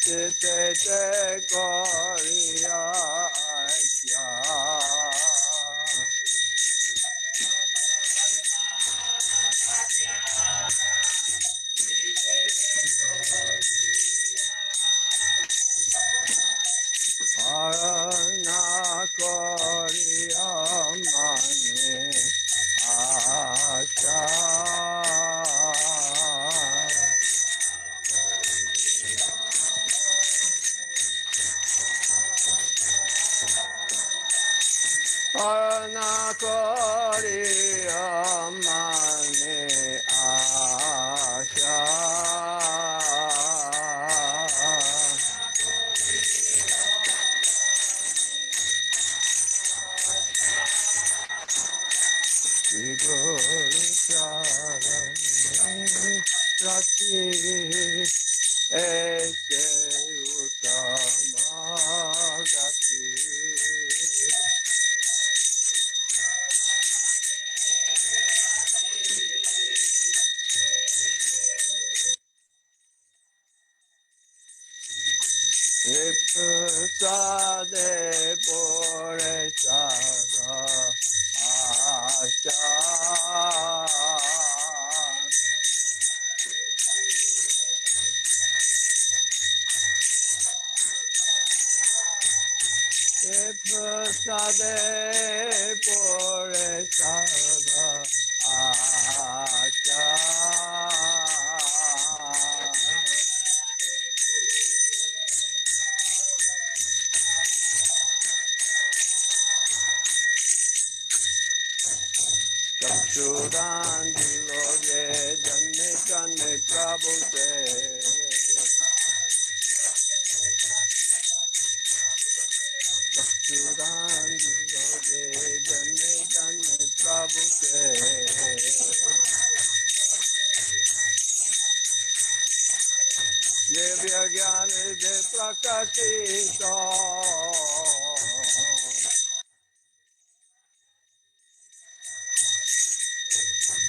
Chitete Korea Arana Korea Mane Asha Arana Korea Mane Asha Guru Charani Rati Eke Utama Gati Vipsade Pore Sara Asha Vipsade Pore Sara Asha Chakshuran Diloge Janne Janne Prabhu Se Chakshuran Diloge Janne Janne Prabhu Se Devya Gyane De Prakashito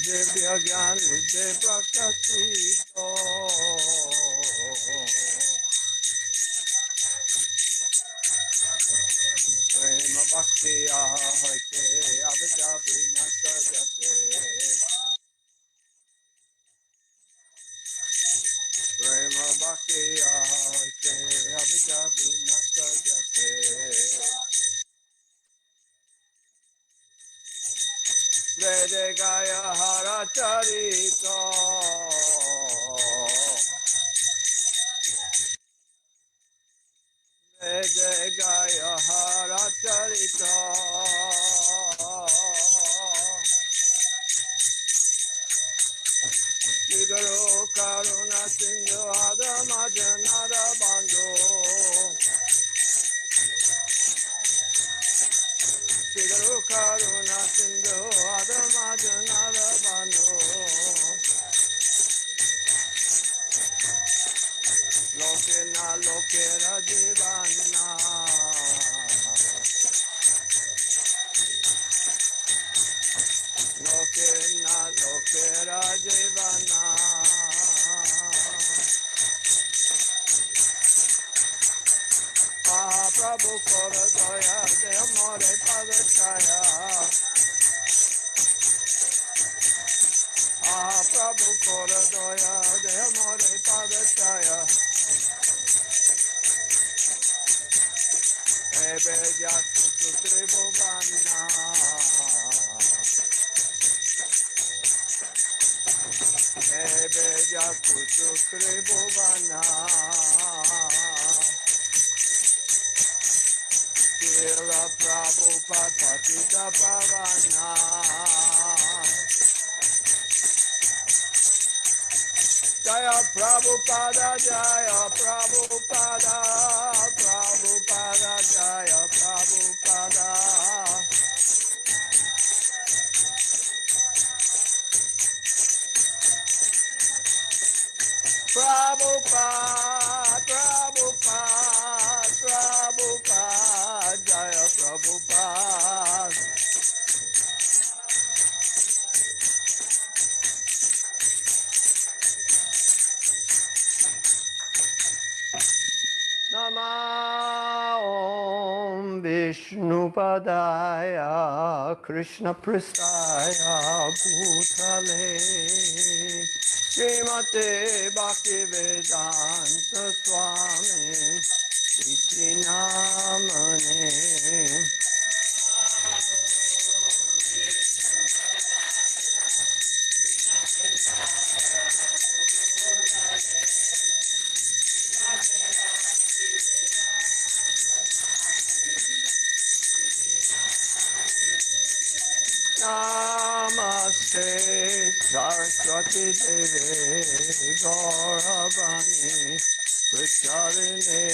Devya Gyane De Prakashito Prema Bhakti Ahake Abhijabhi Nasajate Prema Bhakti Ahake Abhijabhi Nasajate Vede Gaya Hara Charito Vede Gaya Hara Charito Guru Karuna Sindhu Adama Janada Bandhu Guru Karuna Sindhu Adama Janada Bandhu Lokena Lokera Jivana Lokena Lokera Jivana Prabhu Kora Daya Jaya More Padachaya Prabhu Kora Daya Jaya More Padachaya Ebe Jatu Sutri Bhuvana Ebe Jatu Sutri Bhuvana Srila Prabhupada Patita Pavana Jaya Prabhupada Jaya Prabhupada Prabhupada Jaya Prabhupada Prabhupada Prabhupada Prabhupada Jaya Prabhupada Vishnupadaya Krishna Pristaya Bhutale Srimate Bhaktivedanta Swami Iti Namane. Namaste Saraswati Devi Gauravani Pracharine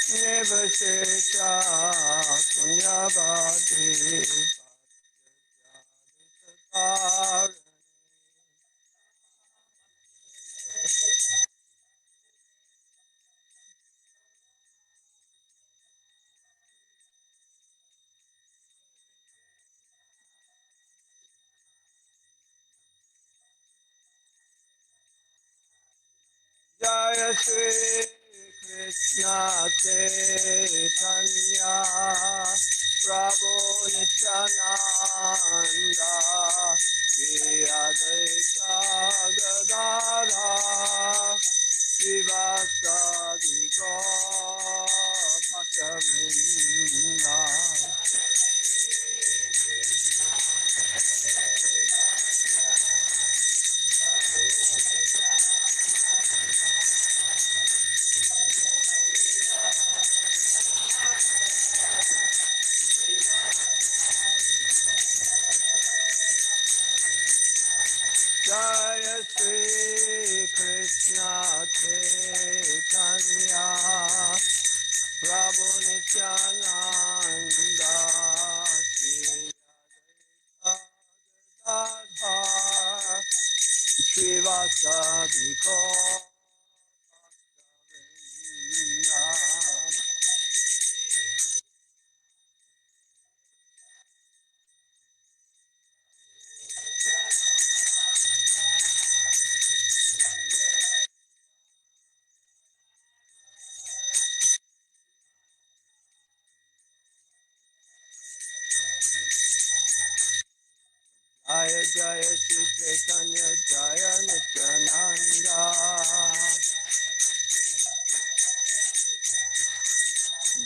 Nivasesha Punyavati Jaya Shri Krishna Chaitanya Prabhu Nityananda Shri Advaita Gadadha Srivasadi Bhaktavinda. Jaya Shri Krishna Chaitanya Prabhu Nityananda Shri Advaita Srivasadi Govinda. Jaya Jaya Shri Chaitanya Jaya Nityananda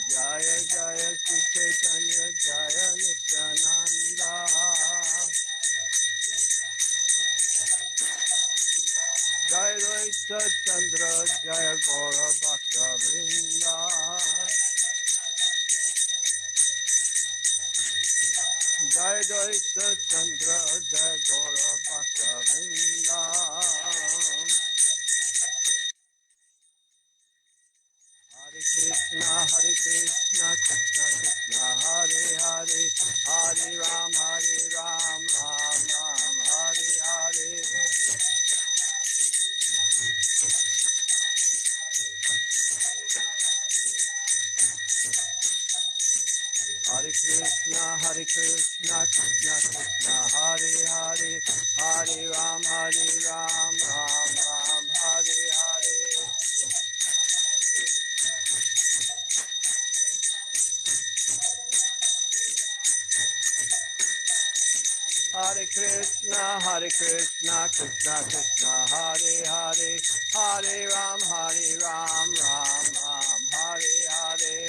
Jaya Jaya Shri Chaitanya Jaya Nityananda Jaya Raisa Chandra Jaya Gaura Bhakta Vrinda Jaya Raisa Chandra Jaya Gaura Bhakta Vrinda. Hare Krishna, Krishna Krishna, Hare Hare, Hare Ram, Ram Ram, Hare Hare. Hare Krishna, Krishna Krishna, Hare Hare, Hare Ram, Ram Ram, Hare Hare. Hare Krishna, Krishna Krishna, Hare Hare, Hare Ram, Ram Ram, Hare Hare.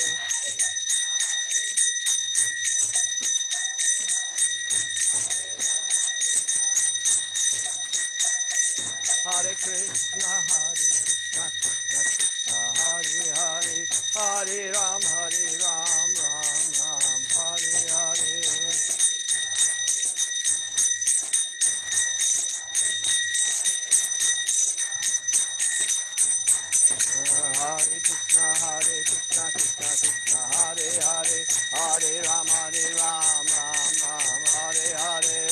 Hare Krishna, Krishna Krishna, Hare Hare, Hare Ram, Ram Ram, Hare Hare. Hare Krishna, Krishna Krishna, Hare Hare, Hare Ram, Ram Ram, Hare Hare.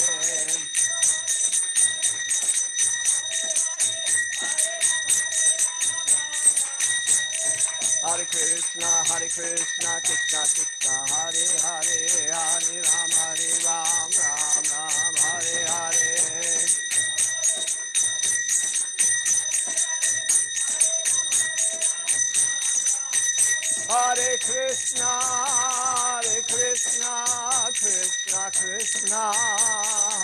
Hare Krishna, Krishna Krishna, Hare Hare, Hare Ram, Ram Ram, Hare Hare. Hare Krishna, Krishna, Krishna Krishna,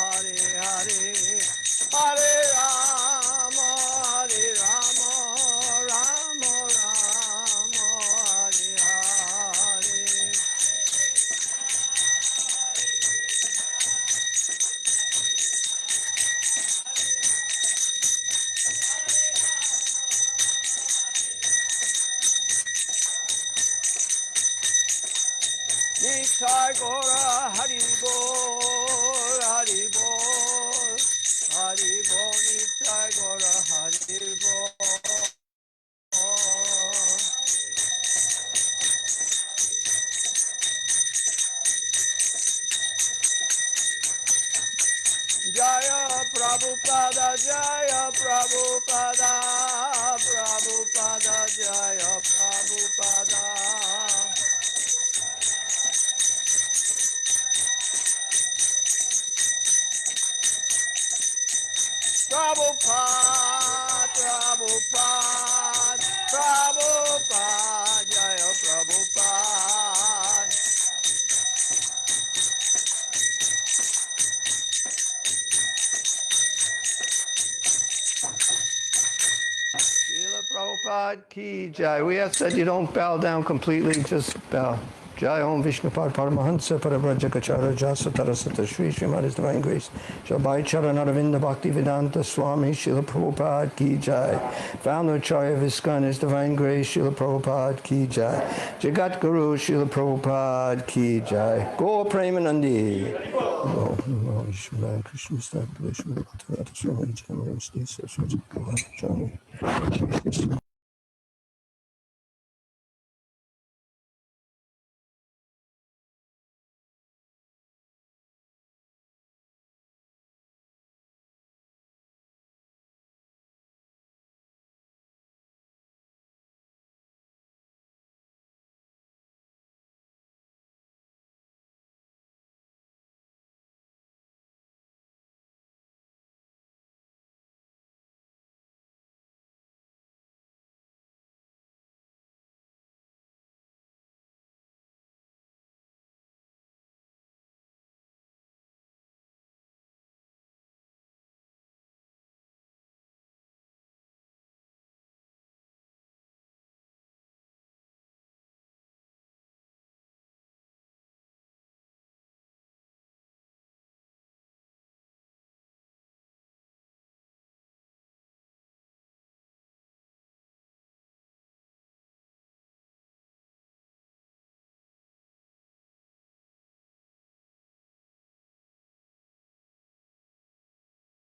Hare Hare, Hare Rama, Hare Rama, Rama Rama, Hare Hare. Nitai Gora Hari Bol, Hari Bol, Hari Bol, Nitai Gora Hari Bol. Jaya Prabhupada, Jaya Prabhupada, Prabhupada, Jaya Prabhupada. Prabhupada, Prabhupada, Prabhupada, Jaya Prabhupada. Srila Prabhupada ki jai. We ask that you don't bow down completely, just bow. Jai Om Vishnupad Paramahansa Parabrajacachara Jasa Tarasata Shri Srimad His Divine Grace Shabai Charanaravinda Bhakti Vedanta Swami Srila Prabhupada ki jai. Founder Acharya of ISKCON His Divine Grace Srila Prabhupada ki jai. Jagat Guru Srila Prabhupada ki jai. Gaur Premanandi. Krishna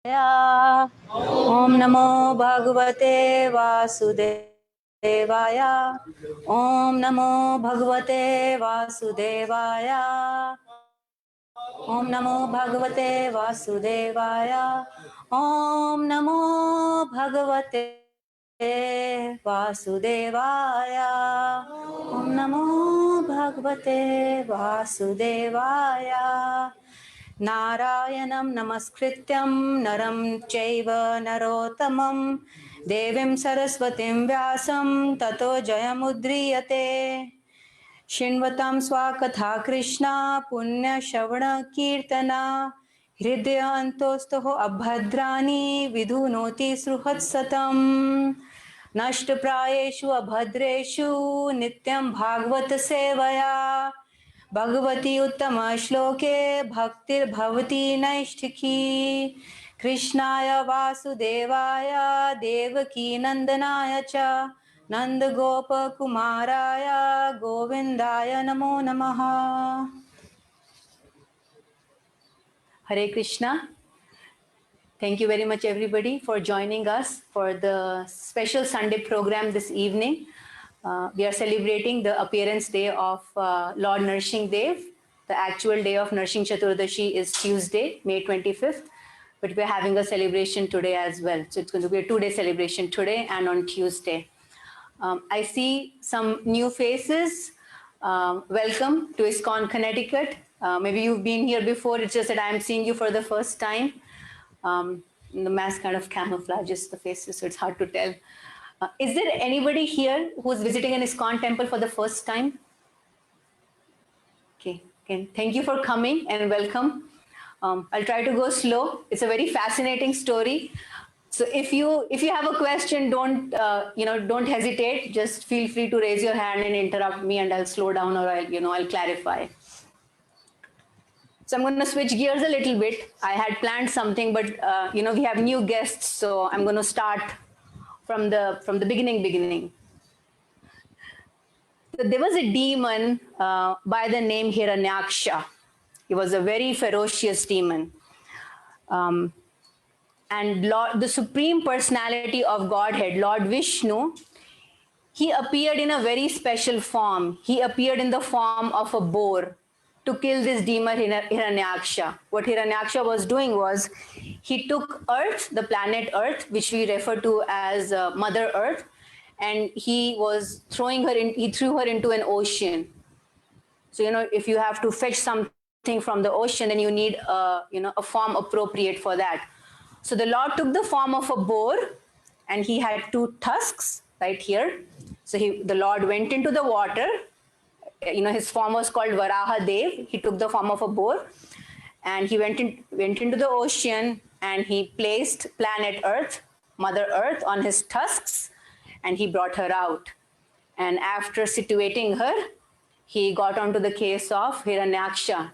Om Namo Bhagavate Vasudevaya. Om Namo Bhagavate Vasudevaya. Om Namo Bhagavate Vasudevaya. Om Namo Bhagavate Vasudevaya. Om Namo Bhagavate Vasudevaya. Narayanam namaskrityam naram chaiva narottamam devim saraswatim vyasam tato jayamudriyate. Shinvatam swakatha Krishna punya shavana kirtana hridaya antostoho abhadrani vidhunoti sruhatsatam nashtaprayeshu abhadreshu nityam bhagavata sevaya Bhagwati उत्तम श्लोके भक्तिर्भवती नैष्ठिकी कृष्णाय वासुदेवाय देवकी नंदनाय च नंदगोपकुमाराय गोविंदाय नमो नमः. Hare Krishna. Thank you very much everybody for joining us for the special Sunday program this evening. We are celebrating the appearance day of Lord Narsingh Dev. The actual day of Narsingh Chaturdashi is Tuesday, May 25th, but we're having a celebration today as well. So it's going to be a 2-day celebration today and on Tuesday. I see some new faces. Welcome to ISKCON Connecticut. Maybe you've been here before, it's just that I'm seeing you for the first time. The mask kind of camouflages the faces, so it's hard to tell. Is there anybody here who's visiting an ISKCON temple for the first time? Okay, Okay, thank you for coming and welcome. I'll try to go slow. It's a very fascinating story. So if you have a question, don't hesitate. Just feel free to raise your hand and interrupt me, and I'll slow down, or I'll clarify. So I'm going to switch gears a little bit. I had planned something, but we have new guests, so I'm going to start from the beginning. So there was a demon by the name Hiranyaksha. He was a very ferocious demon. And the Supreme Personality of Godhead, Lord Vishnu, he appeared in a very special form. He appeared in the form of a boar to kill this demon Hiranyaksha. What Hiranyaksha was doing was, he took Earth, the planet Earth, which we refer to as Mother Earth, and he threw her into an ocean. So, if you have to fetch something from the ocean, then you need a form appropriate for that. So the Lord took the form of a boar, and he had 2 tusks right here. So the Lord went into the water. His form was called Varaha Dev. He took the form of a boar, and he went into the ocean, and he placed planet Earth, Mother Earth, on his tusks, and he brought her out. And after situating her, he got onto the case of Hiranyaksha,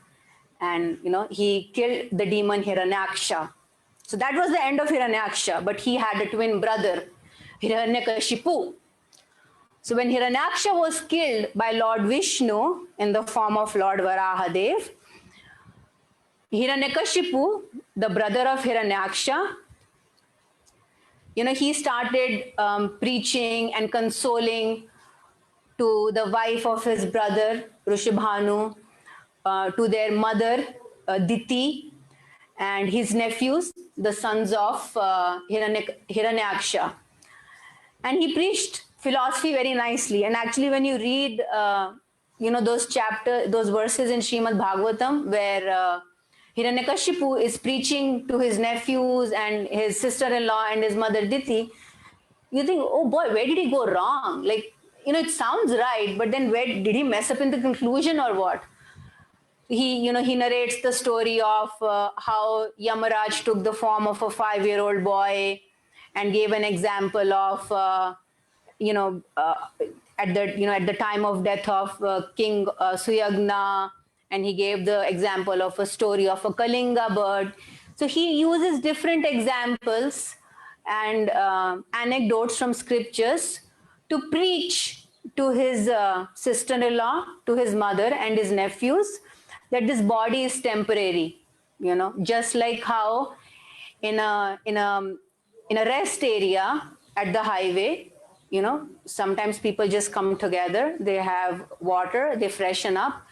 and he killed the demon Hiranyaksha. So that was the end of Hiranyaksha, but he had a twin brother, Hiranyakashipu. So when Hiranyaksha was killed by Lord Vishnu in the form of Lord Varahadev, Hiranyakashipu, the brother of Hiranyaksha, he started preaching and consoling to the wife of his brother, Rishabhanu, to their mother, Diti, and his nephews, the sons of Hiranyaksha. And he preached philosophy very nicely. And actually, when you read, those verses in Srimad Bhagavatam, where Hiranyakashipu is preaching to his nephews and his sister-in-law and his mother Diti, you think, oh boy, where did he go wrong? Like, it sounds right, but then where did he mess up in the conclusion or what? He narrates the story of how Yamaraj took the form of a 5-year-old boy and gave an example of, at the time of death of King Suyagna, and he gave the example of a story of a Kalinga bird. So he uses different examples and anecdotes from scriptures to preach to his sister-in-law, to his mother and his nephews, that this body is temporary. Just like how in a rest area at the highway, sometimes people just come together, they have water, they freshen up,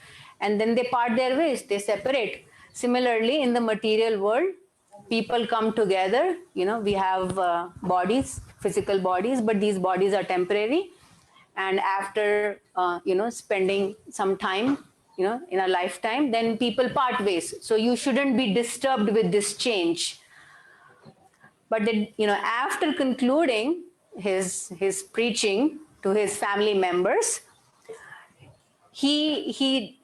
and then they part their ways, they separate. Similarly, in the material world, people come together, we have bodies, physical bodies, but these bodies are temporary. And after, spending some time, in a lifetime, then people part ways. So you shouldn't be disturbed with this change. But then, after concluding his preaching to his family members, he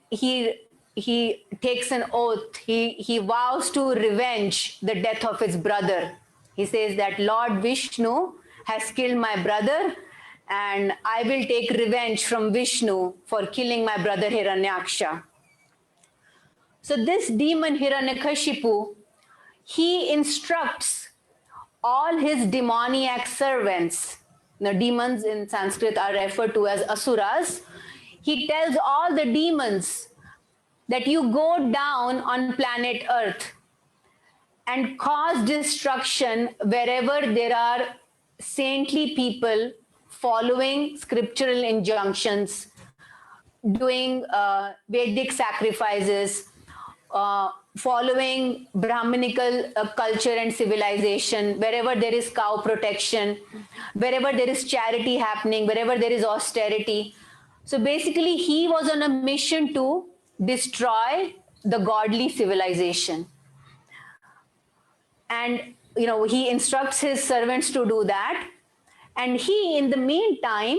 takes an oath. He vows to revenge the death of his brother. He says that Lord Vishnu has killed my brother, and I will take revenge from Vishnu for killing my brother Hiranyaksha. So this demon Hiranyakashipu, he instructs all his demoniac servants. Now, demons in Sanskrit are referred to as asuras. He tells all the demons that you go down on planet Earth and cause destruction wherever there are saintly people following scriptural injunctions, doing Vedic sacrifices, following Brahminical culture and civilization, wherever there is cow protection, wherever there is charity happening, wherever there is austerity. So basically, he was on a mission to destroy the godly civilization. And, he instructs his servants to do that. And he, in the meantime,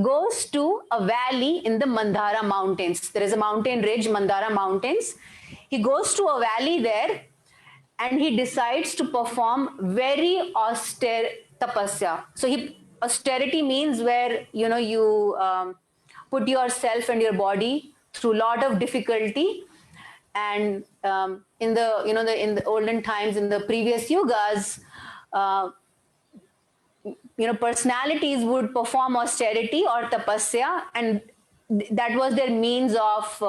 goes to a valley in the Mandara Mountains. There is a mountain ridge, Mandara Mountains. He goes to a valley there and he decides to perform very austere tapasya. So austerity means where you put yourself and your body through a lot of difficulty. And in the olden times, in the previous yugas, personalities would perform austerity or tapasya, and that was their means of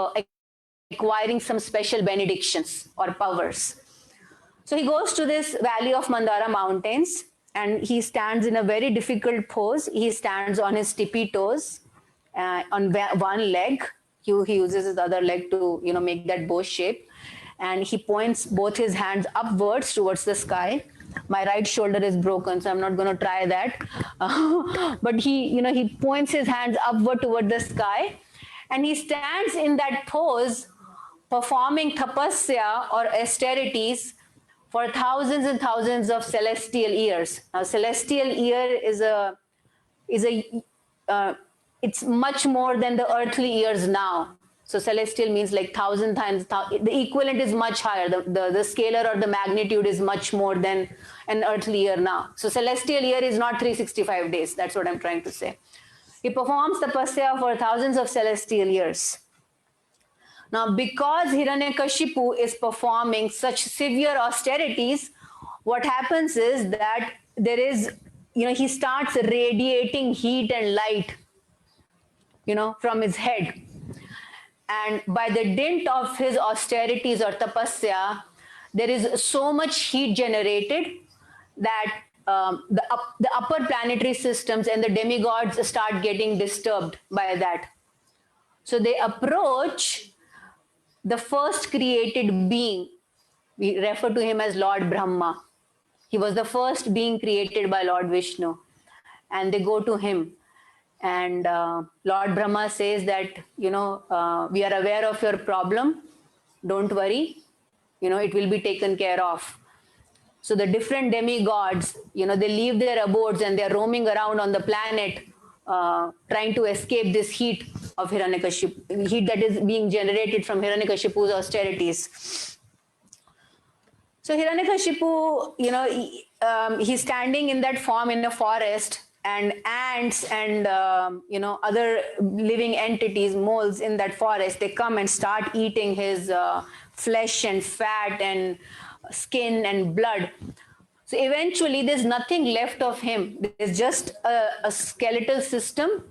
acquiring some special benedictions or powers. So he goes to this valley of Mandara Mountains and he stands in a very difficult pose. He stands on his tippy toes on one leg. He uses his other leg to make that bow shape, and he points both his hands upwards towards the sky. My right shoulder is broken, so I'm not going to try that. But he points his hands upward toward the sky, and he stands in that pose, performing tapasya or austerities for thousands and thousands of celestial years. Now, celestial year it's much more than the earthly years now. So celestial means like 1,000 times. The equivalent is much higher. The scalar or the magnitude is much more than an earthly year now. So celestial year is not 365 days. That's what I'm trying to say. He performs tapasya for thousands of celestial years. Now, because Hiranyakashipu is performing such severe austerities, what happens is that there is, he starts radiating heat and light, from his head. And by the dint of his austerities or tapasya, there is so much heat generated that the upper planetary systems and the demigods start getting disturbed by that. So they approach the first created being. We refer to him as Lord Brahma. He was the first being created by Lord Vishnu. And they go to him. And Lord Brahma says that, we are aware of your problem. Don't worry. It will be taken care of. So the different demigods, they leave their abodes and they're roaming around on the planet, trying to escape this heat of Hiranyakashipu, heat that is being generated from Hiranyakashipu's austerities. So Hiranyakashipu, he's standing in that form in a forest, and ants and other living entities, moles in that forest, they come and start eating his flesh and fat and skin and blood. So eventually there's nothing left of him. There's just a skeletal system,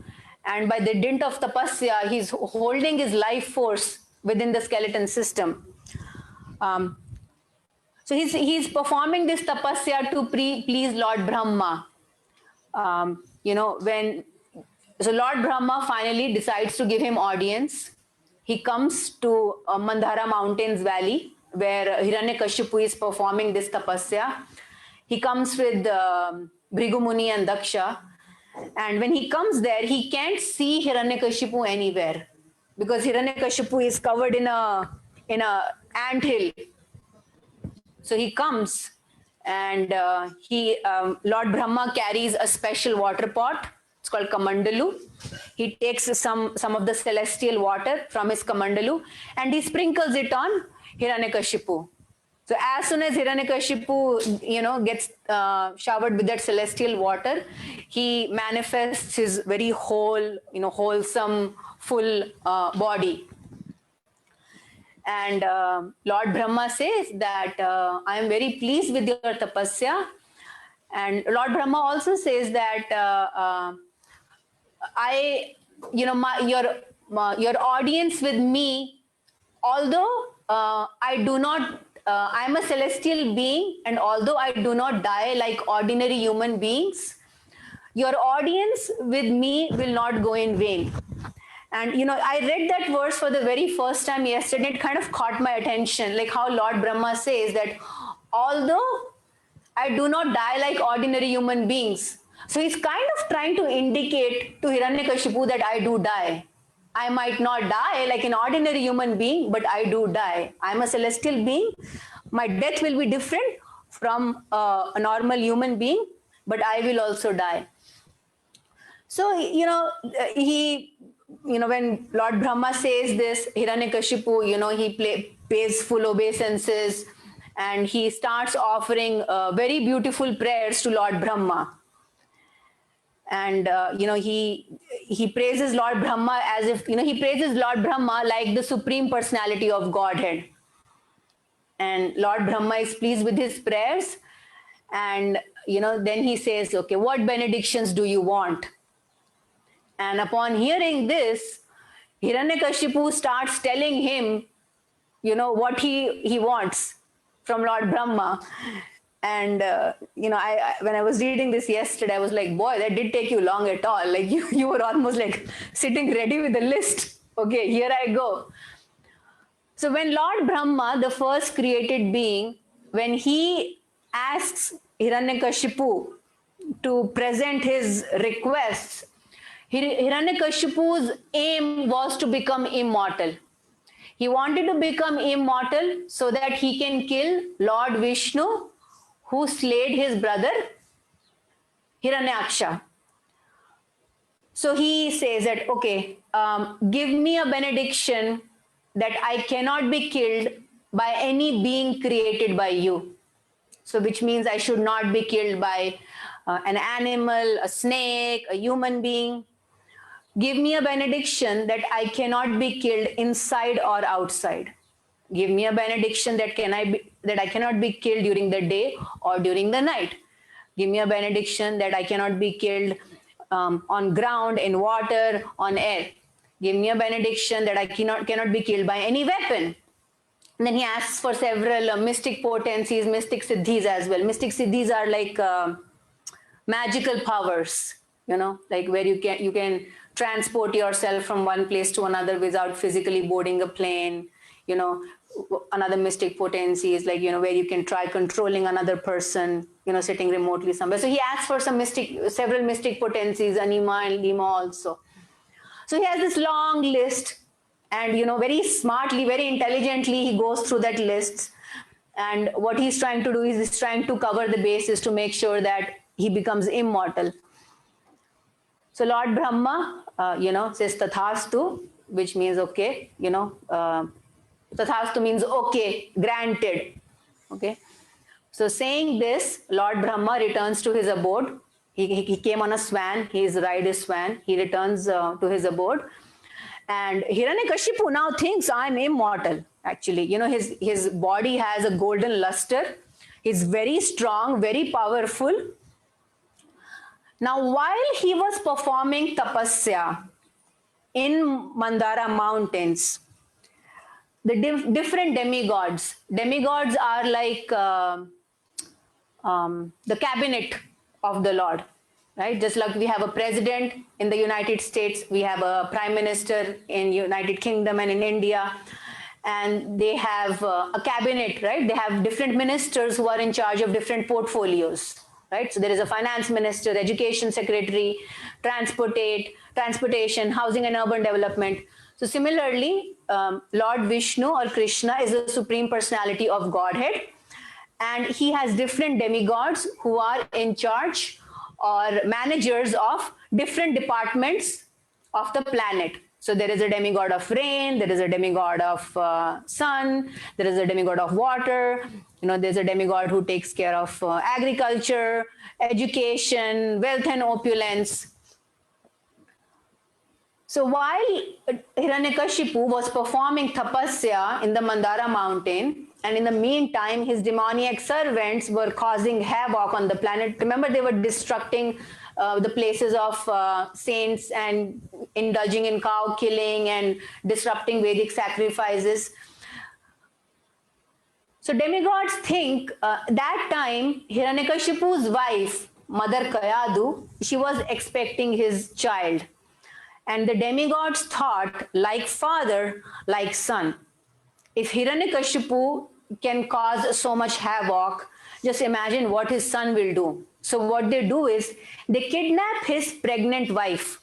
and by the dint of tapasya, he's holding his life force within the skeleton system. So he's performing this tapasya to please Lord Brahma. So Lord Brahma finally decides to give him audience. He comes to Mandara Mountains Valley, where Hiranyakashipu is performing this tapasya. He comes with Bhrigu Muni and Daksha. And when he comes there, he can't see Hiranyakashipu anywhere, because Hiranyakashipu is covered in a anthill. So he comes, and Lord Brahma carries a special water pot. It's called Kamandalu. He takes some of the celestial water from his Kamandalu and he sprinkles it on Hiranyakashipu. So as soon as Hiranyakashipu, gets showered with that celestial water, he manifests his very whole, wholesome, full body. And Lord Brahma says that I am very pleased with your tapasya. And Lord Brahma also says that your audience with me, although I do not, I am a celestial being, and although I do not die like ordinary human beings, your audience with me will not go in vain. And, I read that verse for the very first time yesterday. It kind of caught my attention, like how Lord Brahma says that although I do not die like ordinary human beings. So he's kind of trying to indicate to Hiranyakashipu that I do die. I might not die like an ordinary human being, but I do die. I'm a celestial being. My death will be different from a normal human being, but I will also die. So, when Lord Brahma says this, Hiranyakashipu, he pays full obeisances, and he starts offering very beautiful prayers to Lord Brahma. And, he praises Lord Brahma as if, he praises Lord Brahma like the supreme personality of Godhead. And Lord Brahma is pleased with his prayers. And, then he says, okay, what benedictions do you want? And upon hearing this, Hiranyakashipu starts telling him, what he wants from Lord Brahma. And, when I was reading this yesterday, I was like, boy, that did take you long at all. Like you were almost like sitting ready with the list. Okay, here I go. So when Lord Brahma, the first created being, when he asks Hiranyakashipu to present his requests, Hiranyakashipu's aim was to become immortal. He wanted to become immortal so that he can kill Lord Vishnu, who slayed his brother Hiranyaksha. So he says that, okay, give me a benediction that I cannot be killed by any being created by you. So which means I should not be killed by an animal, a snake, a human being. Give me a benediction that I cannot be killed inside or outside. Give me a benediction that I cannot be killed during the day or during the night. Give me a benediction that I cannot be killed on ground, in water, on air. Give me a benediction that I cannot be killed by any weapon. And then he asks for several mystic potencies, mystic siddhis as well. Mystic siddhis are like magical powers, like where you can transport yourself from one place to another without physically boarding a plane. Another mystic potency is like, where you can try controlling another person, sitting remotely somewhere. So he asks for several mystic potencies, Anima and Lima also. So he has this long list, and, very smartly, very intelligently, he goes through that list. And what he's trying to do is he's trying to cover the bases to make sure that he becomes immortal. So Lord Brahma, says Tathastu, which means okay, Tathastu means okay, granted. Okay. So saying this, Lord Brahma returns to his abode. He came on a swan, his ride is swan. He returns to his abode. And Hiranyakashipu now thinks, I'm immortal. Actually, his body has a golden luster. He's very strong, very powerful. Now, while he was performing tapasya in Mandara mountains, the different demigods are like the cabinet of the Lord, right? Just like we have a president in the United States, we have a prime minister in United Kingdom and in India, and they have a cabinet, right? They have different ministers who are in charge of different portfolios, right? So there is a finance minister, education secretary, transportation, housing and urban development. So similarly, Lord Vishnu or Krishna is the supreme personality of Godhead, and he has different demigods who are in charge or managers of different departments of the planet. So there is a demigod of rain, there is a demigod of sun, there is a demigod of water, there's a demigod who takes care of agriculture, education, wealth and opulence. So while Hiranyakashipu was performing tapasya in the Mandara mountain, and in the meantime, his demoniac servants were causing havoc on the planet. Remember, they were destructing the places of saints and indulging in cow killing and disrupting Vedic sacrifices. So demigods think that time Hiranyakashipu's wife, Mother Kayadu, she was expecting his child. And the demigods thought, like father, like son. If Hiranyakashipu can cause so much havoc, just imagine what his son will do. So what they do is they kidnap his pregnant wife.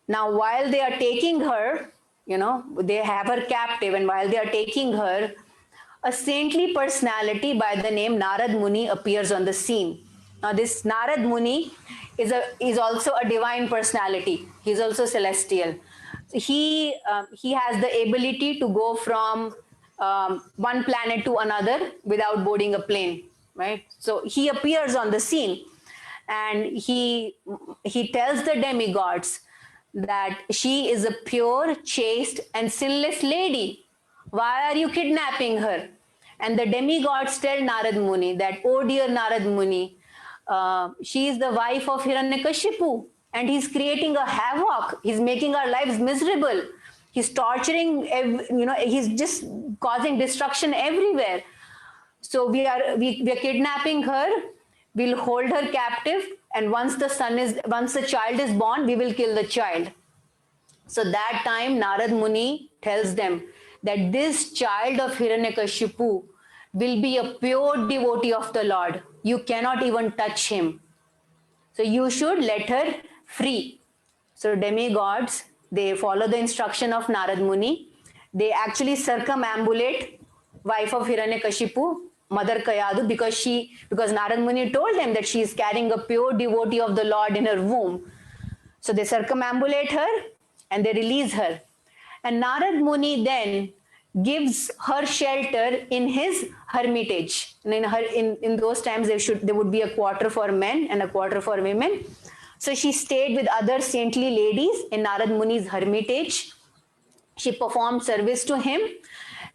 Now, while they are taking her, they have her captive, and while they are taking her, a saintly personality by the name Narad Muni appears on the scene. Now this Narad Muni is also a divine personality. He's also celestial. He has the ability to go from one planet to another without boarding a plane, right? So he appears on the scene, and he tells the demigods that she is a pure, chaste, and sinless lady. Why are you kidnapping her? And the demigods tell Narad Muni that, oh dear Narad Muni, she is the wife of Hiranyakashipu, and he's creating a havoc. He's making our lives miserable. He's torturing, he's just causing destruction everywhere. So we are kidnapping her. We'll hold her captive, and once the child is born, we will kill the child. So that time Narad Muni tells them that this child of Hiranyakashipu will be a pure devotee of the Lord. You cannot even touch him. So you should let her free. So demigods, they follow the instruction of Narad Muni. They actually circumambulate wife of Hiranyakashipu, Mother Kayadu, because Narad Muni told them that she is carrying a pure devotee of the Lord in her womb. So they circumambulate her and they release her. And Narad Muni then gives her shelter in his hermitage. And in those times, there would be a quarter for men and a quarter for women. So she stayed with other saintly ladies in Narad Muni's hermitage. She performed service to him,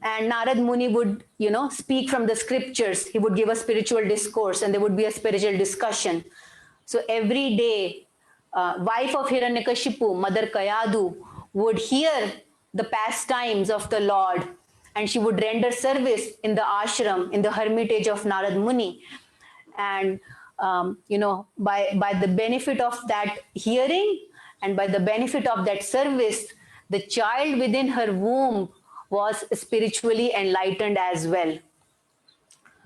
and Narad Muni would, speak from the scriptures. He would give a spiritual discourse, and there would be a spiritual discussion. So every day, wife of Hiranyakashipu, Mother Kayadu, would hear the pastimes of the Lord, and she would render service in the ashram, in the hermitage of Narad Muni. And, by the benefit of that hearing and by the benefit of that service, the child within her womb was spiritually enlightened as well.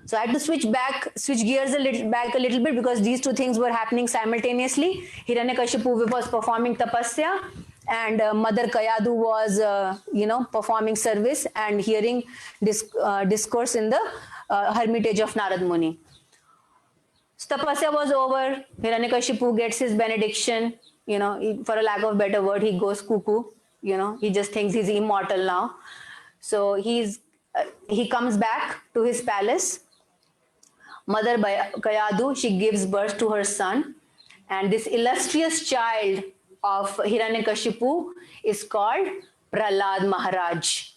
So I had to switch gears a little bit, because these two things were happening simultaneously. Hiranyakashipu was performing tapasya, and Mother Kayadu was, performing service and hearing discourse in the hermitage of Narad Muni. So tapasya was over. Hiranyakashipu gets his benediction. For a lack of a better word, he goes cuckoo. He just thinks he's immortal now. So he comes back to his palace. Mother Kayadu, she gives birth to her son, and this illustrious child of Hiranyakashipu is called Prahlad Maharaj.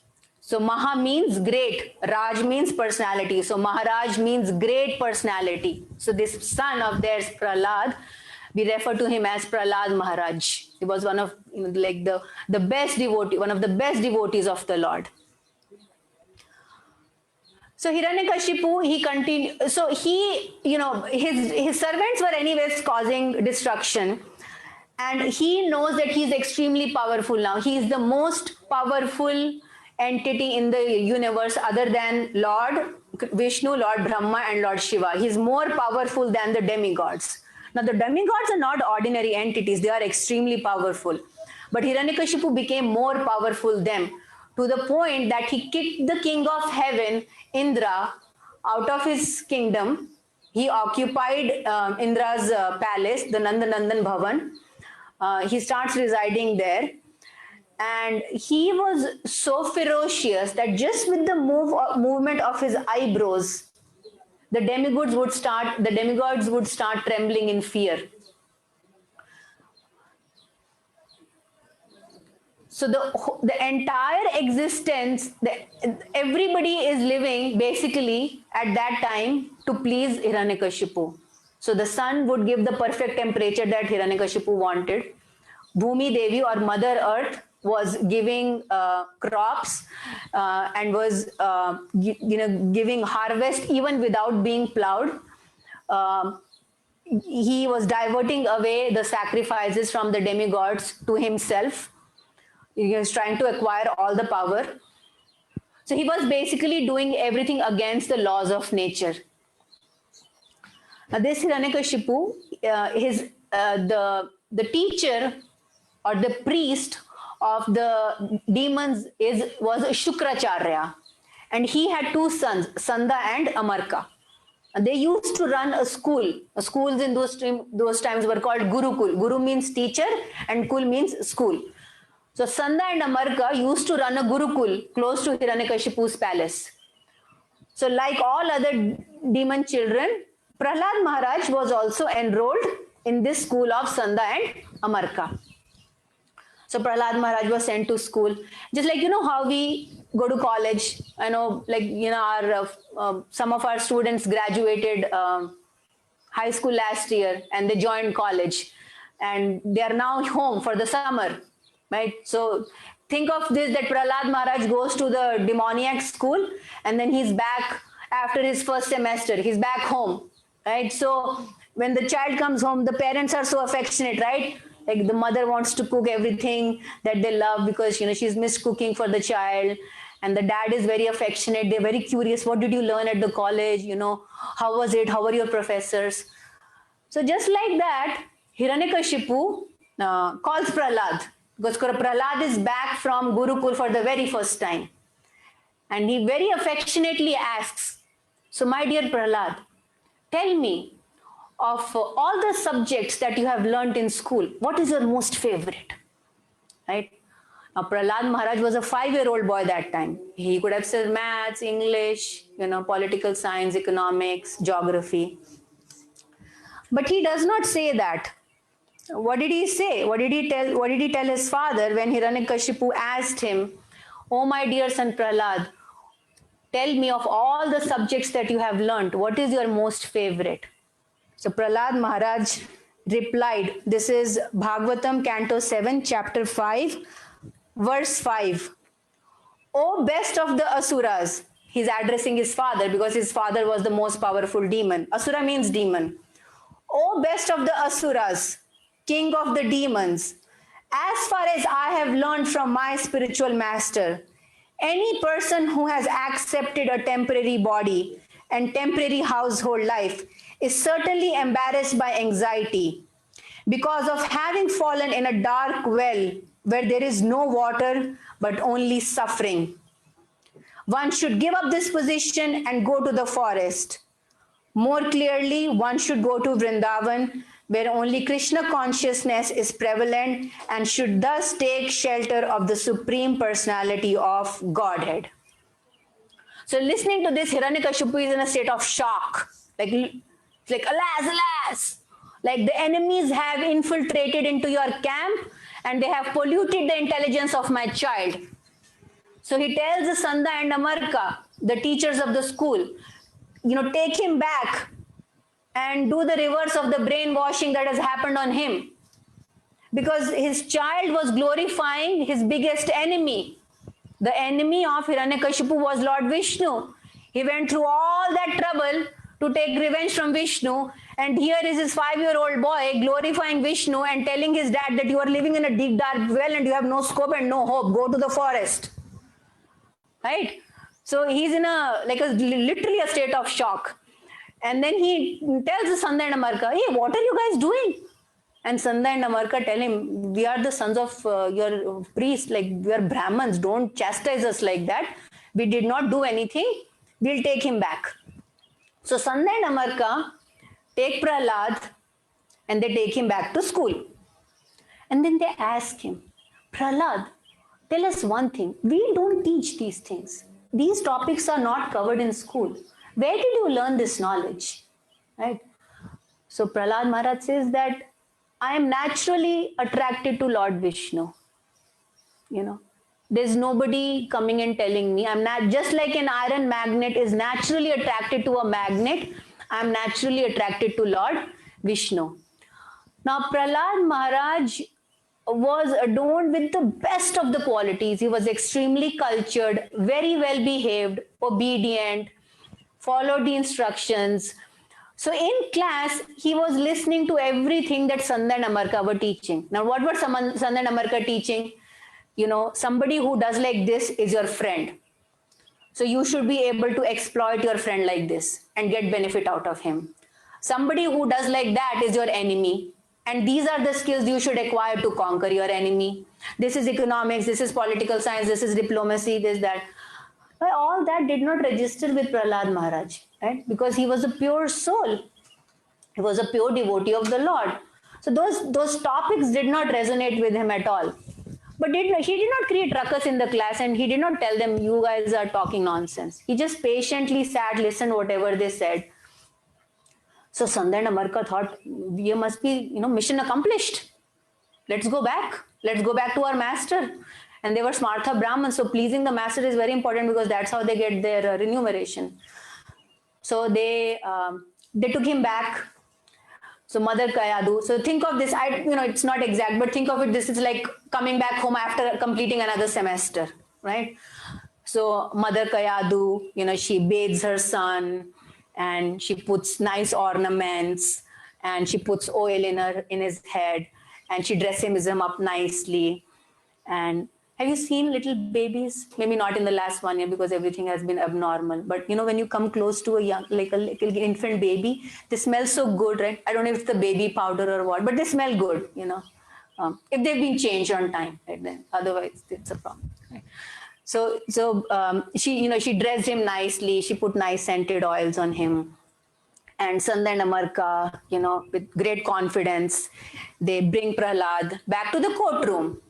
So Maha means great, Raj means personality. So Maharaj means great personality. So this son of theirs, Prahlad, we refer to him as Prahlad Maharaj. He was one of the best devotee, one of the best devotees of the Lord. So Hiranyakashipu, he continued. So his servants were anyways causing destruction, and he knows that he is extremely powerful now. He is the most powerful entity in the universe, other than Lord Vishnu, Lord Brahma, and Lord Shiva. He is more powerful than the demigods. Now the demigods are not ordinary entities; they are extremely powerful. But Hiranyakashipu became more powerful than, to the point that he kicked the king of heaven, Indra, out of his kingdom. He occupied Indra's palace, the Nandanandan Bhavan. He starts residing there. And he was so ferocious that just with the movement of his eyebrows, the demigods would start trembling in fear. So the entire existence, everybody is living basically at that time to please Hiranyakashipu. So the sun would give the perfect temperature that Hiranyakashipu wanted. Bhumi Devi, or Mother Earth, was giving crops and was giving harvest even without being plowed. He was diverting away the sacrifices from the demigods to himself. He was trying to acquire all the power. So he was basically doing everything against the laws of nature. Now this Hiranyakashipu, the teacher or the priest of the demons was Shukracharya, and he had two sons, Sanda and Amarka. They used to run a school. Schools in those times were called Gurukul. Guru means teacher and Kul means school. So Sanda and Amarka used to run a Gurukul close to Hiranyakashipu's palace. So like all other demon children, Prahlad Maharaj was also enrolled in this school of Sanda and Amarka. So Prahlad Maharaj was sent to school. Just like, how we go to college. I know, like, our some of our students graduated high school last year and they joined college. And they are now home for the summer, right? So think of this, that Prahlad Maharaj goes to the demoniac school and then he's back after his first semester. He's back home, right? So when the child comes home, the parents are so affectionate, right? Like the mother wants to cook everything that they love because, she's missed cooking for the child. And the dad is very affectionate. They're very curious. What did you learn at the college? How was it? How were your professors? So just like that, Hiranyakashipu calls Prahlad because Prahlad is back from Gurukul for the very first time. And he very affectionately asks, so my dear Prahlad, tell me, of all the subjects that you have learned in school, what is your most favorite? Right? Now, Prahlad Maharaj was a 5-year-old boy that time. He could have said maths, English, political science, economics, geography. But he does not say that. What did he say? What did he tell his father when Hiranyakashipu asked him, oh my dear son Prahlad, tell me of all the subjects that you have learned, what is your most favorite? So Prahlad Maharaj replied, this is Bhagavatam, Canto 7, Chapter 5, Verse 5. O best of the Asuras, he's addressing his father because his father was the most powerful demon. Asura means demon. O best of the Asuras, king of the demons, as far as I have learned from my spiritual master, any person who has accepted a temporary body and temporary household life is certainly embarrassed by anxiety because of having fallen in a dark well where there is no water but only suffering. One should give up this position and go to the forest. More clearly, one should go to Vrindavan, where only Krishna consciousness is prevalent and should thus take shelter of the Supreme Personality of Godhead. So listening to this, Hiranyakashipu is in a state of shock. Like, alas, alas! Like the enemies have infiltrated into your camp and they have polluted the intelligence of my child. So he tells the Sanda and Amarka, the teachers of the school, take him back and do the reverse of the brainwashing that has happened on him. Because his child was glorifying his biggest enemy. The enemy of Hiranyakashipu was Lord Vishnu. He went through all that trouble to take revenge from Vishnu, and here is his 5-year-old boy glorifying Vishnu and telling his dad that you are living in a deep dark well and you have no scope and no hope. Go to the forest. Right? So he's in literally a state of shock. And then he tells the Sanda and Amarka, hey, what are you guys doing? And Sanda and Amarka tell him, we are the sons of your priest, like we are Brahmins, don't chastise us like that. We did not do anything, we'll take him back. So Sanda and Amarka take Prahlad and they take him back to school. And then they ask him, Prahlad, tell us one thing, we don't teach these things. These topics are not covered in school. Where did you learn this knowledge? Right? So Prahlad Maharaj says that I am naturally attracted to Lord Vishnu. There's nobody coming and telling me. I'm not, just like an iron magnet is naturally attracted to a magnet, I'm naturally attracted to Lord Vishnu. Now Prahlad Maharaj was adorned with the best of the qualities. He was extremely cultured, very well behaved, obedient, followed the instructions. So in class, he was listening to everything that Sanda and Amarka were teaching. Now, what were Sanda and Amarka teaching? Somebody who does like this is your friend. So you should be able to exploit your friend like this and get benefit out of him. Somebody who does like that is your enemy. And these are the skills you should acquire to conquer your enemy. This is economics, this is political science, this is diplomacy, this, that. But all that did not register with Prahlad Maharaj, right? Because he was a pure soul. He was a pure devotee of the Lord. So those topics did not resonate with him at all. But he did not create ruckus in the class, and he did not tell them, you guys are talking nonsense. He just patiently sat, listened whatever they said. So Sandhya and Amarka thought, we must be, mission accomplished. Let's go back. Let's go back to our master. And they were Smartha Brahmins, so pleasing the master is very important because that's how they get their remuneration. So they took him back. So Mother Kayadu. So think of this. It's not exact, but think of it. This is like coming back home after completing another semester, right? So Mother Kayadu, she bathes her son, and she puts nice ornaments, and she puts oil in his head, and she dresses him up nicely. And have you seen little babies? Maybe not in the last 1 year because everything has been abnormal. But when you come close to a young, like a little infant baby, they smell so good, right? I don't know if it's the baby powder or what, but they smell good, if they've been changed on time, right? Then otherwise it's a problem. Right? So she dressed him nicely. She put nice scented oils on him. And Sandhya and Amarka, with great confidence, they bring Prahlad back to the courtroom.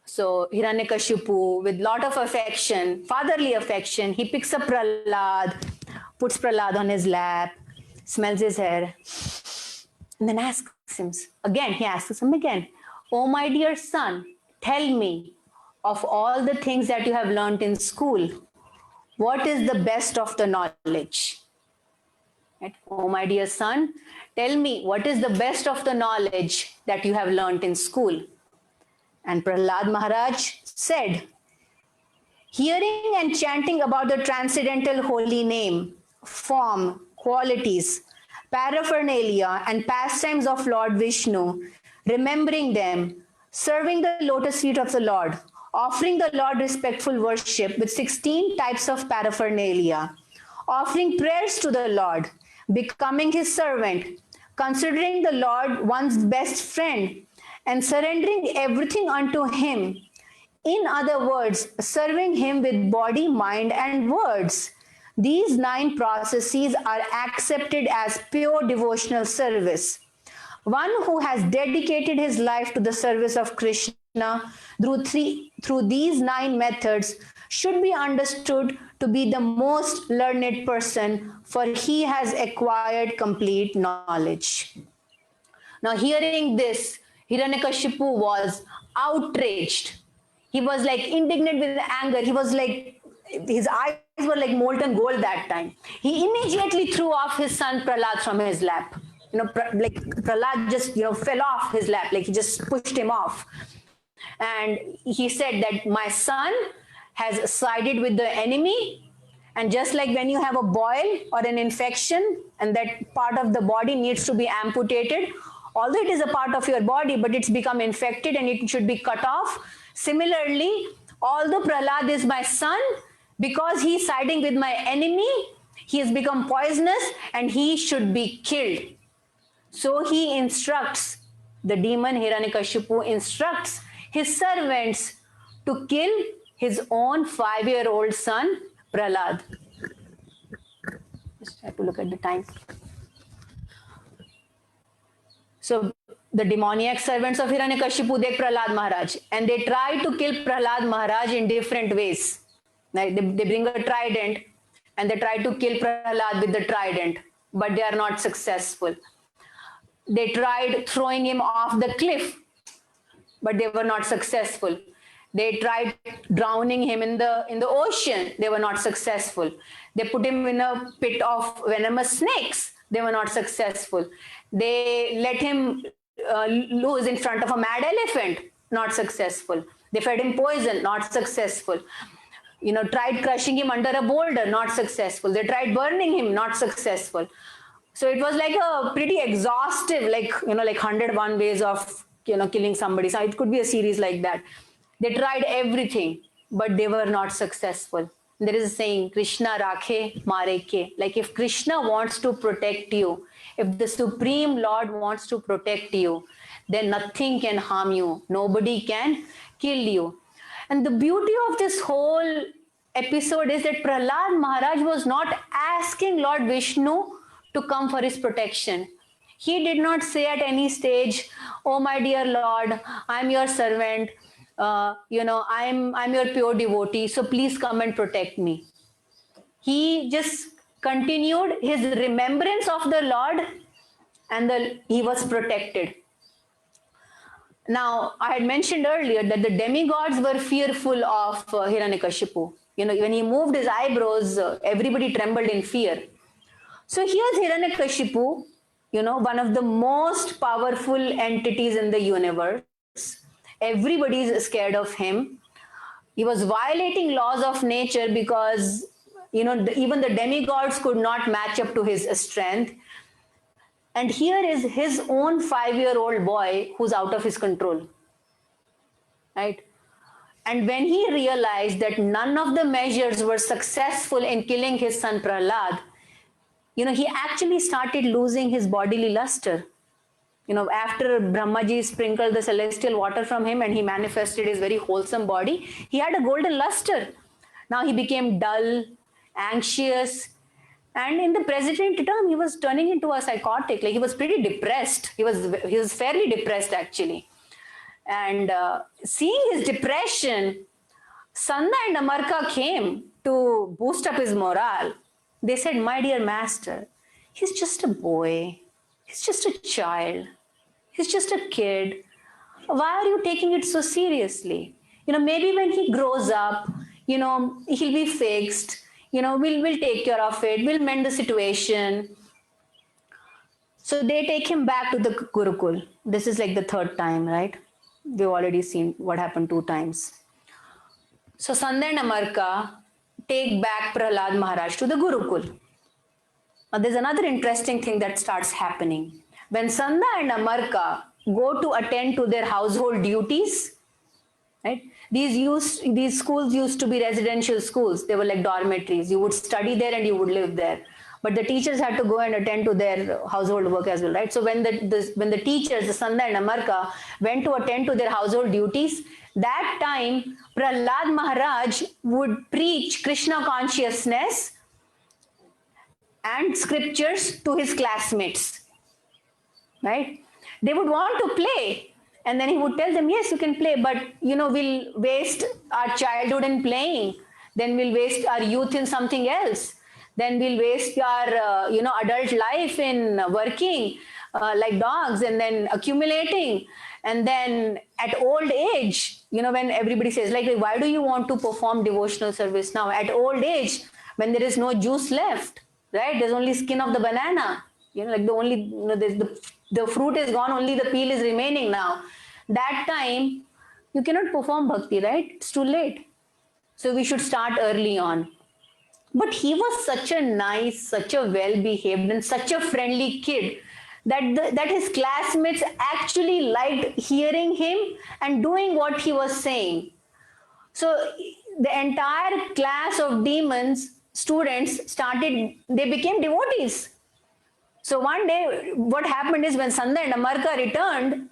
So Hiranyakashipu, with lot of affection, fatherly affection, he picks up Prahlad, puts Prahlad on his lap, smells his hair, and then asks him again, oh my dear son, tell me, of all the things that you have learned in school, what is the best of the knowledge? Right? Oh my dear son, tell me, what is the best of the knowledge that you have learned in school? And Prahlad Maharaj said, hearing and chanting about the transcendental holy name, form, qualities, paraphernalia, and pastimes of Lord Vishnu, remembering them, serving the lotus feet of the Lord, offering the Lord respectful worship with 16 types of paraphernalia, offering prayers to the Lord, becoming his servant, considering the Lord one's best friend, and surrendering everything unto him. In other words, serving him with body, mind, and words. These 9 processes are accepted as pure devotional service. One who has dedicated his life to the service of Krishna through these 9 methods should be understood to be the most learned person, for he has acquired complete knowledge. Now, hearing this, Hiranyakashipu was outraged. He was like indignant with anger. He was like, his eyes were like molten gold that time. He immediately threw off his son Prahlad from his lap. Like Prahlad just, fell off his lap, like he just pushed him off. And he said that my son has sided with the enemy. And just like when you have a boil or an infection and that part of the body needs to be amputated, although it is a part of your body, but it's become infected and it should be cut off. Similarly, although Prahlad is my son, because he is siding with my enemy, he has become poisonous and he should be killed. So he instructs, the demon Hiranyakashipu instructs his servants to kill his own 5-year-old son, Prahlad. Just have to look at the time. So the demoniac servants of Hiranyakashipu, they Prahlad Maharaj, and they try to kill Prahlad Maharaj in different ways. They bring a trident and they try to kill Prahlad with the trident, but they are not successful. They tried throwing him off the cliff, but they were not successful. They tried drowning him in the ocean. They were not successful. They put him in a pit of venomous snakes. They were not successful. They let him loose in front of a mad elephant. Not successful. They fed him poison. Not successful. Tried crushing him under a boulder. Not successful. They tried burning him. Not successful. So it was like a pretty exhaustive, like 101 ways of killing somebody. So it could be a series like that. They tried everything, but they were not successful. There is a saying, Krishna rakhe mare ke. Like if Krishna wants to protect you, if the Supreme Lord wants to protect you, then nothing can harm you. Nobody can kill you. And the beauty of this whole episode is that Prahlad Maharaj was not asking Lord Vishnu to come for his protection. He did not say at any stage, "Oh my dear Lord, I'm your servant. I'm your pure devotee. So please come and protect me." He just continued his remembrance of the Lord, and he was protected. Now, I had mentioned earlier that the demigods were fearful of Hiranyakashipu. When he moved his eyebrows, everybody trembled in fear. So here's Hiranyakashipu, one of the most powerful entities in the universe. Everybody is scared of him. He was violating laws of nature because, even the demigods could not match up to his strength. And here is his own 5-year-old boy who's out of his control, right? And when he realized that none of the measures were successful in killing his son Prahlad, he actually started losing his bodily luster. After Brahmaji sprinkled the celestial water from him and he manifested his very wholesome body, he had a golden luster. Now he became dull, anxious, and in the present term, he was turning into a psychotic. Like, he was pretty depressed. He was fairly depressed, actually. And seeing his depression, Sanda and Amarka came to boost up his morale. They said, "My dear master, he's just a boy. He's just a child. He's just a kid. Why are you taking it so seriously? Maybe when he grows up, he'll be fixed. We'll take care of it. We'll mend the situation." So they take him back to the Gurukul. This is like the third time, right? We've already seen what happened 2 times. So Sanda and Amarka take back Prahlad Maharaj to the Gurukul. Now there's another interesting thing that starts happening. When Sanda and Amarka go to attend to their household duties, right? These schools used to be residential schools. They were like dormitories. You would study there and you would live there. But the teachers had to go and attend to their household work as well, right? So when the teachers, the Sanda and Amarka, went to attend to their household duties, that time Prahlad Maharaj would preach Krishna consciousness and scriptures to his classmates, right? They would want to play, and then he would tell them, "Yes, you can play, but we'll waste our childhood in playing. Then we'll waste our youth in something else. Then we'll waste our adult life in working like dogs and then accumulating. And then at old age, when everybody says, like, why do you want to perform devotional service now? At old age, when there is no juice left, right? There's only skin of the banana. The fruit is gone, only the peel is remaining now. That time, you cannot perform bhakti, right? It's too late. So we should start early on." But he was such a nice, such a well-behaved and such a friendly kid that his classmates actually liked hearing him and doing what he was saying. So the entire class of students they became devotees. So one day, what happened is when Sanda and Amarka returned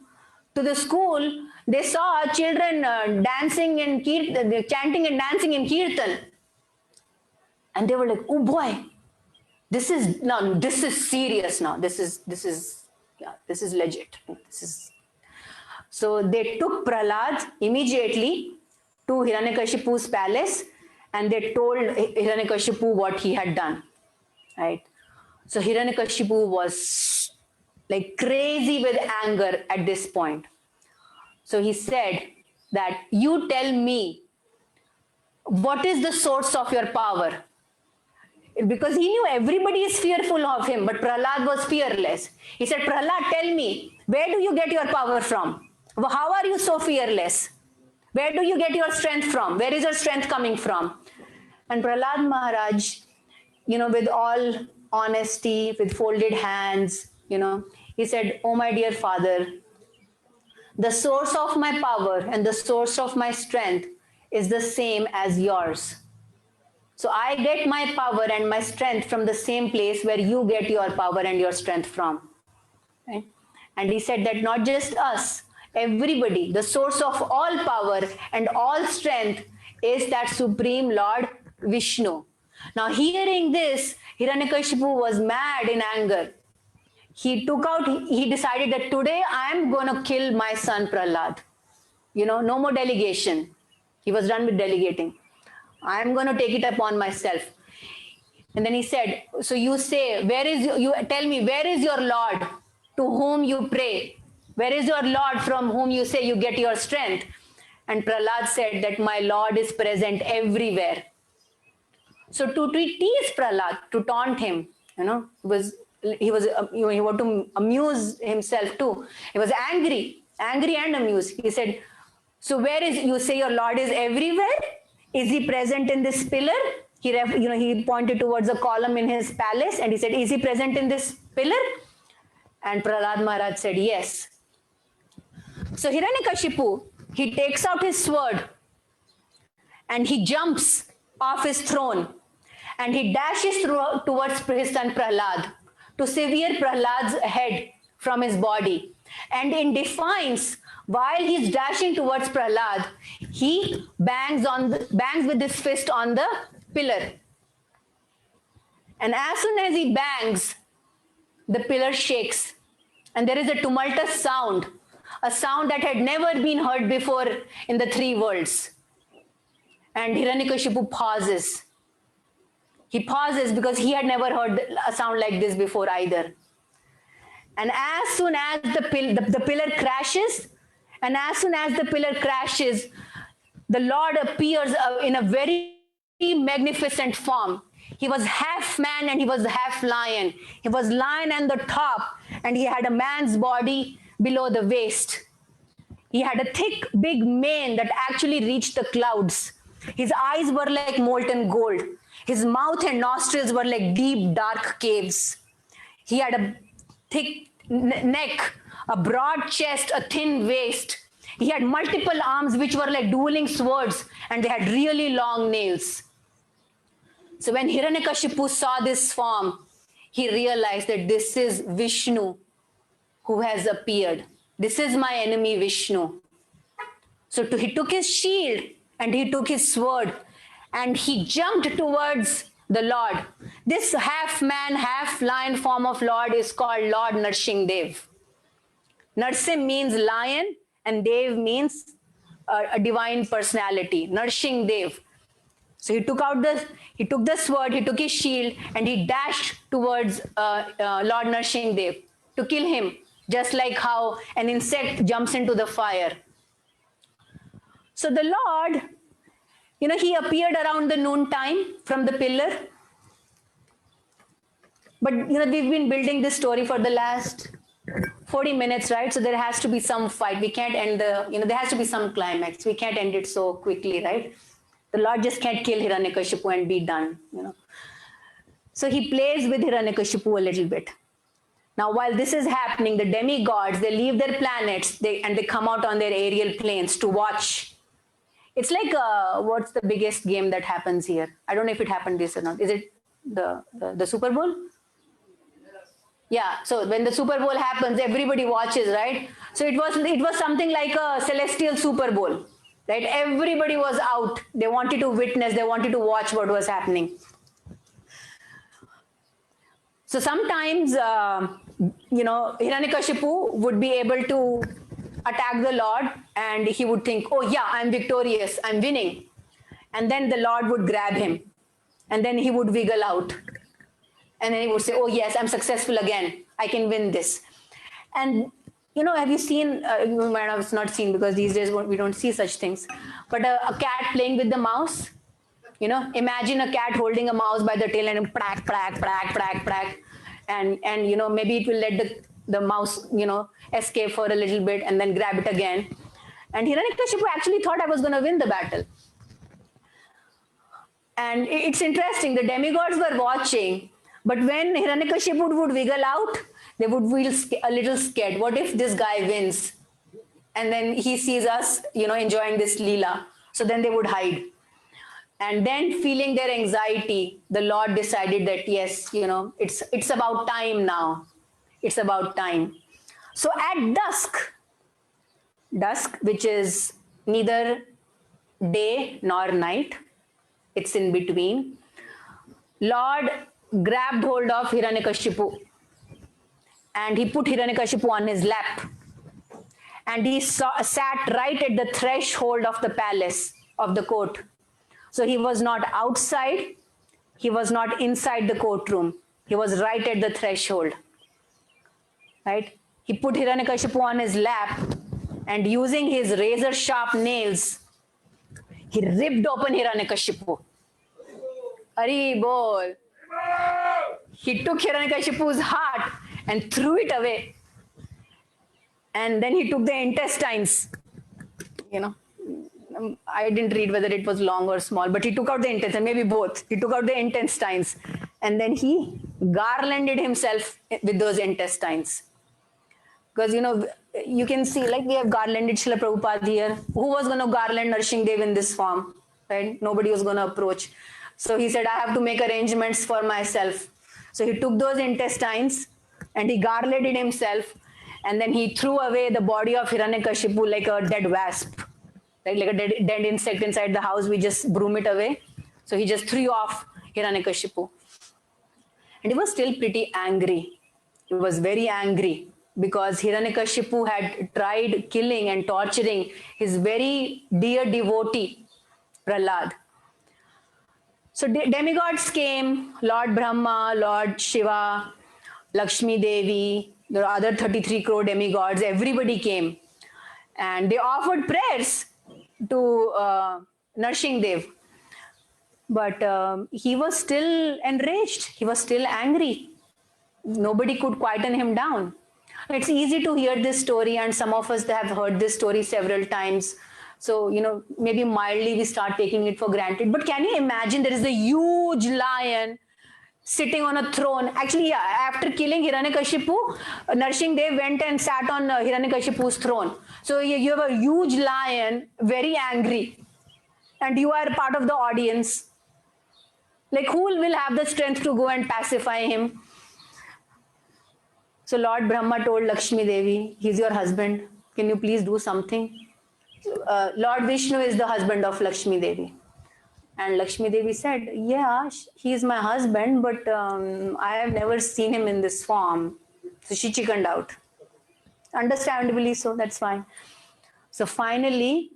to the school, they saw children chanting and dancing in kirtan. And they were like, "Oh boy, this is serious now. This is legit. So they took Prahlad immediately to Hiranyakashipu's palace, and they told Hiranyakashipu what he had done, right? So Hiranyakashipu was like crazy with anger at this point. So he said that, "You tell me, what is the source of your power?" Because he knew everybody is fearful of him, but Prahlad was fearless. He said, "Prahlad, tell me, where do you get your power from? How are you so fearless? Where do you get your strength from? Where is your strength coming from?" And Prahlad Maharaj, with all honesty, with folded hands, he said, "Oh my dear father, the source of my power and the source of my strength is the same as yours. So I get my power and my strength from the same place where you get your power and your strength from." Right? And he said that not just us, everybody, the source of all power and all strength is that Supreme Lord Vishnu. Now, hearing this, Hiranyakashipu was mad in anger. He decided that today I am going to kill my son Prahlad. No more delegation. He was done with delegating. I am going to take it upon myself. And then he said, so you say, tell me, where is your Lord to whom you pray? Where is your Lord from whom you say you get your strength? And Prahlad said that my Lord is present everywhere. So to tease Prahlad, to taunt him, he wanted to amuse himself too. He was angry and amused. He said, so you say your Lord is everywhere? Is he present in this pillar? He pointed towards a column in his palace and he said, is he present in this pillar? And Prahlad Maharaj said, yes. So Hiranyakashipu, he takes out his sword and he jumps off his throne and he dashes towards his son Prahlad to sever Prahlad's head from his body. And in defiance, while he's dashing towards Prahlad, he bangs with his fist on the pillar. And as soon as he bangs, the pillar shakes. And there is a tumultuous sound, a sound that had never been heard before in the three worlds. And Hiranyakashipu pauses. He pauses because he had never heard a sound like this before either. And as soon as the pillar crashes, the Lord appears in a very magnificent form. He was half man and he was half lion. He was lion on the top and he had a man's body below the waist. He had a thick, big mane that actually reached the clouds. His eyes were like molten gold. His mouth and nostrils were like deep, dark caves. He had a thick neck, a broad chest, a thin waist. He had multiple arms which were like dueling swords and they had really long nails. So when Hiranyakashipu saw this form, he realized that this is Vishnu who has appeared. This is my enemy Vishnu. So he took his shield and he took his sword and he jumped towards the Lord. This half man, half lion form of Lord is called Lord Narsingdev. Narsim means lion and Dev means a divine personality. Narsingdev. So he took the sword, he took his shield and he dashed towards Lord Narsingdev to kill him, just like how an insect jumps into the fire. So the Lord, he appeared around the noon time from the pillar. But, we've been building this story for the last 40 minutes, right? So there has to be some fight. We can't end there has to be some climax. We can't end it so quickly, right? The Lord just can't kill Hiranyakashipu and be done, So he plays with Hiranyakashipu a little bit. Now, while this is happening, the demigods, they leave their planets and they come out on their aerial planes to watch. It's like, what's the biggest game that happens here? I don't know if it happened this or not. Is it the Super Bowl? Yeah, so when the Super Bowl happens, everybody watches, right? So it was something like a celestial Super Bowl, right? Everybody was out. They wanted to witness, they wanted to watch what was happening. So sometimes, Hiranyakashipu would be able to attack the Lord and he would think, oh yeah, I'm victorious, I'm winning. And then the Lord would grab him and then he would wiggle out. And then he would say, oh yes, I'm successful again. I can win this. And, have you seen, you might have not seen because these days we don't see such things, but a cat playing with the mouse, imagine a cat holding a mouse by the tail and prack, prack, prack, prack, prack. And maybe it will let the mouse, escape for a little bit and then grab it again. And Hiranyakashipu actually thought I was going to win the battle. And it's interesting, the demigods were watching, but when Hiranyakashipu would wiggle out, they would feel a little scared. What if this guy wins? And then he sees us, enjoying this Leela. So then they would hide. And then feeling their anxiety, the Lord decided that, yes, it's about time now. It's about time. So at dusk, which is neither day nor night, it's in between. Lord grabbed hold of Hiranyakashipu and he put Hiranyakashipu on his lap. And he sat right at the threshold of the palace, of the court. So he was not outside, he was not inside the courtroom. He was right at the threshold. Right? He put Hiranyakashipu on his lap and using his razor sharp nails, he ripped open Hiranyakashipu. Hari bol. He took Hiranyakashipu's heart and threw it away. And then he took the intestines. You know, I didn't read whether it was long or small, but he took out the intestines, maybe both. He took out the intestines and then he garlanded himself with those intestines. Because, you know, you can see, like we have garlanded Srila Prabhupada here. Who was going to garland Nrsimhadev in this form? Right? Nobody was going to approach. So he said, I have to make arrangements for myself. So he took those intestines and he garlanded himself. And then he threw away the body of Hiranyakashipu like a dead wasp. Like a dead insect inside the house, we just broom it away. So he just threw off Hiranyakashipu. And he was still pretty angry. He was very angry because Hiranyakashipu had tried killing and torturing his very dear devotee, Prahlad. So demigods came, Lord Brahma, Lord Shiva, Lakshmi Devi, there are other 33 crore demigods, everybody came. And they offered prayers to Nrsimhadev. But he was still enraged. He was still angry. Nobody could quieten him down. It's easy to hear this story, and some of us have heard this story several times. So, you know, maybe mildly we start taking it for granted. But can you imagine there is a huge lion sitting on a throne? Actually, yeah, after killing Hiranyakashipu, Nrsimhadev went and sat on Hiranyakashipu's throne. So you have a huge lion, very angry, and you are part of the audience. Like, who will have the strength to go and pacify him? So Lord Brahma told Lakshmi Devi, he's your husband. Can you please do something? Lord Vishnu is the husband of Lakshmi Devi. And Lakshmi Devi said, yeah, he is my husband, but I have never seen him in this form. So she chickened out. Understandably so, that's fine. So finally,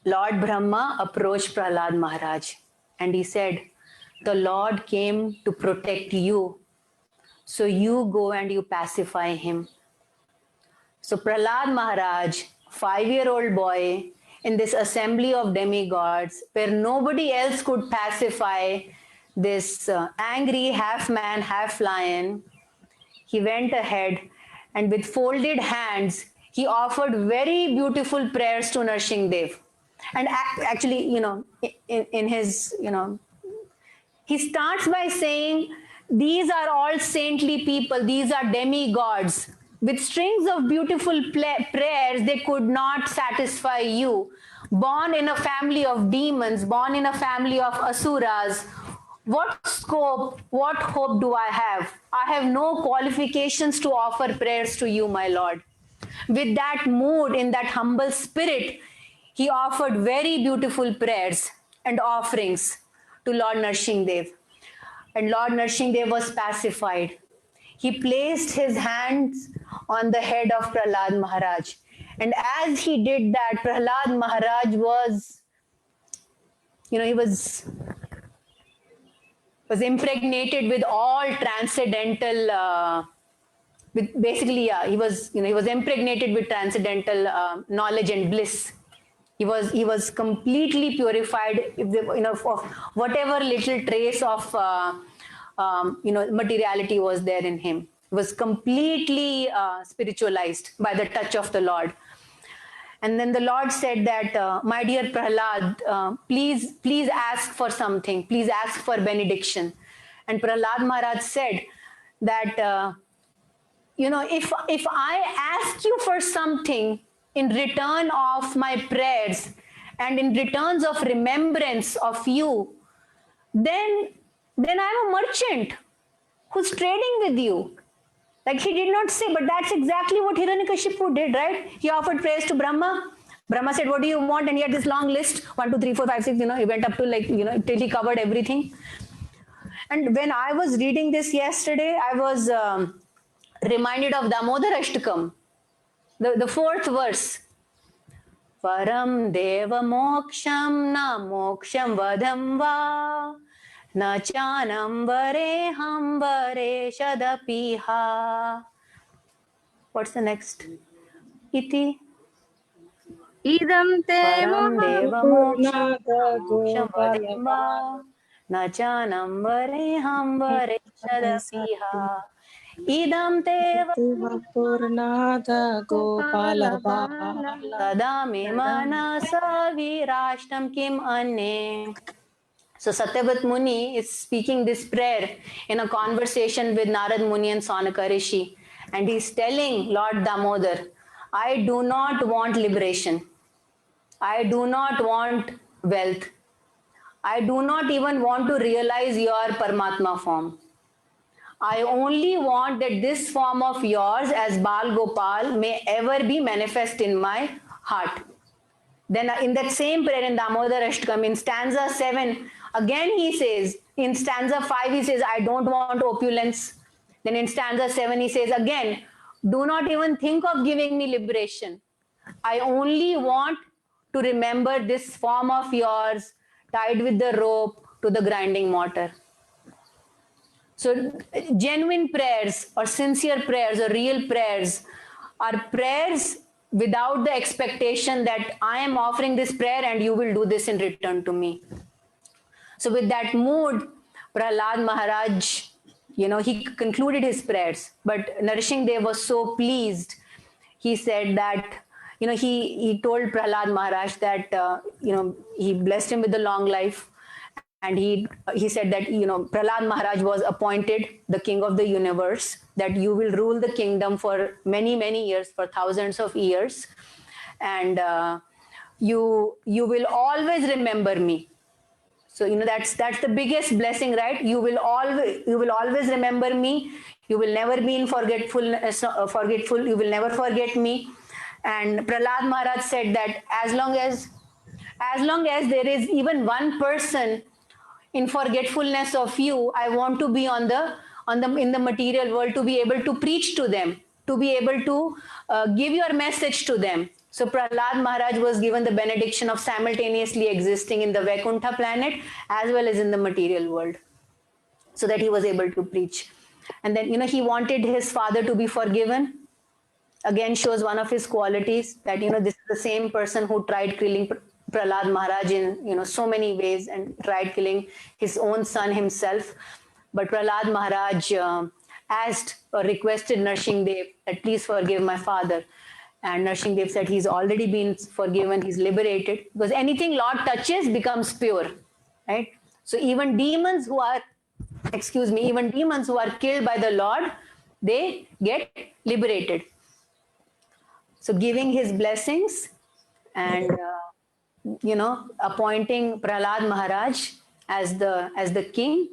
Lord Brahma approached Prahlad Maharaj and he said, the Lord came to protect you. So you go and you pacify him. So Prahlad Maharaj, 5-year-old boy, in this assembly of demigods, where nobody else could pacify this angry half-man, half-lion, he went ahead and with folded hands, he offered very beautiful prayers to Nrsimhadev. And actually, you know, in his, you know, he starts by saying, these are all saintly people, these are demigods. With strings of beautiful prayers, they could not satisfy you. Born in a family of demons, born in a family of asuras, what scope, what hope do I have? I have no qualifications to offer prayers to you, my Lord. With that mood, in that humble spirit, he offered very beautiful prayers and offerings to Lord Nrsimhadev. And Lord Nrsimhadev was pacified. He placed his hands on the head of Prahlad Maharaj. And as he did that, Prahlad Maharaj was, you know, he was impregnated with all transcendental, with basically, yeah, he was impregnated with transcendental knowledge and bliss. He was completely purified, you know, of whatever little trace of, you know, materiality was there in him. He was completely spiritualized by the touch of the Lord. And then the Lord said that, my dear Prahlad, please ask for something. Please ask for benediction. And Prahlad Maharaj said that, you know, if I ask you for something in return of my prayers and in returns of remembrance of you, then I'm a merchant who's trading with you. Like he did not say, but that's exactly what Hiranyakashipu did, right? He offered prayers to Brahma. Brahma said, what do you want? And he had this long list, 1, 2, 3, 4, 5, 6, he went up to till he covered everything. And when I was reading this yesterday, I was reminded of Damodar Ashtakam, the fourth verse. Param deva moksham na moksham vadam va na chanam vare ham vare shadapiha. What's the next? Iti. Idam te Param deva moksham moksham vadam Gopalava va na chanam vare ham vare shadapiha. Idam te Purnada Gopalava tada me manasa virashtam kim anne. So Satyavat Muni is speaking this prayer in a conversation with Narad Muni and Saunaka Rishi. And he's telling Lord Damodar, I do not want liberation. I do not want wealth. I do not even want to realize your Paramatma form. I only want that this form of yours as Bal Gopal may ever be manifest in my heart. Then in that same prayer in Damodar Ashtakam, in stanza 7, again he says, in stanza 5 he says, I don't want opulence. Then in stanza 7 he says again, do not even think of giving me liberation. I only want to remember this form of yours tied with the rope to the grinding mortar. So genuine prayers or sincere prayers or real prayers are prayers without the expectation that I am offering this prayer and you will do this in return to me. So with that mood, Prahlad Maharaj, he concluded his prayers, but Narasingh Dev was so pleased. He said that, he told Prahlad Maharaj that, he blessed him with a long life. And he said that, Prahlad Maharaj was appointed the king of the universe, that you will rule the kingdom for many, many years, for thousands of years. And you will always remember me. So, that's the biggest blessing, right? You will always remember me. You will never be in forgetfulness, forgetful. You will never forget me. And Prahlad Maharaj said that as long as there is even one person in forgetfulness of you, I want to be in the material world, to be able to preach to them, to be able to give your message to them. So Prahlad Maharaj was given the benediction of simultaneously existing in the Vaikuntha planet as well as in the material world, so that he was able to preach. And then, he wanted his father to be forgiven. Again, shows one of his qualities, that, this is the same person who tried killing Prahlad Maharaj in, so many ways, and tried killing his own son himself. But Prahlad Maharaj asked or requested Narasingh Dev that please forgive my father. And Narasingh Dev said he's already been forgiven, he's liberated, because anything Lord touches becomes pure, right? So even demons who are killed by the Lord, they get liberated. So giving his blessings and appointing Prahlad Maharaj as the king,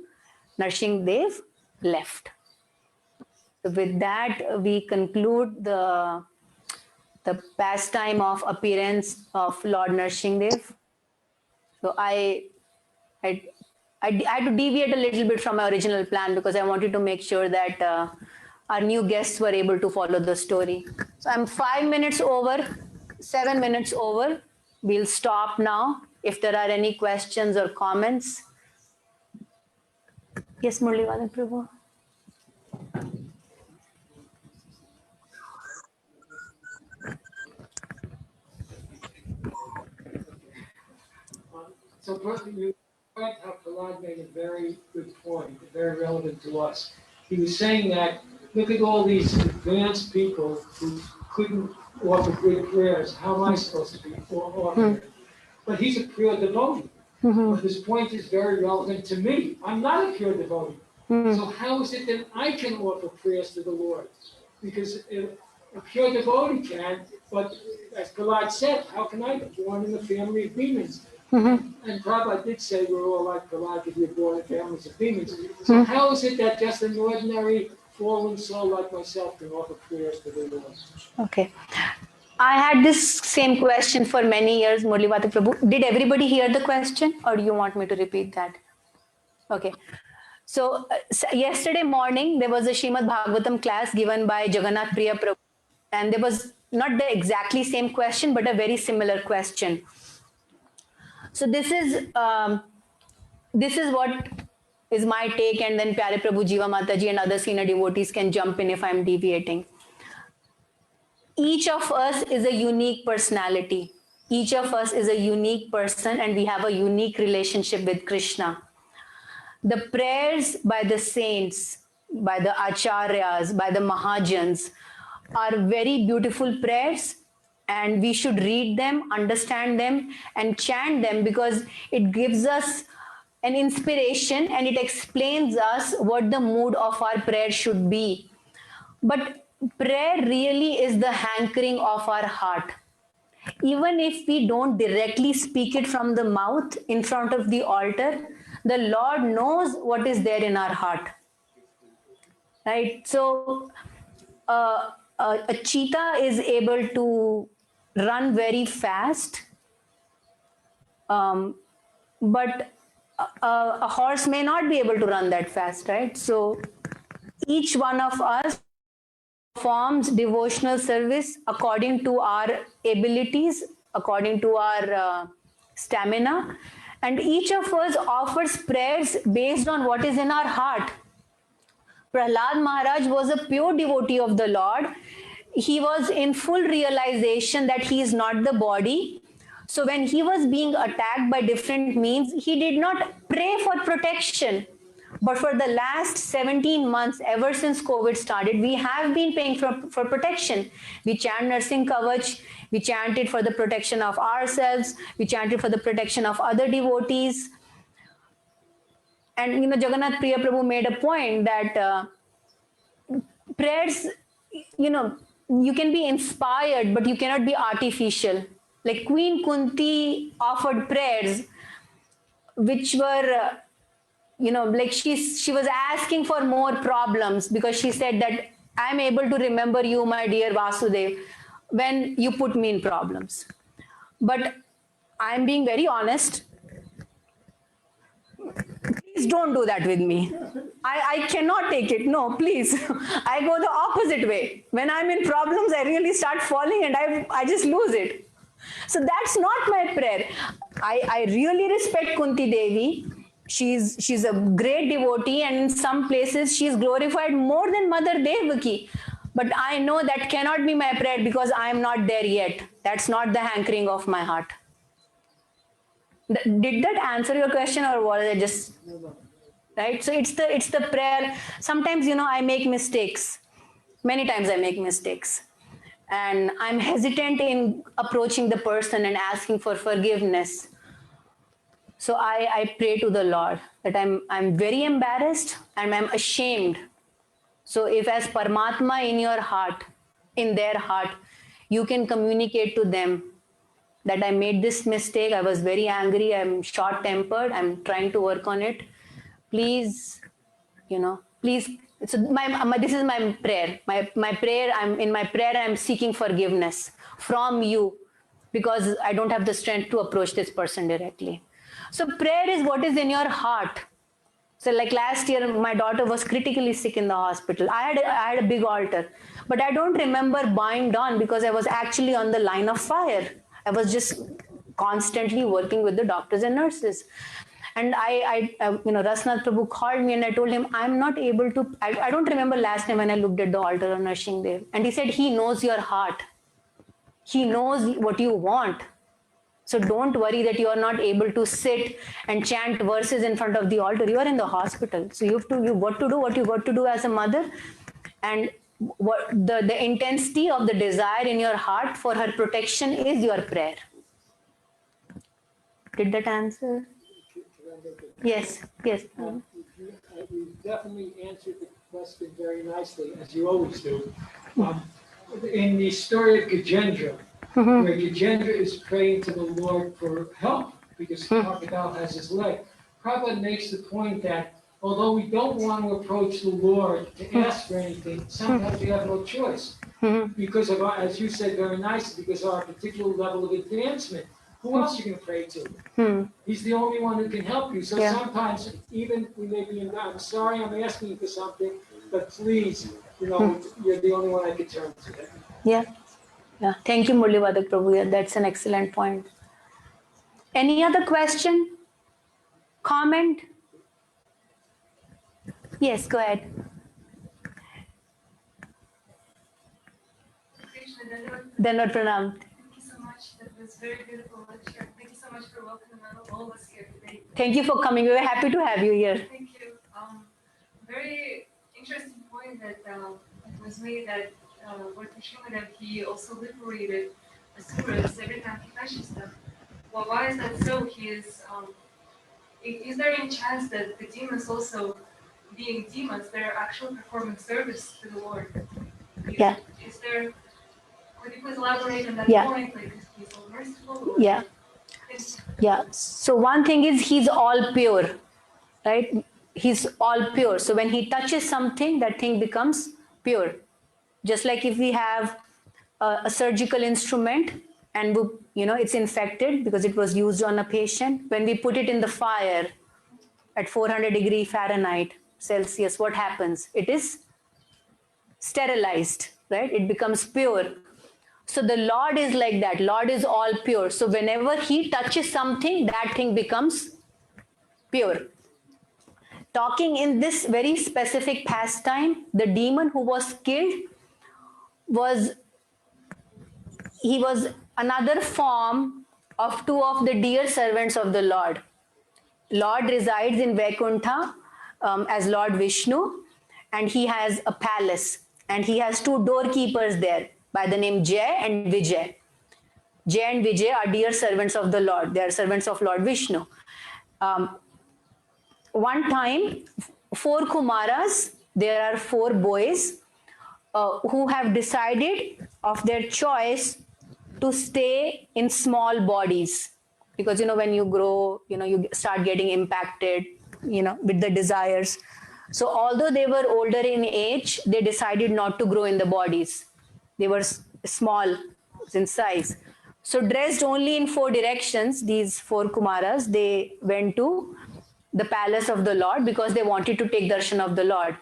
Narasingh Dev left. So with that, we conclude the pastime of appearance of Lord Narasingh Dev. So I had to deviate a little bit from my original plan, because I wanted to make sure that our new guests were able to follow the story. So I'm 7 minutes over. We'll stop now. If there are any questions or comments. Yes, Murli Prabhu. So you point how Prahlad made a very good point, very relevant to us. He was saying that, look at all these advanced people who couldn't offer good prayers. How am I supposed to be offering? But he's a pure devotee. But this point is very relevant to me. I'm not a pure devotee. So how is it that I can offer prayers to the Lord? Because a pure devotee can, but as Prahlad said, how can I be born in the family of demons? And Prabhupada did say we're all like Prahlad if you're born in families of demons. So how is it that just an ordinary fallen soul like myself can offer prayers to the Lord? Okay. I had this same question for many years, Murli Bhatak Prabhu. Did everybody hear the question, or do you want me to repeat that? Okay. So, yesterday morning, there was a Srimad Bhagavatam class given by Jagannath Priya Prabhu. And there was not the exactly same question, but a very similar question. So this is what is my take, and then Pyare Prabhu, Jiva Mataji, and other senior devotees can jump in if I'm deviating. Each of us is a unique personality. Each of us is a unique person, and we have a unique relationship with Krishna. The prayers by the saints, by the acharyas, by the mahajans are very beautiful prayers, and we should read them, understand them, and chant them because it gives us an inspiration and it explains us what the mood of our prayer should be. But prayer really is the hankering of our heart. Even if we don't directly speak it from the mouth in front of the altar, the Lord knows what is there in our heart. Right? So, a cheetah is able to run very fast, but a horse may not be able to run that fast, right? So, each one of us performs devotional service according to our abilities, according to our stamina, and each of us offers prayers based on what is in our heart. Prahlad Maharaj was a pure devotee of the Lord. He was in full realization that he is not the body. So when he was being attacked by different means, he did not pray for protection. But for the last 17 months, ever since COVID started, we have been praying for protection. We chant Narsingh Kavach, we chanted for the protection of ourselves, we chanted for the protection of other devotees. And Jagannath Priya Prabhu made a point that prayers, you can be inspired, but you cannot be artificial. Like Queen Kunti offered prayers which were like she was asking for more problems because she said that I'm able to remember you, my dear Vasudev, when you put me in problems. But I'm being very honest. Please don't do that with me. I cannot take it. No, please. I go the opposite way. When I'm in problems, I really start falling and I just lose it. So that's not my prayer. I really respect Kunti Devi. She's a great devotee, and in some places she's glorified more than Mother Devaki. But I know that cannot be my prayer because I am not there yet. That's not the hankering of my heart. Did that answer your question, or was it just right? So it's the prayer. Sometimes I make mistakes. Many times I make mistakes, and I'm hesitant in approaching the person and asking for forgiveness. So I pray to the Lord that I'm very embarrassed and I'm ashamed. So if as Paramatma in your heart, in their heart, you can communicate to them that I made this mistake, I was very angry, I'm short-tempered, I'm trying to work on it. Please, please. So this is my prayer. My prayer. In my prayer, I'm seeking forgiveness from you because I don't have the strength to approach this person directly. So prayer is what is in your heart. So like last year, my daughter was critically sick in the hospital. I had a big altar, but I don't remember bowing down because I was actually on the line of fire. I was just constantly working with the doctors and nurses. And Rasnath Prabhu called me and I told him, I'm not able to, I don't remember last time when I looked at the altar on Narshing Dev. And he said, he knows your heart. He knows what you want. So don't worry that you are not able to sit and chant verses in front of the altar. You are in the hospital. So you've got to do what you got to do as a mother. And what the intensity of the desire in your heart for her protection is your prayer. Did that answer? Yes. You definitely answered the question very nicely, as you always do. In the story of Gajendra, where Gajendra is praying to the Lord for help because Crocodile has his leg, Prabhupada makes the point that although we don't want to approach the Lord to ask for anything, sometimes we have no choice. Because of our, as you said very nicely, because of our particular level of advancement. Who else are you going to pray to? He's the only one who can help you. So Yeah. sometimes, even we may be in God, I'm sorry I'm asking you for something, but please, you're the only one I can turn to. Yeah. Yeah. Thank you, Murlivadak Prabhu. Yeah, that's an excellent point. Any other question? Comment? Yes, go ahead. Krishna, Dandavat. Dandavat Pranam. Thank you so much. That was very beautiful lecture. Thank you so much for welcoming all of us here today. Thank you for coming. We were happy to have you here. Thank you. Very interesting point that was made that Lord Vishnudev, he also liberated asuras every time he touches them. Well, why is that so? Is there any chance that the demons also, being demons, they're actually performing service to the Lord? Yeah. Is there? Could you please elaborate on that Yeah. point? Like, is he so merciful? Yeah. Yeah. So one thing is he's all pure, right? He's all pure. So when he touches something, that thing becomes pure. Just like if we have a surgical instrument and it's infected because it was used on a patient. When we put it in the fire at 400 degree Fahrenheit Celsius, what happens? It is sterilized, right? It becomes pure. So the Lord is like that. Lord is all pure. So whenever he touches something, that thing becomes pure. Talking in this very specific pastime, the demon who was killed was another form of two of the dear servants of the Lord. Lord resides in Vaikuntha as Lord Vishnu, and he has a palace, and he has two doorkeepers there by the name Jay and Vijay. Jay and Vijay are dear servants of the Lord. They are servants of Lord Vishnu. One time, 4 Kumaras, there are 4 boys who have decided of their choice to stay in small bodies. Because, when you grow, you start getting impacted, with the desires. So although they were older in age, they decided not to grow in the bodies. They were small in size. So dressed only in 4 directions, these 4 Kumaras, they went to the palace of the Lord because they wanted to take darshan of the Lord.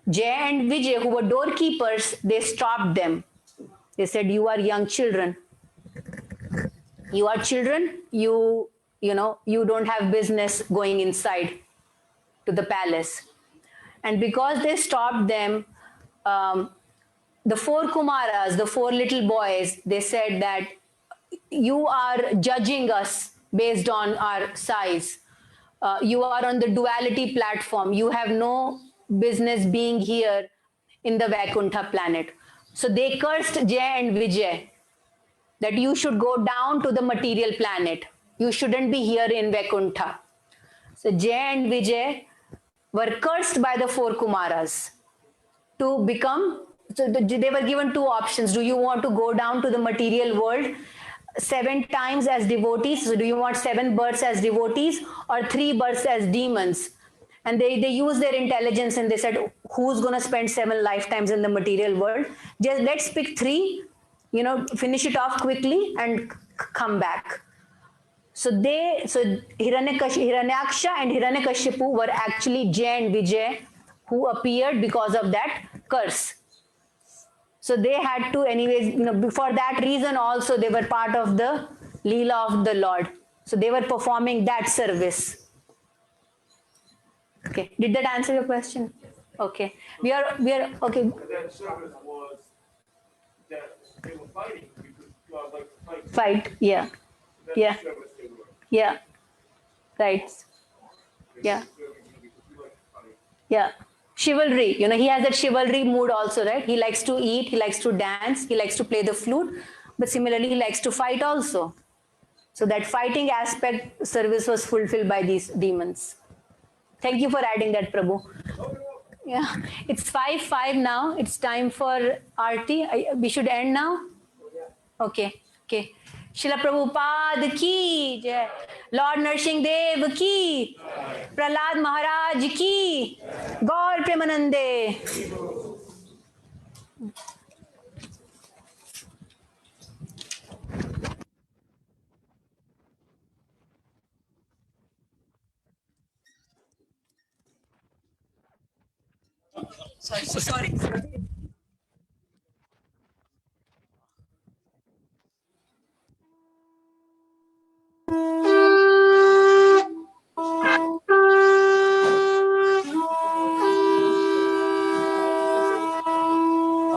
Jay and Vijay, who were doorkeepers, they stopped them. They said, you are young children. You are children, you don't have business going inside to the palace. And because they stopped them, the 4 Kumaras, the 4 little boys, they said that you are judging us based on our size. You are on the duality platform. You have no business being here in the Vaikuntha planet. So they cursed Jay and Vijay that you should go down to the material planet. You shouldn't be here in Vaikuntha. So Jay and Vijay were cursed by the 4 Kumaras to become, so they were given 2 options. Do you want to go down to the material world 7 times as devotees? So do you want 7 births as devotees or 3 births as demons? And they used their intelligence and they said, who's going to spend 7 lifetimes in the material world? Just let's pick 3, finish it off quickly and come back. So Hiranyaksha and Hiranyakashipu were actually Jay and Vijay who appeared because of that curse. So they had to anyways, for that reason also they were part of the Leela of the Lord. So they were performing that service. Okay, did that answer your question? Okay, we are okay. That service was that they were fighting because God liked to fight. Fight, yeah, That's yeah, the service they were. yeah, right, yeah, yeah. Chivalry, he has that chivalry mood also, right? He likes to eat, he likes to dance, he likes to play the flute, but similarly he likes to fight also. So that fighting aspect service was fulfilled by these demons. Thank you for adding that, Prabhu. Yeah, it's 5:05 now. It's time for Aarti. We should end now? Okay, okay. शिला प्रभुपाद की जय, Lord Narsingh Dev की, प्रहलाद महाराज की, गौर प्रेमानंदे। Sorry.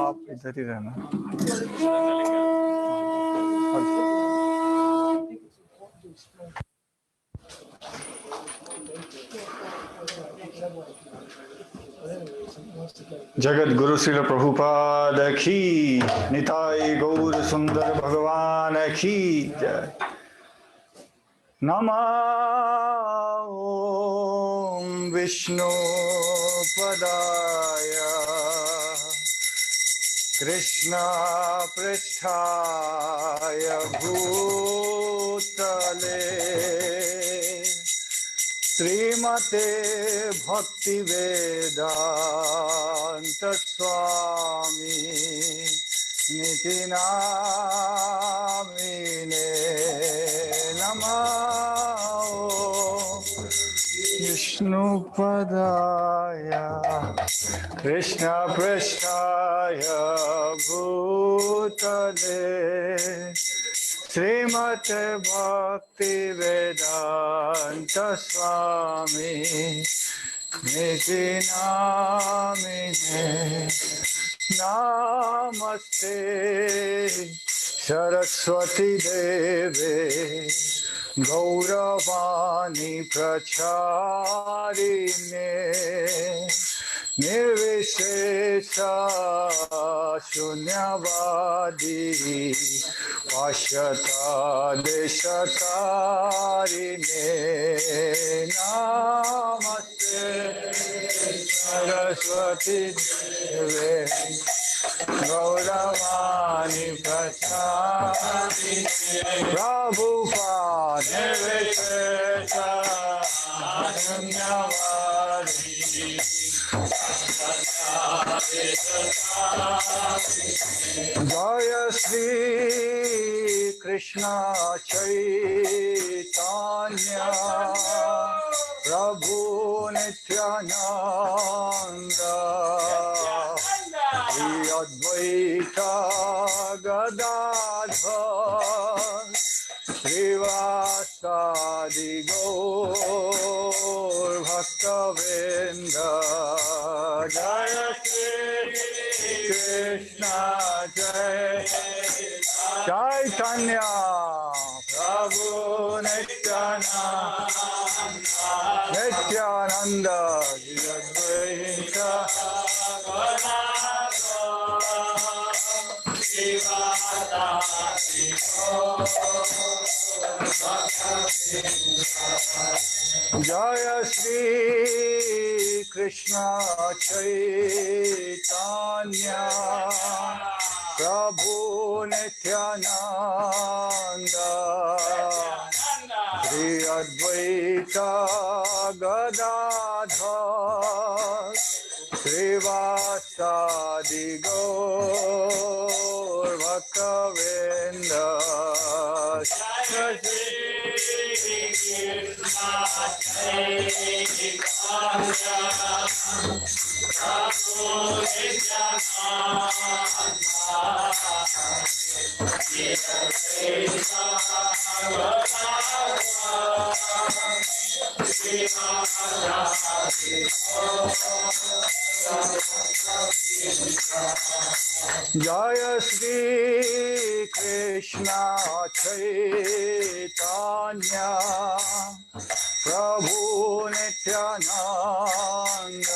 आप इधर ही रहना। जगत गुरु श्रील प्रभुपाद की, निताई गौर सुंदर भगवान की जय। नमः ओम विष्णु पदाय कृष्ण पृष्ठाय भूतले श्रीमते भक्ति वेदांत स्वामी निति नामिने नमः विष्णुपदाय कृष्ण पृष्ठाय भूतले श्रीमत भक्ति वेदांत स्वामी निति नामिने नमस्ते सरस्वती देवे गौरवाणी प्रचारिणे निर्विशेष शून्यवादी पाश्चाता देशतारिणे नमस्ते सरस्वती देवे गौरवाणी प्रचारिणे प्रभुपाद निर्विशेष शून्यवादी जय श्री कृष्ण चैतन्य प्रभु नित्यानंद श्री अद्वैत गदाधर श्रीवासादि गौर भक्तवृंद जय श्री कृष्ण जय चैतन्य प्रभु नित्यानंद अद्वैत जय श्री कृष्ण चैतन्य प्रभु नित्यानंद श्री अद्वैत गदाधर श्रीवासादि गौर भक्तवृंद जय श्री कृष्ण चैतन्य प्रभु नित्यानंद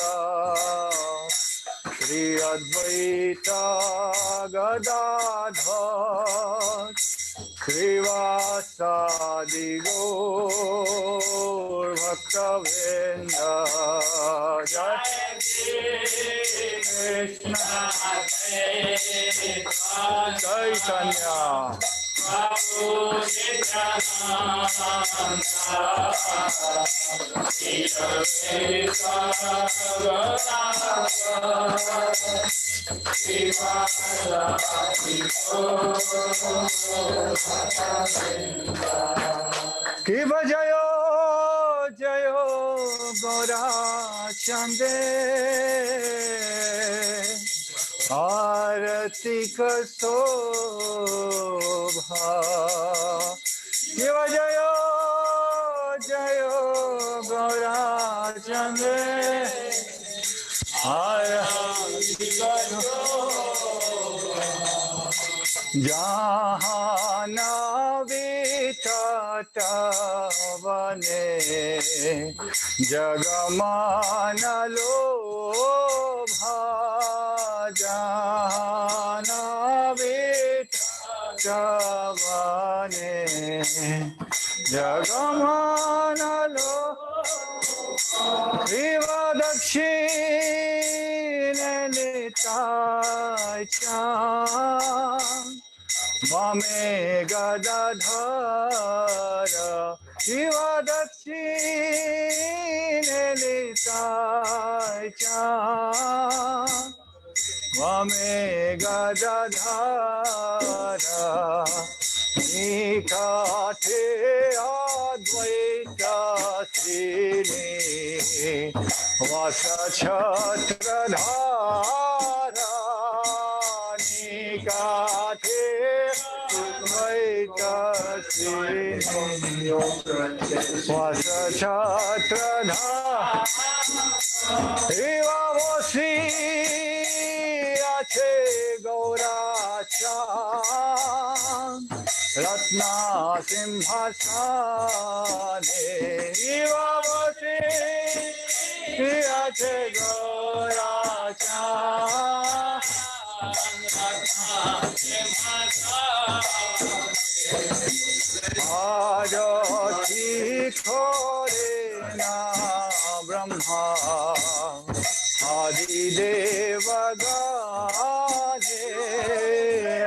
श्री अद्वैत गदाधर श्रीवासादि गौर भक्तवृंद जय कृष्ण चैतन्य कि बजयो जयो गौरा चंदे आरती शोभा कि बजयो जयो गौरा चंदे आरती जाहनवितटवने जगमानलोभा जाहनवितटवने जगमानलोभा इव दक्षिणलिताय ममे गदाधर इव दक्षिणलिताय ममे गदाधर निकटे अद्वैत श्रीनि वस छत्रधार निकटे वस छत्रधार एवा वसी আছে গৌরা রত্না সিংহাসনে ইবাবতী আছে গৌরা আরতি করে না ব্রহ্মা आदिदेव गाने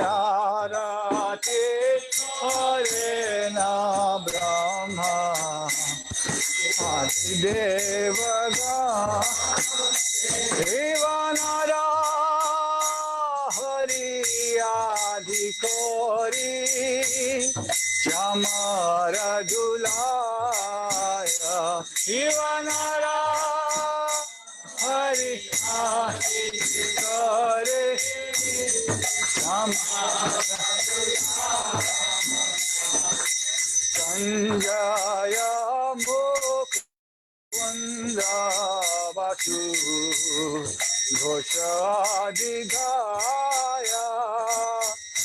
आरती करे ना ब्रह्मा आदिदेव गाना हरि आदि कोरी चमर दुलाया शिवनारा हरि करे संजय मुकुंद वासु घोषादि गाया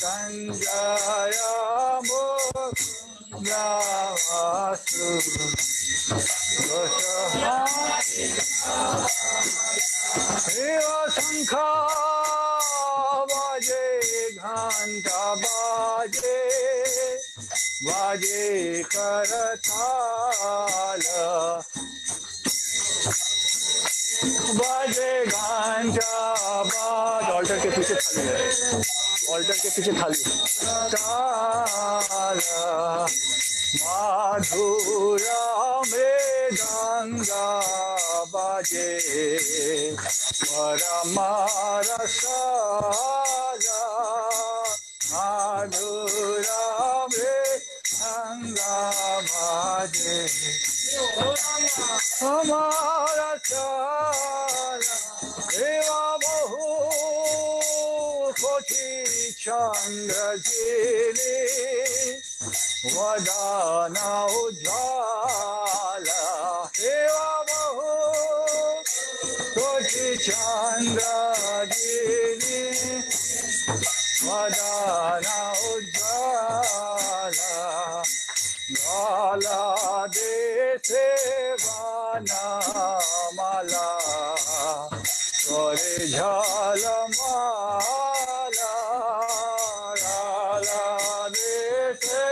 संजय मुकुंद वासु शंख बाजे घंटा बाजे बाजे करताल बाजे घंटा बाज ऑल्टर के पीछे थाली है ऑल्टर के पीछे थाली ताल माधुरा मृदंगा बाजे परमरसाला माधुरा मृदंगा बाजे हमारा चाला एवा बहु कोटि चंद्र जिले वदाना उज्ज्वला एवा बहु कोटि चंद्र जिले वदाना उज्ज्वला माला देशे वाना माला करे झलमाला लाला देशे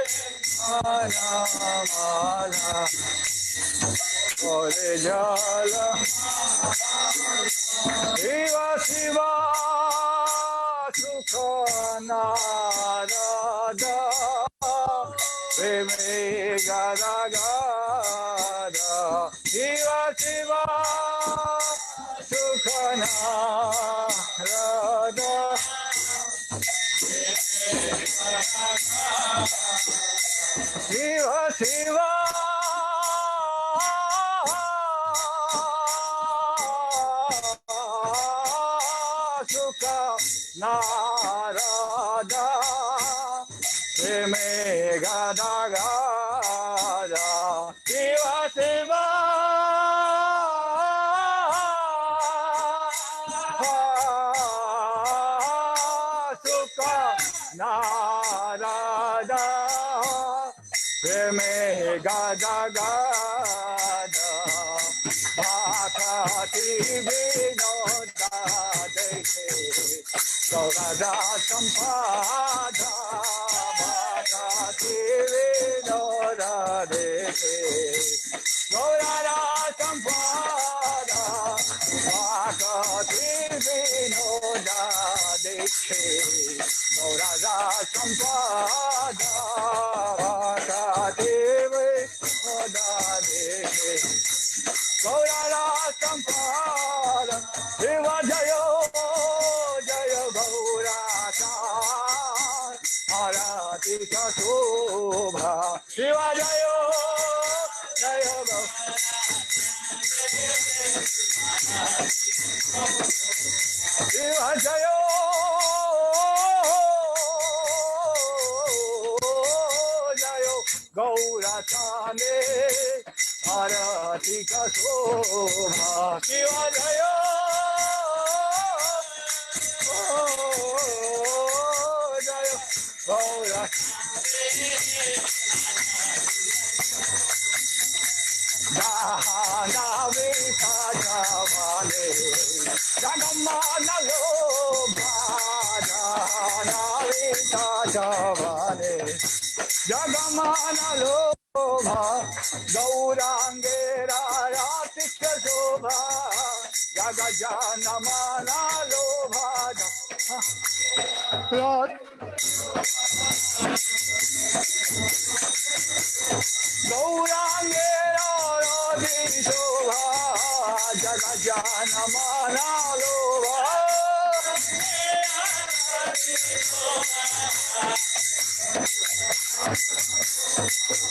वाना माला करे झल शिवा शिवा सुख Narada me gada gada Shiva Shiva Sukhana Radha Shiva Shiva Sukha Narada me gada gada Shiva Shiva Sukha Narada me gada gada Bhakati Vinoda Dekhe Gaurada Sampada Bhakati Vinoda Dekhe Gaurada Sampada Bhakati Vinoda Dekhe Gaurada Sampada Bhakati Vinoda Dekhe Gaurada Sampada Shiva Jayo Jayo Gaurata Arati Ka Shobha Shiva Jayo Jayo Gaurata Shiva Jayo Jayo Gaurata Arati Ka Shobha Shiva Jayo Jayo Gaurata Dahana Vita Javane Jagamana Lobha Dahana Vita Javane Jagamana Lobha Gaurangera Ratika Shobha Jagajana Mana Lobha Gaurangera Radhi Shobha Jagajana Mana Lobha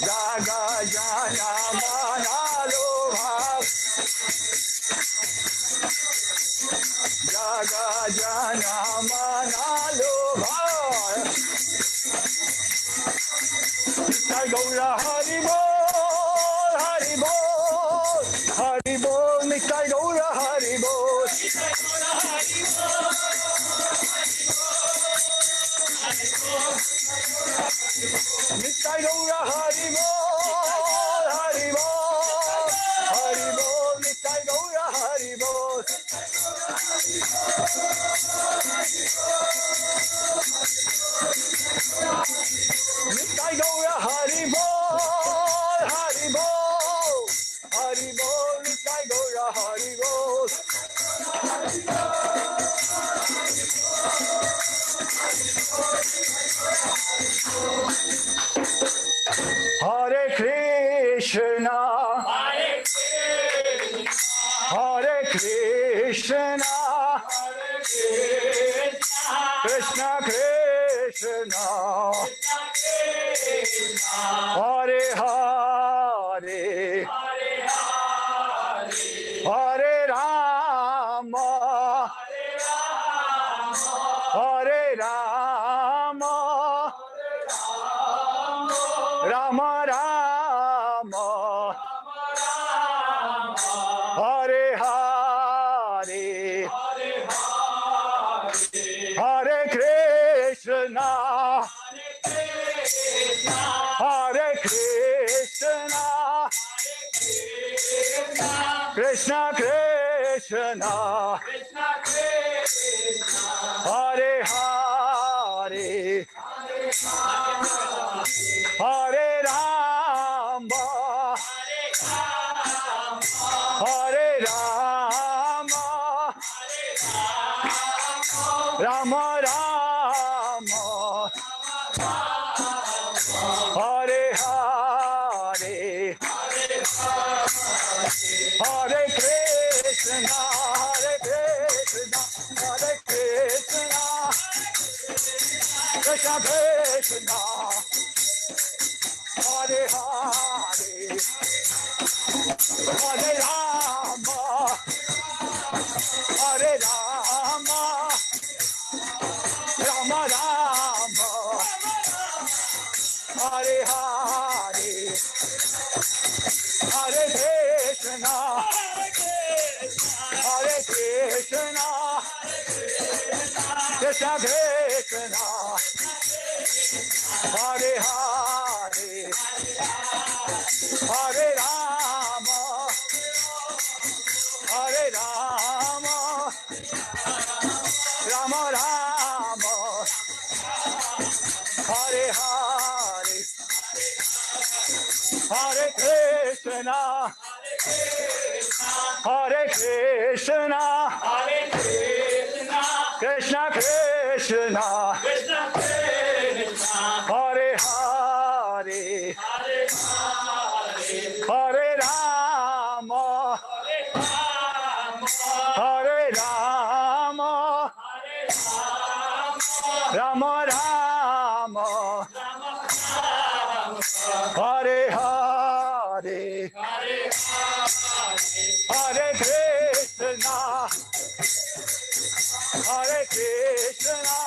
Jagajana Mana Lobha Jagajana Mana Lobha Gaura Hari Bol, Hari Bol, Hari Bol, Nitai Gaura Hari Bol. Nitai Gaura Hari Bol, Hari Bol, Hari Bol, Nitai Gaura Hari Bol. Nitai Gaura Hari Bol, Hari Bol, Hari Bol, Nitai Gaura Hari Bol. Hare Krishna, Hare Krishna, Krishna Krishna, Hare Hare, Hare Rama, Hare Rama, Rama Rama, Hare Hare, Hare Krishna, Hare Krishna, Krishna Krishna, Hare Hare, Hare Rama, Hare Rama, Rama Rama, Hare Hare. Hare Krishna, Hare Krishna, Hare Krishna, Krishna Krishna, Hare Hare, Hare Rama, Hare Rama, Rama Rama, Hare Hare, Hare Krishna, Hare Krishna, Krishna Krishna, Hare Hare, Hare Rama, Hare Rama, Rama Rama, Hare Hare, Hare Krishna, Hare Krishna, Hare Krishna, Krishna Krishna, Krishna Krishna, Hare Hare, Hare Hare, Hare Rama, Hare Rama, Rama Rama, Hare Hare, Hare Krishna, Hare Krishna,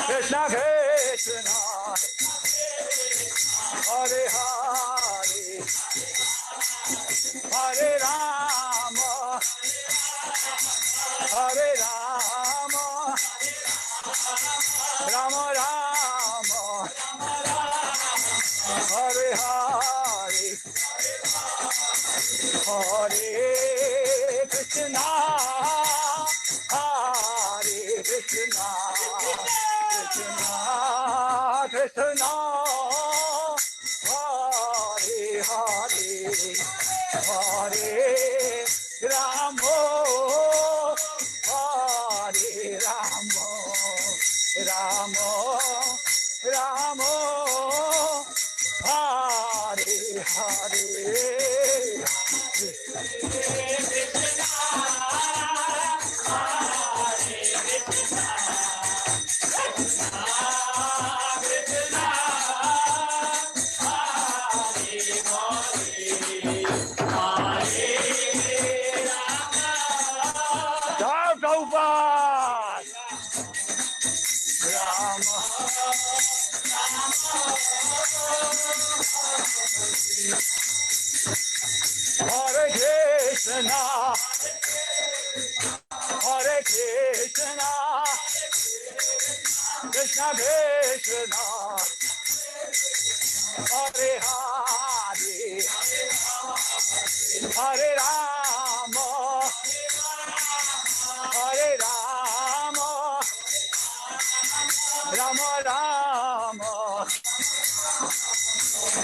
Krishna Krishna, Hare Hare, Hare Rama, Hare Rama, Rama Rama, Hare Hare, Hare Krishna, Hare Krishna, Krishna Krishna, Hare Hare, Hare Ramo, Hare Ramo, Ramo Ramo, Hare Hare. Jai Prabhupada! Rama. Hare Krishna, Hare Krishna, Krishna Krishna, Hare Hare, Hare Rama, Hare Rama, Rama Rama,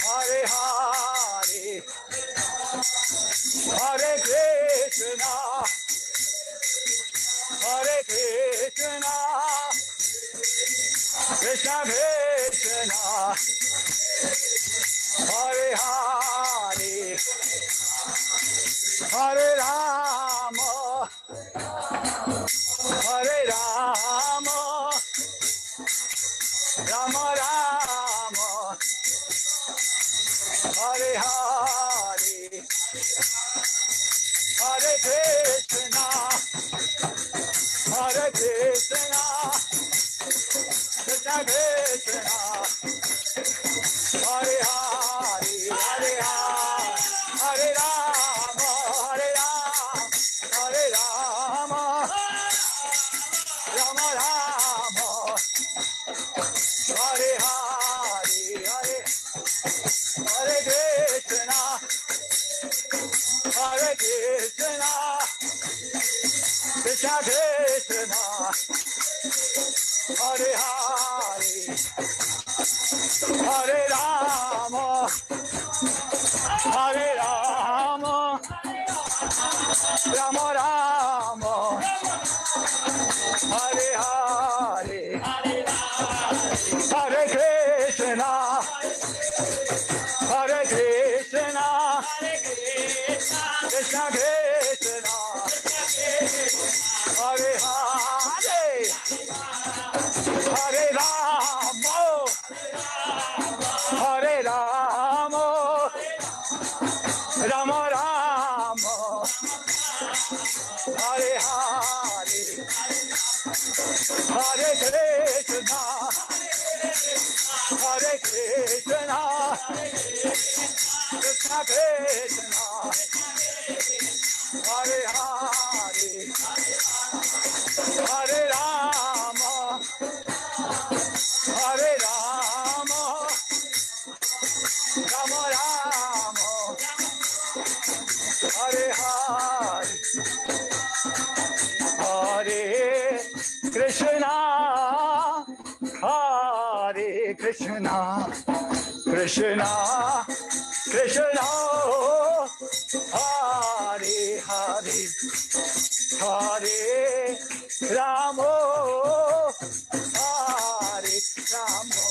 Hare Hare, Hare Krishna, Hare Krishna, Krishna Krishna, Hare Hare, Hare Rama, Hare Rama, Rama Rama, Hare Hare, Hare Krishna, Hare Krishna, Krishna Krishna, Hare Hare, Hare Hare, Hare Rama, Hare Rama, Hare Rama, Rama Rama, Hare Hare, Hare Hare Krishna, Hare Krishna, Krishna Krishna, Hare Hare, Hare Rama, Hare Rama, Rama Rama, Hare Hare, Hare Krishna, Hare Krishna, Krishna Krishna, Hare Hare, Hare Rama, Hare Rama, Rama Rama, Hare Hare, Hare Krishna, Hare Krishna, Krishna Krishna, Hare Hare, Hare Rama, Hare Rama, Rama Rama, Hare Hare, Hare Krishna, Hare Krishna, Krishna Krishna, Hare Hare, Hare Rama, Hare Rama,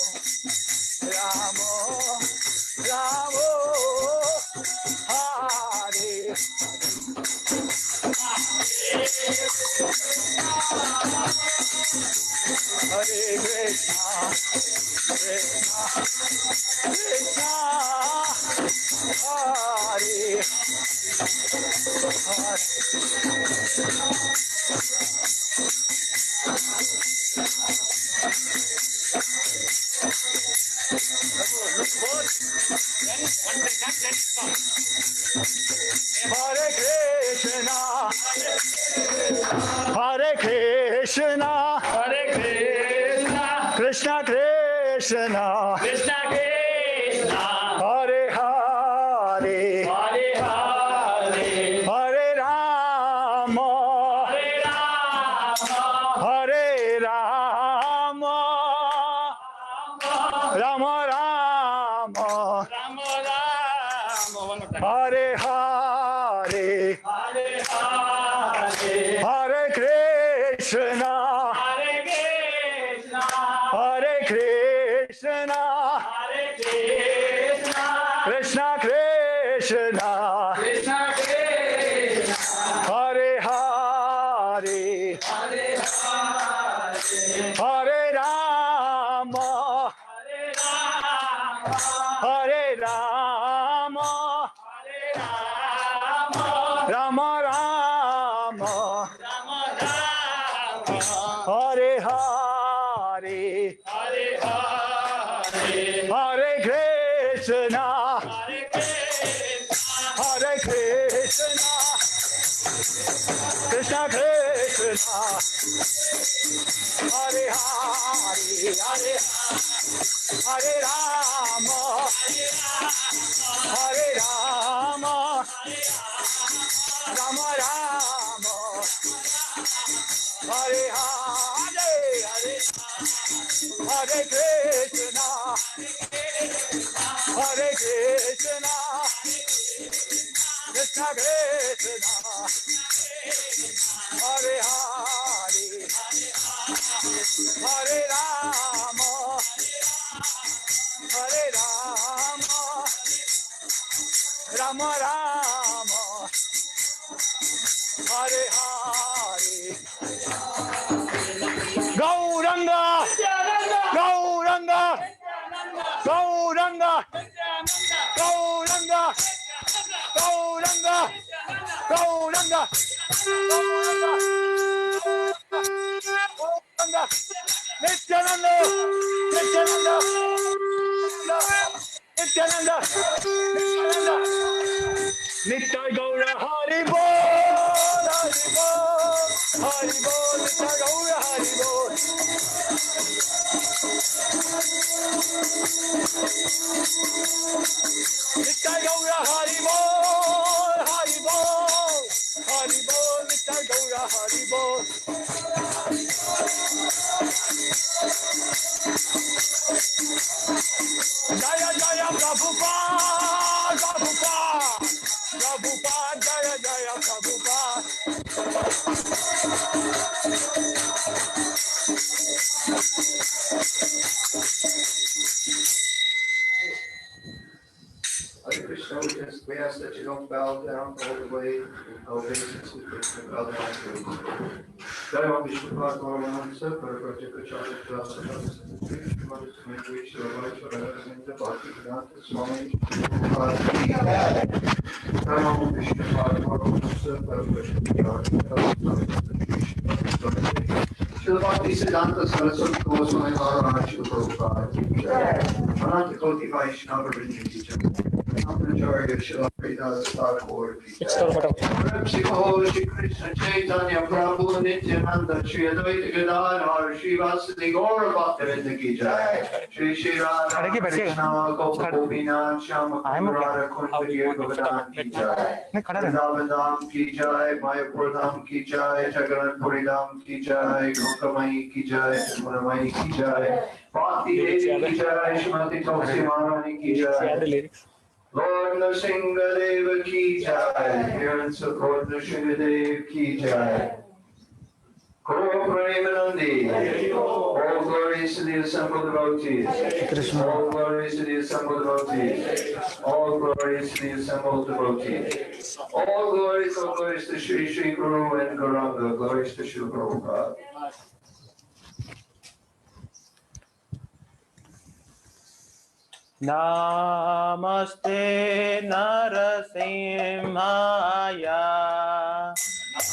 Rama Rama, Hare Hare Krishna, Krishna Krishna, Hare Hare Krishna, Hare Krishna, Hare Krishna, Krishna Krishna, Krishna Krishna, Hare Hare, Hare Hare, Hare Rama, Hare Rama, Hare Rama, Rama Rama, Rama Rama, Hare Hare, Hare Hare, Hare Krishna, Hare Krishna, Hare Krishna, Hare Krishna, Krishna Krishna, Krishna Krishna, Hare Hare, Hare Hare, Hare Rama, Hare Rama, Hare Rama, Hare Rama, Rama Rama, Rama Rama, Hare Hare, Hare Hare, Hare Krishna, Hare Krishna, Hare Krishna, Krishna Krishna, Hare Hare, Hare Hare Rama, Hare Rama, Rama Rama, Hare Hare, Hare Krishna, Hare Krishna, Krishna Krishna, Hare Hare, Hare Rama, Hare Rama, Rama Rama, Hare Hare. Gauranga, Gauranga, Gauranga, Gauranga, Gauranga, Gauranga, Gauranga, Nityananda, Nityananda, Nityananda, Nityananda, Nitya Gaura Hari Bol, Hari Bol, Hari Bol, Nitya Gaura Hari Bol. Nitya Gaura Hari Bol, Hari Bol, Hari Bol, Nitya Gaura Hari Bol. Jaya Jaya Prabhupada, Prabhupada, Prabhupada, Jaya Jaya Prabhupada. Hare Krishna, we ask that you don't bow down all the way. Obeisance to Krishna, bow down to him. Jai Om Vishnu Paramahansa, Paraprajaka Charaka Sri Srimati Sri Sri Sri Bhaktivedanta Swami Jai Om Vishnu Paramahansa, Paraprajaka Charaka Sri Bhaktivedanta Saraswati Goswami Maharaj Prabhupada Ki Jai. Ananta Koti Vaishnava Vrinda Ki Jai. Brahmacharya Srila Haridas Thakur Ki Jai. Shri Krishna Chaitanya Prabhu Nityananda Shri Advaita Gadadhar Shri Vasudeva Gaura Bhaktivinoda Ki Jai. Shri Shri Radha Krishna Gopa Gopinath Shama Radha Kunjaya Govardhan Ki Jai. Vrindavan Dham Ki Jai, Mayapur Dham Ki Jai, Jagannath Puri Dham Ki Jai, Gokamai Ki Jai, Munamai Ki Jai, Bhakti Devi Ki Jai, Shrimati Tulsi Maharani Ki Jai. Lord Nrsimhadev Ki Jai, hear and support Nrsimhadev Ki Jai. Guru Premanandi, all glories to the assembled devotees. All glories to the assembled devotees. All glories to the assembled devotees. All glories to Shri Shri Guru and Gauranga. Glories to Shri Prabhupada. Namaste Narasimhaya.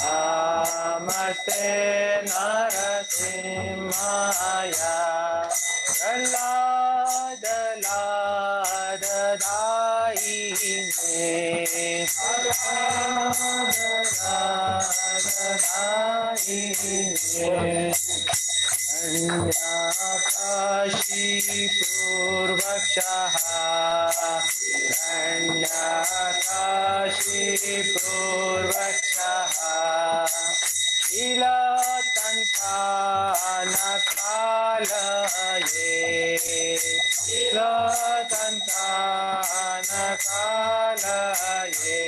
Namaste Narasimhaya. Lada lada daine. Kashi Purvakshaha Kashi Purvakshaha Ila Tantana Kalaye Ila Tantana Kalaye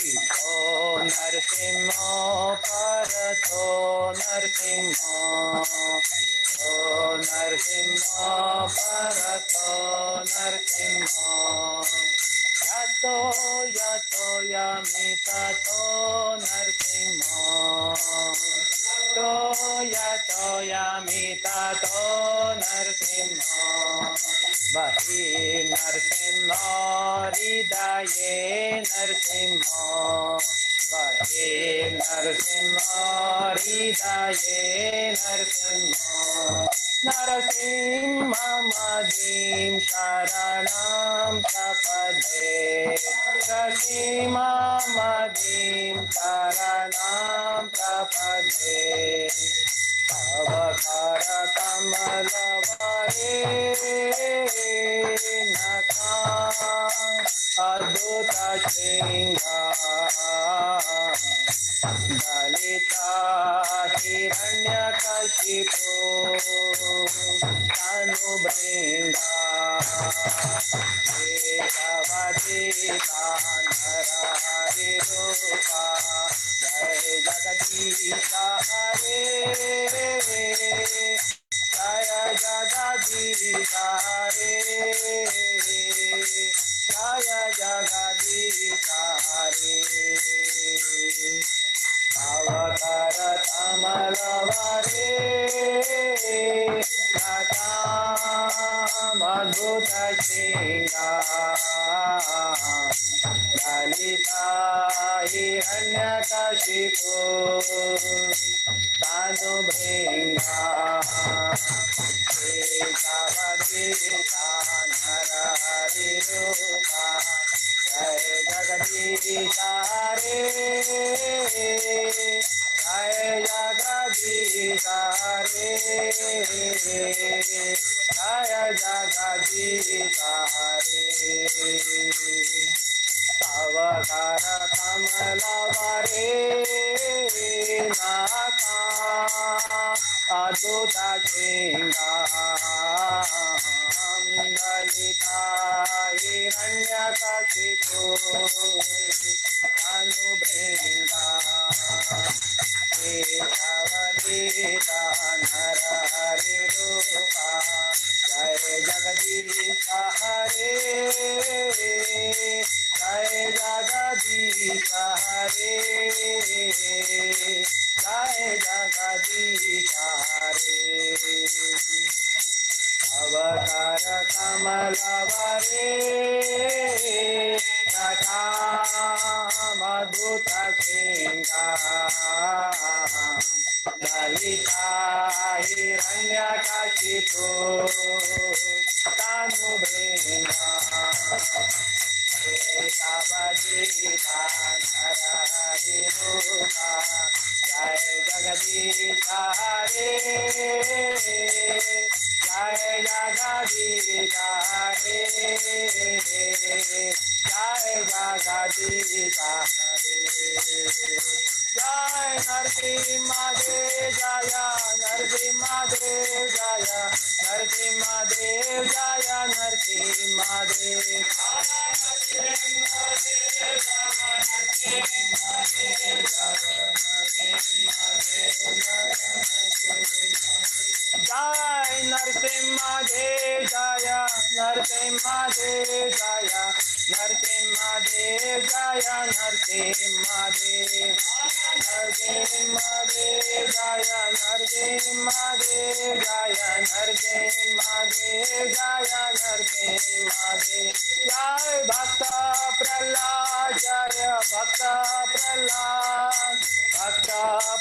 Ito Narsimha Parato Narsimha Narsimha Parato Narsimha Yato Yato Yamitato Narsimha Yato Yamitato Narsimha Vahi Narsimha Hridaye Narsimha Vahe Narsimha Hridaye Narsimha Narasimha Madim Sharanam Prapade Narasimha Madim Sharanam Prapade Avakara Kamalavare Nakam Adhuta Shringa Dalita Hiranyakashipu Tanubringa Ekavadita Narahari Rupa Jai Jagadita Hare Jaya Jagadita Hare Jaya Jagadita Hare Avakara Tamalavare Nakam Adhuta Shringa Lalita Hiranyakashipu Tanubringa Ekavadita Narahari Rupa Jai Jagadita Hare Jai Jagadita Hare Jai Jagadita Hare Avakara Kamalavare Nakam Adhuta Shringa Dalita Hiranyakashipu तानुभृङ्गा केशवदीता नरहरिरूपा जय जगदीश हरे जय जगदीश हरे जय जगदीश हरे अवतार कमलवरे तथा मधुत सिंहा ललिता हिरण्यकशिपु तानुभृङ्गा केशवदीता नरहरिरूपा जय जगदीश हरे जय जगदीश हरे जय जगदीश हरे जय नरसिंहदेव जय नरसिंहदेव जय नरसिंहदेव जय नरसिंहदेव जय नरसिंहदेव जय नरसिंहदेव जय नरसिंहदेव जय नरसिंहदेव नरसिंहदेव जय नरसिंहदेव जय नरसिंहदेव जय नरसिंहदेव जय भक्त प्रह्लाद जय भक्त प्रह्लाद भक्त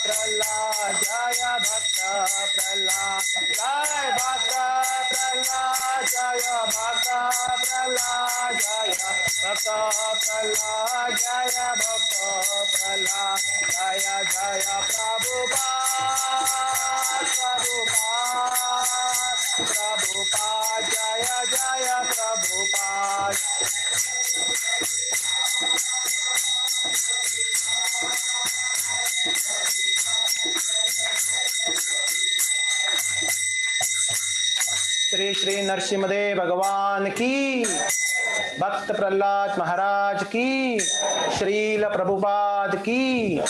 प्रह्लाद जय भक्त प्रह्लाद जय भक्त प्रह्लाद जय भक्त प्रह्लाद जय भक्त प्रह्लाद जय भक्त प्रह्लाद जय जय प्रभुपाद प्रभुपाद प्रभुपाद जय जय प्रभुपाद श्री श्री नरसिंहदेव भगवान की, भक्त प्रहलाद महाराज की, श्रील प्रभुपाद की।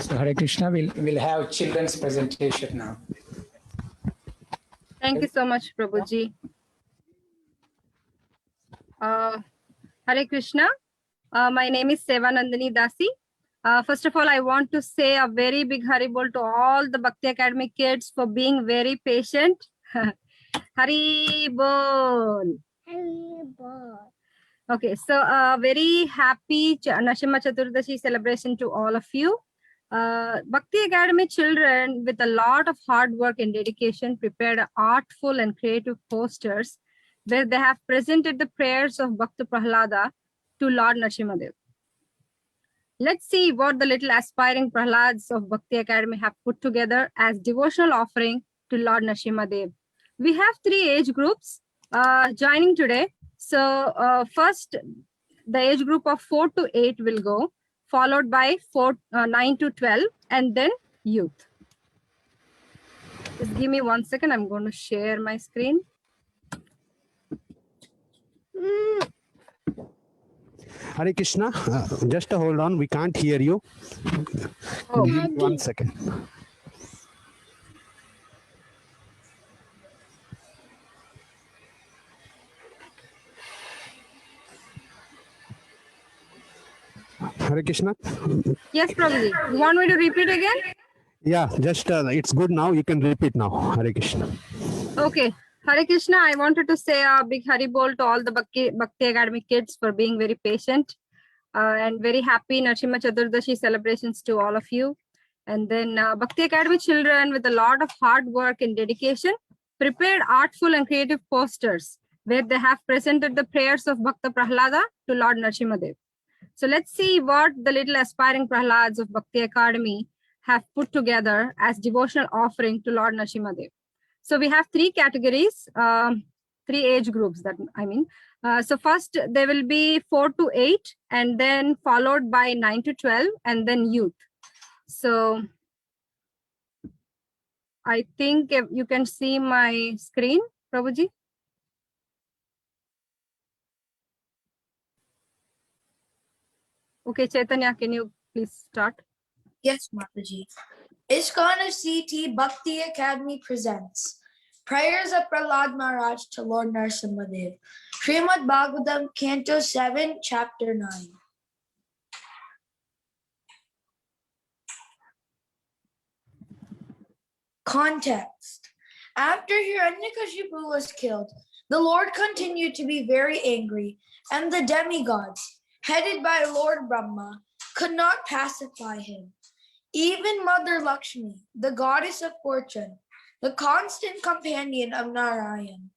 So Hare Krishna, we'll have children's presentation now. Thank you so much, Prabhuji. Hare Krishna. My name is Sevanandani Dasi. First of all, I want to say a very big Haribol to all the Bhakti Academy kids for being very patient. Haribol. Haribol. Okay, so very happy Narasimha Chaturdashi celebration to all of you. Bhakti Academy children, with a lot of hard work and dedication, prepared artful and creative posters where they have presented the prayers of Bhakta Prahlada to Lord Narasimhadev. Let's see what the little aspiring Prahlads of Bhakti Academy have put together as devotional offering to Lord Narasimhadev. We have 3 age groups joining today. So first, the age group of 4 to 8 will go, followed by 9 to 12, and then youth. Just give me 1 second. I'm going to share my screen. Hare Krishna, just hold on. We can't hear you. Oh. 1 second. Hare Krishna. Yes, Prabhuji. You want me to repeat again? Yeah, just it's good now. You can repeat now. Hare Krishna. Okay. Hare Krishna, I wanted to say a big Haribol to all the Bhakti Academy kids for being very patient and very happy Narasimha Chaturdashi celebrations to all of you. And then Bhakti Academy children, with a lot of hard work and dedication, prepared artful and creative posters where they have presented the prayers of Bhakta Prahlada to Lord Narasimhadev. So let's see what the little aspiring Prahlads of Bhakti Academy have put together as devotional offering to Lord Narasimhadev. So we have 3 categories, 3 age groups, that I mean. So first there will be 4 to 8 and then followed by 9 to 12 and then youth. So I think if you can see my screen, Prabhuji. Okay, Chaitanya, can you please start? Yes, Mataji. ISKCON of CT Bhakti Academy presents Prayers of Prahlad Maharaj to Lord Narasimhadev. Srimad Bhagavatam, Canto 7, Chapter 9. Context. After Hiranyakashipu was killed, the Lord continued to be very angry, and the demigods, headed by Lord Brahma, could not pacify him. Even Mother Lakshmi, the goddess of fortune, the constant companion of Narayan,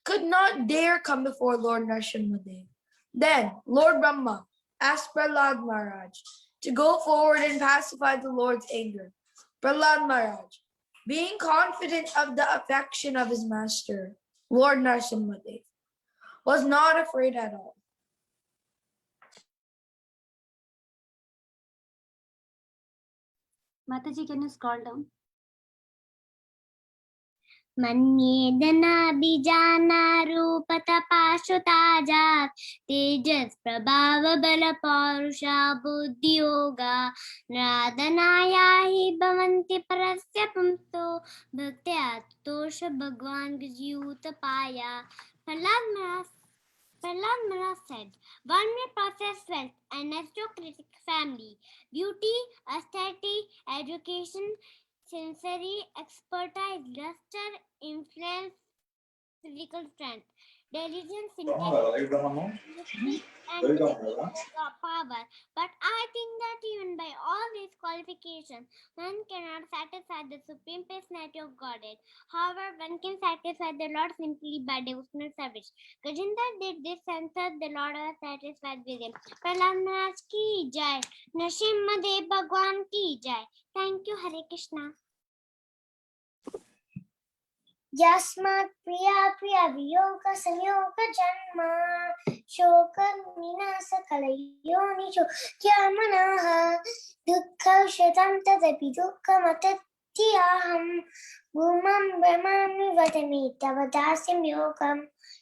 could not dare come before Lord Narasimhadev. Then Lord Brahma asked Prahlad Maharaj to go forward and pacify the Lord's anger. Prahlad Maharaj, being confident of the affection of his master, Lord Narasimhadev, was not afraid at all. Mataji, can you scroll down? Manyedana rupatapashutaja tejas prabhava bala parusha buddhi yoga radhanaya hi bhavanti parasya pamto bhaktya tosha bhagwan gajyutapaya. Prahlad Maharaj said, one may possess wealth, an aristocratic family, beauty, austerity, education, sensory expertise, luster, influence, physical strength, diligence, intelligence, and power. But I think that even by all these qualifications, one cannot satisfy the supreme personality of Godhead. However, one can satisfy the Lord simply by devotional service. Gajendra did this and thus the Lord was satisfied with him. Prahlad Maharaj ki jai. Narasimhadev Bhagwan ki jai. Thank you, Hare Krishna. Yasmat priya priya viyoga samyoga janma shoka vinasa kalayoni kyamanaha dukkha shatam tadapi dukkha matatyaham bhumam brahmami vadami tavadasim yogam.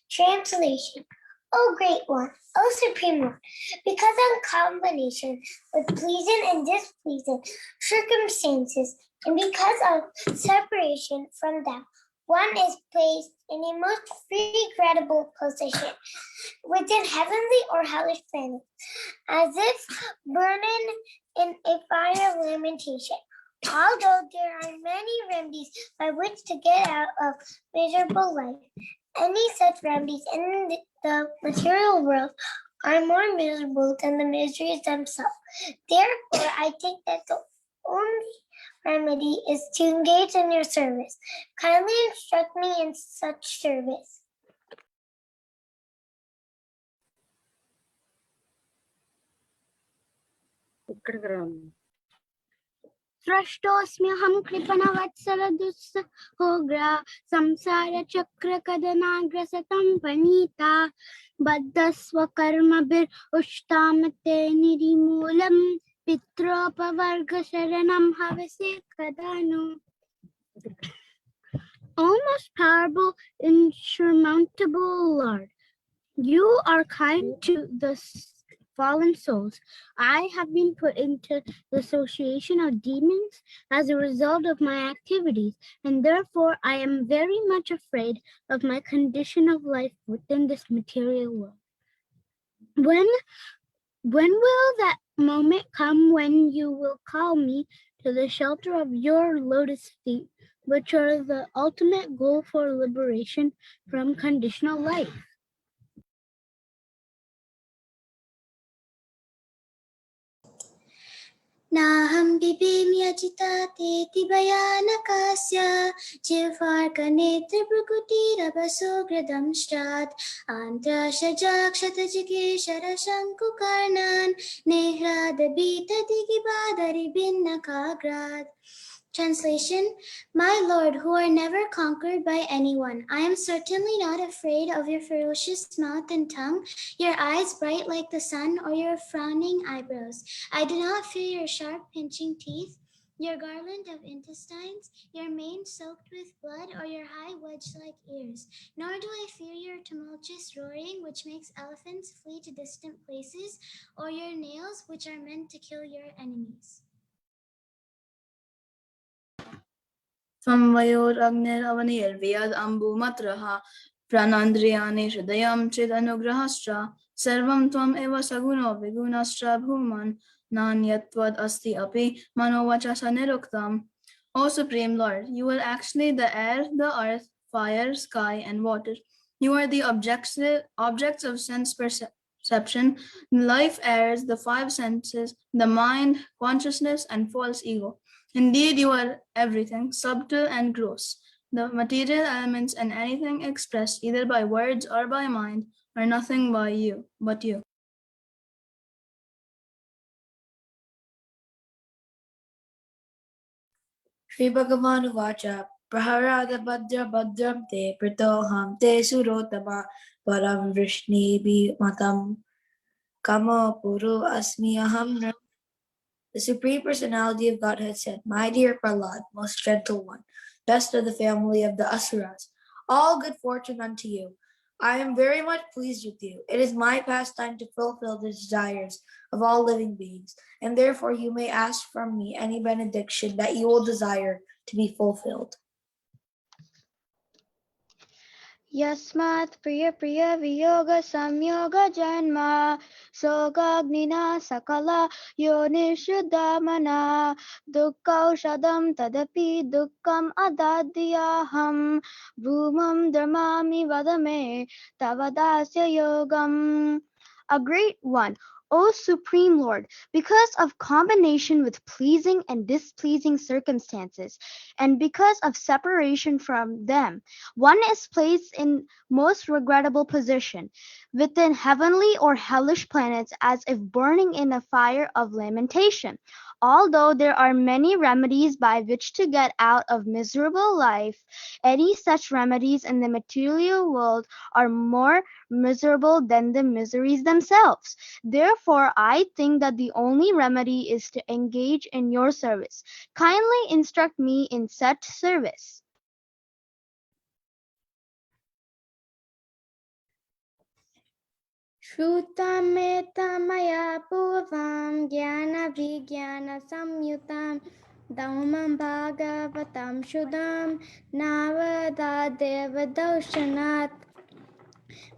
Translation. O Great One, O Supreme One, because in combination with pleasing and displeasing circumstances, and because of separation from them, one is placed in a most regrettable position within heavenly or hellish planets, as if burning in a fire of lamentation. Although there are many remedies by which to get out of miserable life, any such remedies in the material world are more miserable than the miseries themselves. Therefore, I think that the only remedy is to engage in your service. Kindly instruct me in such service. Srashtosmyaham kripana dusshogra samsara chakra kadanagrasatam panita baddhasva karmabhir ushtamate nirimulam pitropavarga sharanam havase kadanu. O most powerful, insurmountable Lord, you are kind to the fallen souls. I have been put into the association of demons as a result of my activities, and therefore I am very much afraid of my condition of life within this material world. When will that moment come when you will call me to the shelter of your lotus feet, which are the ultimate goal for liberation from conditional life? Naham bibimya chitate tibayanakasya jivarkanetri prakuti rabaso gradamstrat antra shajakshata jikeshara shankukarnan nehrada bita digibadari binna kagrad. Translation: My Lord, who are never conquered by anyone, I am certainly not afraid of your ferocious mouth and tongue, your eyes bright like the sun, or your frowning eyebrows. I do not fear your sharp pinching teeth, your garland of intestines, your mane soaked with blood, or your high wedge-like ears. Nor do I fear your tumultuous roaring, which makes elephants flee to distant places, or your nails, which are meant to kill your enemies. संवयोरग्निरवनिर्व्यद् अम्बुमत्रः प्राणान्द्रियाणि हृदयं चिदनुग्रहश्च सर्वं त्वम् एव सगुणो विगुणश्च भूमन् नान्यत्वद् अस्ति अपि मनोवचसा निरुक्तम्. O Supreme Lord, you are actually the air, the earth, fire, sky, and water. You are the objects of sense perception, life airs, the five senses, the mind, consciousness, and false ego. Indeed, you are everything, subtle and gross. The material elements and anything expressed either by words or by mind are nothing but you. Shri Bhagavan Vacha Praharada Bhadra Bhadram Te Pratoham Te Surotama Param Vrishni Matam Kama Puru Asmi Aham. The Supreme Personality of Godhead said, My dear Prahlad, most gentle one, best of the family of the Asuras, all good fortune unto you. I am very much pleased with you. It is my pastime to fulfill the desires of all living beings, and therefore you may ask from me any benediction that you will desire to be fulfilled. Yasmat priya priya viyoga samyoga janma sogagnina sakala yonishuddhamana dukkaushadam tadapi dukkam adadyaham bhumam dharmami vadame tavadasya yogam. A great one, O Supreme Lord, because of combination with pleasing and displeasing circumstances, and because of separation from them, one is placed in most regrettable position within heavenly or hellish planets as if burning in a fire of lamentation. Although there are many remedies by which to get out of miserable life, any such remedies in the material world are more miserable than the miseries themselves. Therefore, I think that the only remedy is to engage in your service. Kindly instruct me in such service. Shrutameta purvam jnana vijnana samyutam dhammam bhagavatam shuddham navada devadoshanat.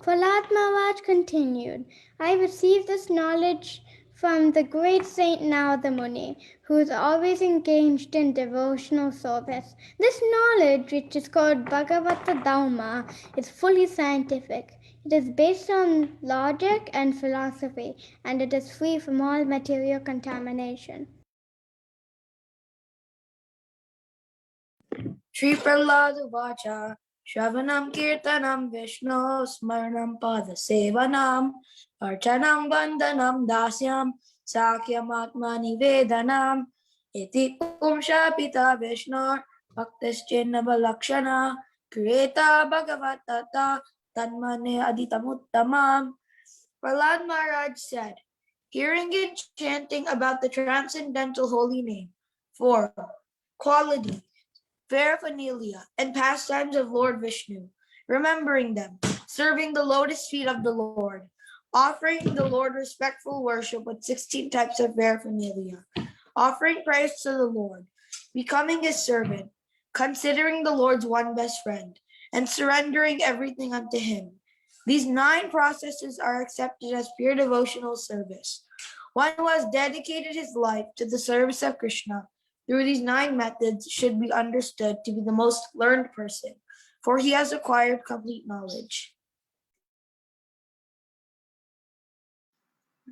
Prahlad Maharaj continued, I received this knowledge from the great Saint Narada Muni, who is always engaged in devotional service. This knowledge, which is called Bhagavata Dhamma, is fully scientific. It is based on logic and philosophy, and it is free from all material contamination. Shri Prahlada Vacha Shravanam Kirtanam Vishnu Smaranam Pada Sevanam Archanam Vandanam Dasyam Sakyam Atma Nivedanam Iti Pumshapita Vishnu Bhaktischinna Lakshana Kreta Bhagavatata Tanmane Aditamuttamam. Prahlad Maharaj said, hearing and chanting about the transcendental holy name, 4. Quality, paraphernalia, and pastimes of Lord Vishnu, remembering them, serving the lotus feet of the Lord, offering the Lord respectful worship with 16 types of paraphernalia, offering praise to the Lord, becoming his servant, considering the Lord's one best friend, and surrendering everything unto him. These 9 processes are accepted as pure devotional service. One who has dedicated his life to the service of Krishna through these 9 methods should be understood to be the most learned person, for he has acquired complete knowledge.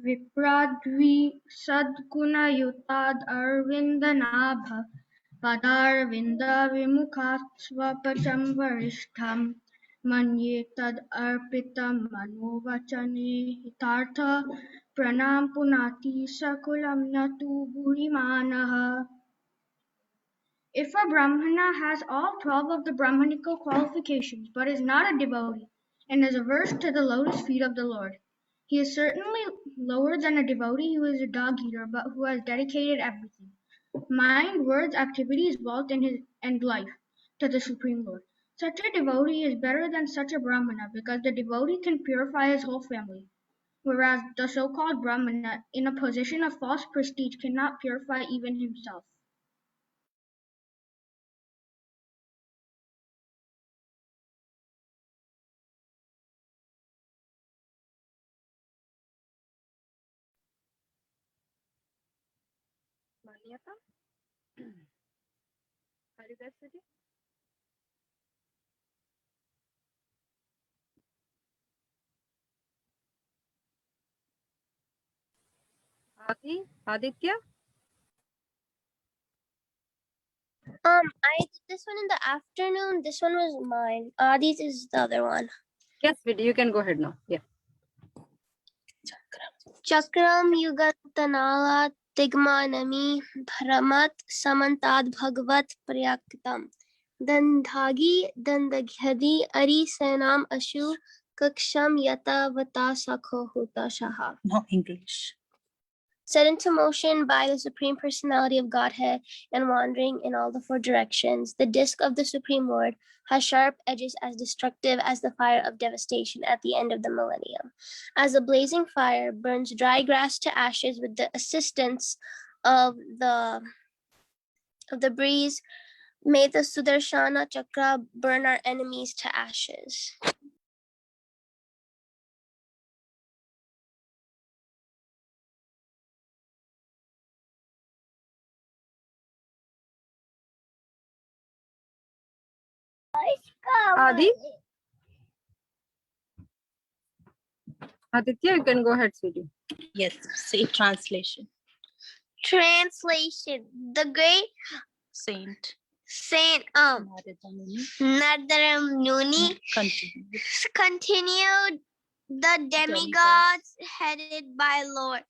Vipradvi sadguna yutad arvindanabha padarvinda vimukhasvapacham varishtham manye tad arpitam manovachane hitartha pranam punati sakulam natu bhurimanaha. If a Brahmana has all 12 of the Brahmanical qualifications but is not a devotee and is averse to the lotus feet of the Lord, he is certainly lower than a devotee who is a dog eater but who has dedicated everything, mind, words, activities, wealth, and life to the Supreme Lord. Such a devotee is better than such a Brahmana because the devotee can purify his whole family, whereas the so-called Brahmana in a position of false prestige cannot purify even himself. Manyata? Are you guys ready? Adi? Aditya? I did this one in the afternoon. This one was mine. Adi's is the other one. Yes, Vidya, you can go ahead now. Yeah. Chakram yugantanala tigmanami bhramat samantad bhagavat prayaktam. Dandhagi dandaghadi ari senam ashu kaksham yata vata sakho huta shaha. No English. Set into motion by the Supreme Personality of Godhead and wandering in all the four directions, the disk of the Supreme Lord has sharp edges as destructive as the fire of devastation at the end of the millennium. As a blazing fire burns dry grass to ashes with the assistance of the breeze, may the Sudarshana Chakra burn our enemies to ashes. Adi? Aditya, you can go ahead, sweetie. Yes, say translation. Translation. The great Saint Saint Narada Muni continued the demigods headed by Lord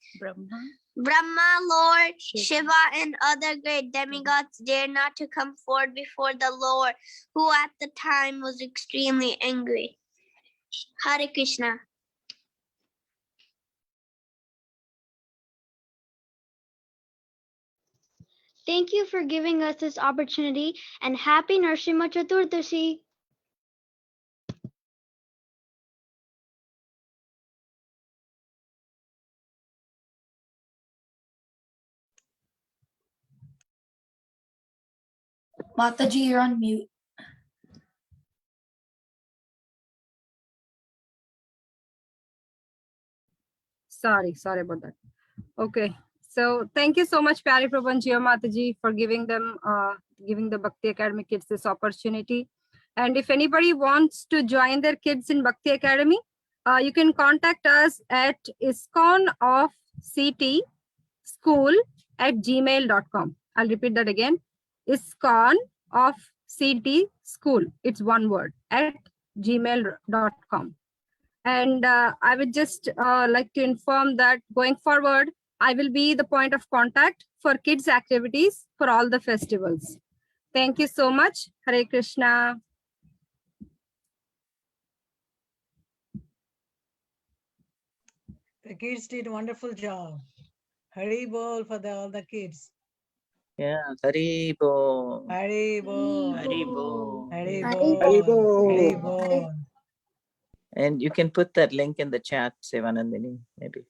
Brahma, Lord Shiva, and other great demigods dared not to come forward before the Lord, who at the time was extremely angry. Hare Krishna. Thank you for giving us this opportunity and happy Narsimha Chaturdashi. Mataji, you're on mute. Sorry about that. Okay. So thank you so much, Pyari Prabhu and Jio Mataji, for giving the Bhakti Academy kids this opportunity. And if anybody wants to join their kids in Bhakti Academy, you can contact us at iskonofctschool@gmail.com. I'll repeat that again. iskonofctschool, it's one word, at gmail.com. And I would just like to inform that going forward, I will be the point of contact for kids activities for all the festivals. Thank you so much. Hare Krishna. The kids did a wonderful job. Hari Bol for all the kids. Yeah, Hari Bol. Hari Bol. Hari Bol. Hari Bol. Hari Bol. And you can put that link in the chat, Sevanandini, maybe.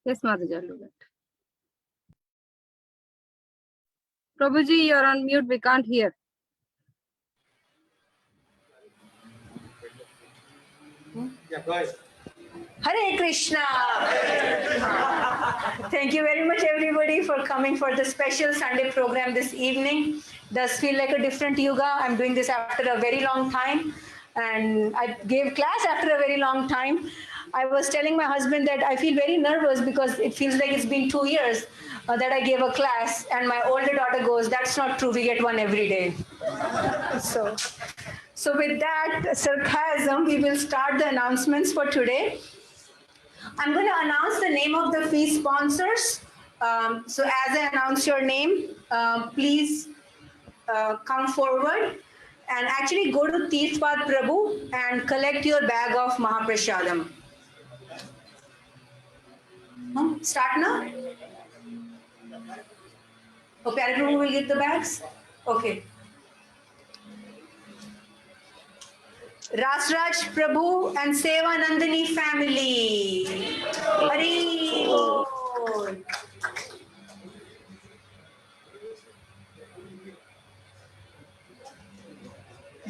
Yes, Mataji, I'll do that. Prabhuji, you're on mute. We can't hear. Yeah, go ahead. Hare Krishna. Thank you very much, everybody, for coming for the special Sunday program this evening. Does feel like a different yoga. I'm doing this after a very long time, and I gave class after a very long time. I was telling my husband that I feel very nervous because it feels like it's been 2 years that I gave a class, and my older daughter goes, "That's not true. We get one every day." So with that sarcasm, we will start the announcements for today. I'm going to announce the name of the feast sponsors. So as I announce your name, please come forward and actually go to Tirthpad Prabhu and collect your bag of Mahaprashadam. Start now? Oh, Pyare Prabhu will get the bags? Okay. Rasraj Prabhu and Seva Nandini family. Hari Bol.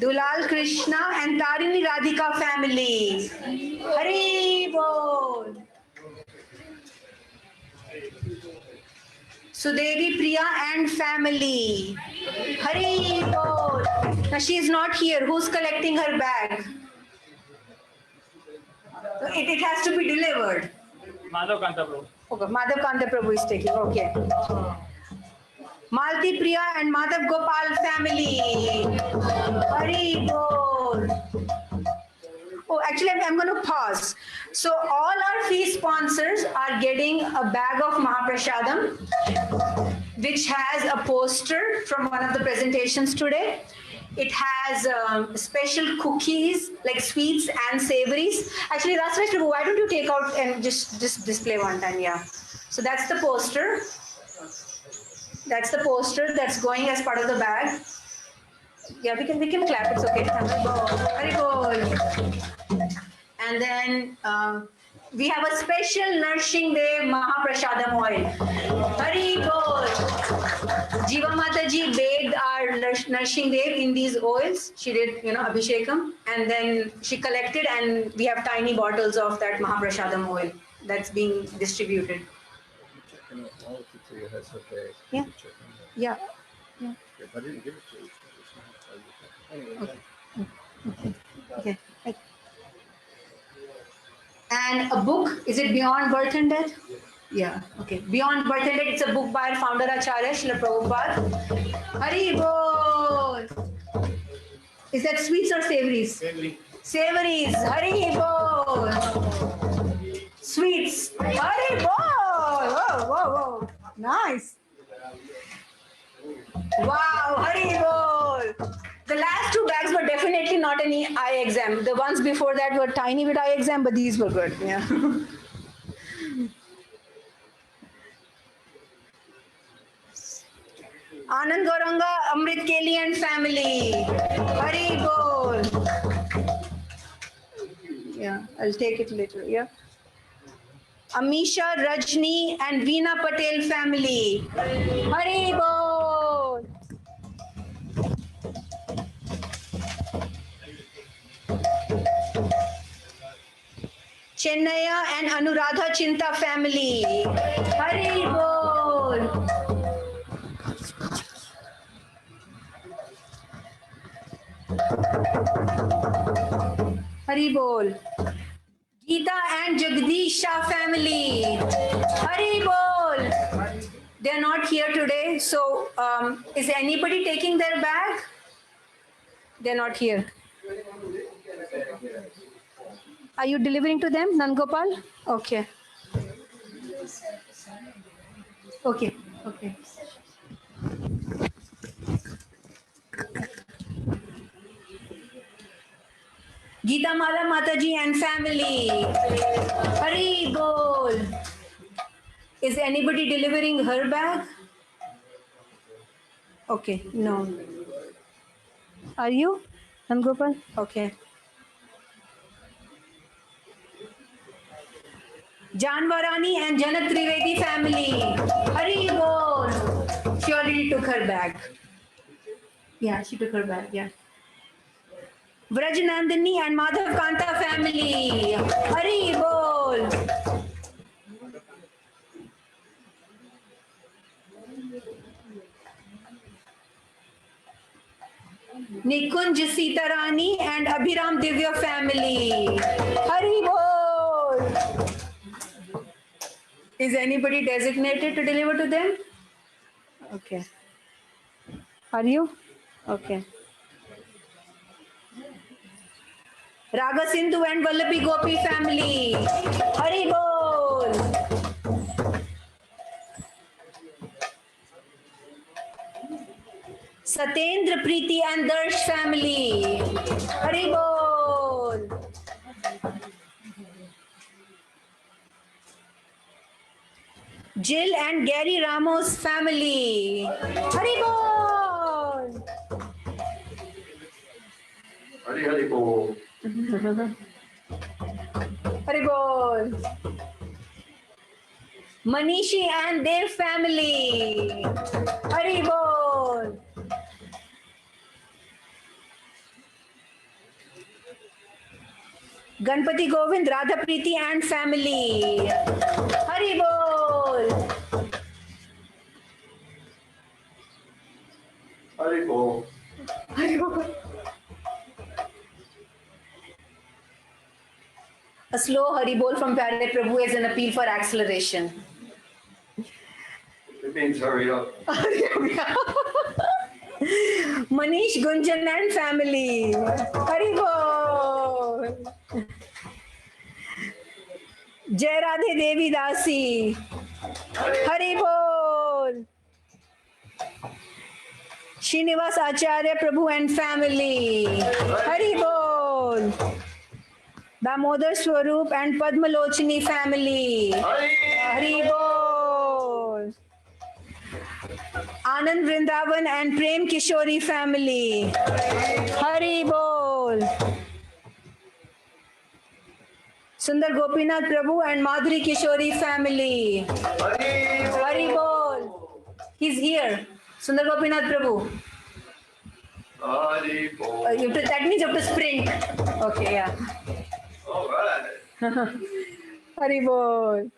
Dulal Krishna and Tarini Radhika family. Hari Bol. Sudevi Priya and family. Hari Bol. Now she is not here. Who's collecting her bag? It has to be delivered. Madhav Kanta Prabhu. Okay, Madhav Kanta Prabhu is taking. Okay. Malti Priya and Madhav Gopal family. Hari Bol. Oh, actually, I'm going to pause. So all our feast sponsors are getting a bag of Mahaprashadam, which has a poster from one of the presentations today. It has special cookies, like sweets and savories. Actually, Rasraj Prabhu, why don't you take out and just display one time? Yeah. So that's the poster. That's the poster that's going as part of the bag. Yeah, we can clap. It's okay. Hari Bol. And then we have a special Nourishing Dev Mahaprashadam oil. Hari Bol. Jiva Mataji baked our Nourishing Dev in these oils. She did, Abhishekam. And then she collected, and we have tiny bottles of that Mahaprashadam oil that's being distributed. Yeah. Yeah. Yeah. Okay. Okay. And a book, is it Beyond Birth and Death? Yeah, okay. Beyond Birth and Death, it's a book by our founder Acharya, Srila Prabhupada. Hari Bol! Is that sweets or savories? Savory. Savories, Hari Bol! Sweets, Hari Bol! Whoa, whoa, whoa. Nice. Wow, Hari Bol! The last two bags were definitely not any eye exam. The ones before that were tiny with eye exam, but these were good. Yeah. Anand Gauranga, Amrit Keli and family. Hari Bol. Yeah, I'll take it later. Yeah. Amisha, Rajni and Veena Patel family. Hari Bol. Chennaya and Anuradha Chinta family. Hari Bol. Hari Bol. Geeta and Jagdish Shah family. Hari Bol. They are not here today, so is anybody taking their bag? They are not here. Are you delivering to them, Nandgopal? Okay. Okay. Okay. Geeta Mala Mataji and family. Hari Bol. Is anybody delivering her bag? Okay, no. Are you, Nandgopal? Okay. Janvarani and Janak Trivedi family. Hari Bol. She already took her bag. Yeah, she took her bag, yeah. Vraj Nandini and Madhav Kanta family. Hari Bol. Nikunj Sitarani and Abhiram Divya family. Hari Bol. Is anybody designated to deliver to them? Okay. Are you? Okay. Raga Sindhu and Vallabi Gopi family. Hari Bol. Satendra Preeti and Darsh family. Hari Bol. Jill and Gary Ramos family. Hari Bol. Hari Bol. Hari Bol. Manishi and their family. Hari Bol. Ganpati Govind, Radha Preeti and family. Hari Bol. Hari Bol. Hari Bol. A slow Hari Bol from Pyare Prabhu is an appeal for acceleration. It means hurry up. Manish Gunjan and family. Hari Bol. Jai Radhe Devi Dasi. Hari Bol. Srinivas Acharya Prabhu and family. Hari Bol. Damodar Swarup and Padmalochini family. Hari Bol. Anand Vrindavan and Prem Kishori family. Hari Bol. Sundar Gopinath Prabhu and Madhuri Kishori family. Hari Bol. He's here. Sundar Gopinath Prabhu. Hari Bol. That means you have to sprint. Okay, yeah. All right. Hari Bol.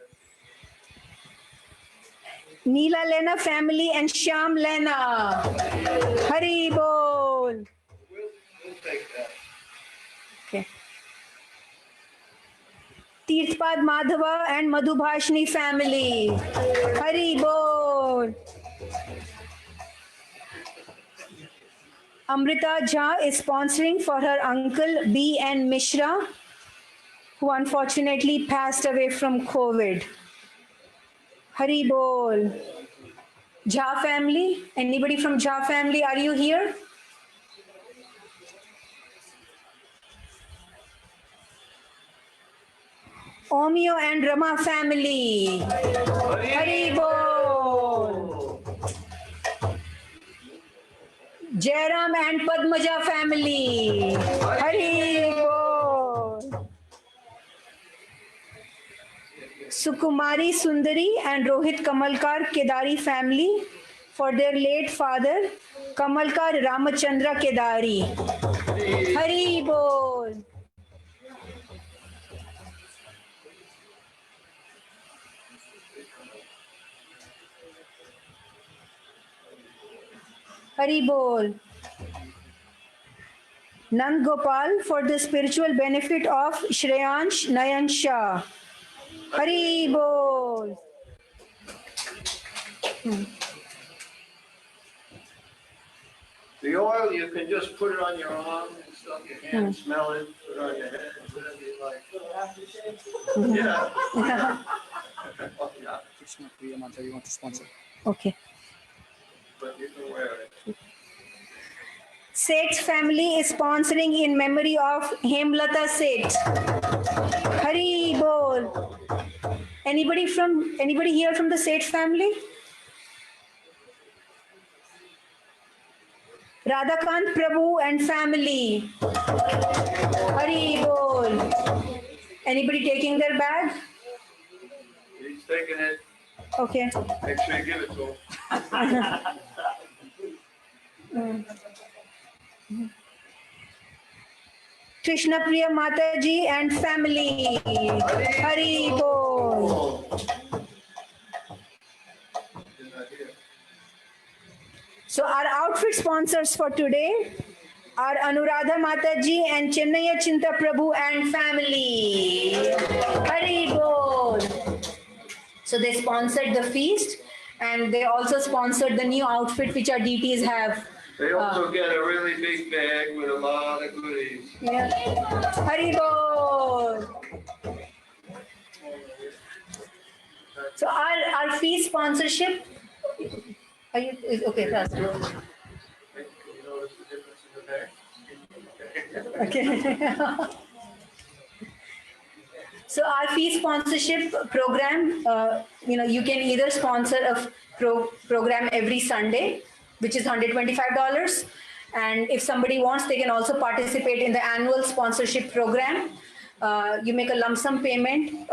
Neela Lena family and Shyam Lena. Hari Bol. We'll take that. Okay. Tirthpad Madhava and Madhubhashni family. Hari Bol. Amrita Jha is sponsoring for her uncle B. N. Mishra, who unfortunately passed away from COVID. Hari Bol. Jha family? Anybody from Jha family? Are you here? Omio and Rama family. Hari Bol. Jairam and Padmaja family. Hari Bol. Sukumari Sundari and Rohit Kamalkar Kedari family for their late father Kamalkar Ramachandra Kedari. Hari Bol. Hari Bol. Nand Gopal for the spiritual benefit of Shreyansh Nayan Shah. Hari Bol. The oil, you can just put it on your arm and stuff, your hand, smell it, put it on your head, whatever you like. Yeah. Oh, yeah. Krishna Priya Mata, you want to sponsor? Okay. But you can wear it. Seth family is sponsoring in memory of Hemlata Seth. Hari Bol. Anybody here from the Seth family? Radhakant Prabhu and family. Hari Bol. Anybody taking their bag? He's taking it. Okay. Make sure you give it to him. Krishna Priya Mataji and family. Hari Bol. So our outfit sponsors for today are Anuradha Mataji and Chennaya Chinta Prabhu and family. Hari Bol. So they sponsored the feast and they also sponsored the new outfit which our deities have They also get a really big bag with a lot of goodies. Yeah. Haribol. So our fee sponsorship. Are you okay? That's good. You notice the difference in the bag? Okay. So our fee sponsorship program, you can either sponsor a program every Sunday, which is $125. And if somebody wants, they can also participate in the annual sponsorship program. You make a lump sum payment.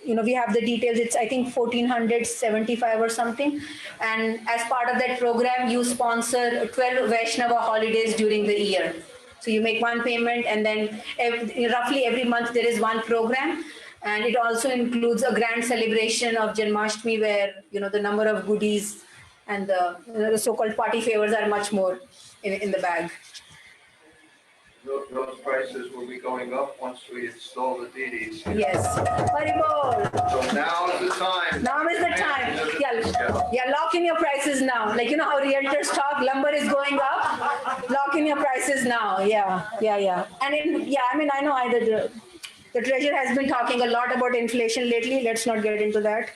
We have the details. It's, I think, $1,475 or something. And as part of that program, you sponsor 12 Vaishnava holidays during the year. So you make one payment, and then roughly every month there is one program. And it also includes a grand celebration of Janmashtami where, the number of goodies and the so-called party favors are much more in the bag. Those prices will be going up once we install the DDs. Yes. Haribol. So now is the time. Now is the time. Yeah, lock in your prices now. Like, how realtors talk, lumber is going up. Lock in your prices now. Yeah. And I know either the treasurer has been talking a lot about inflation lately. Let's not get into that.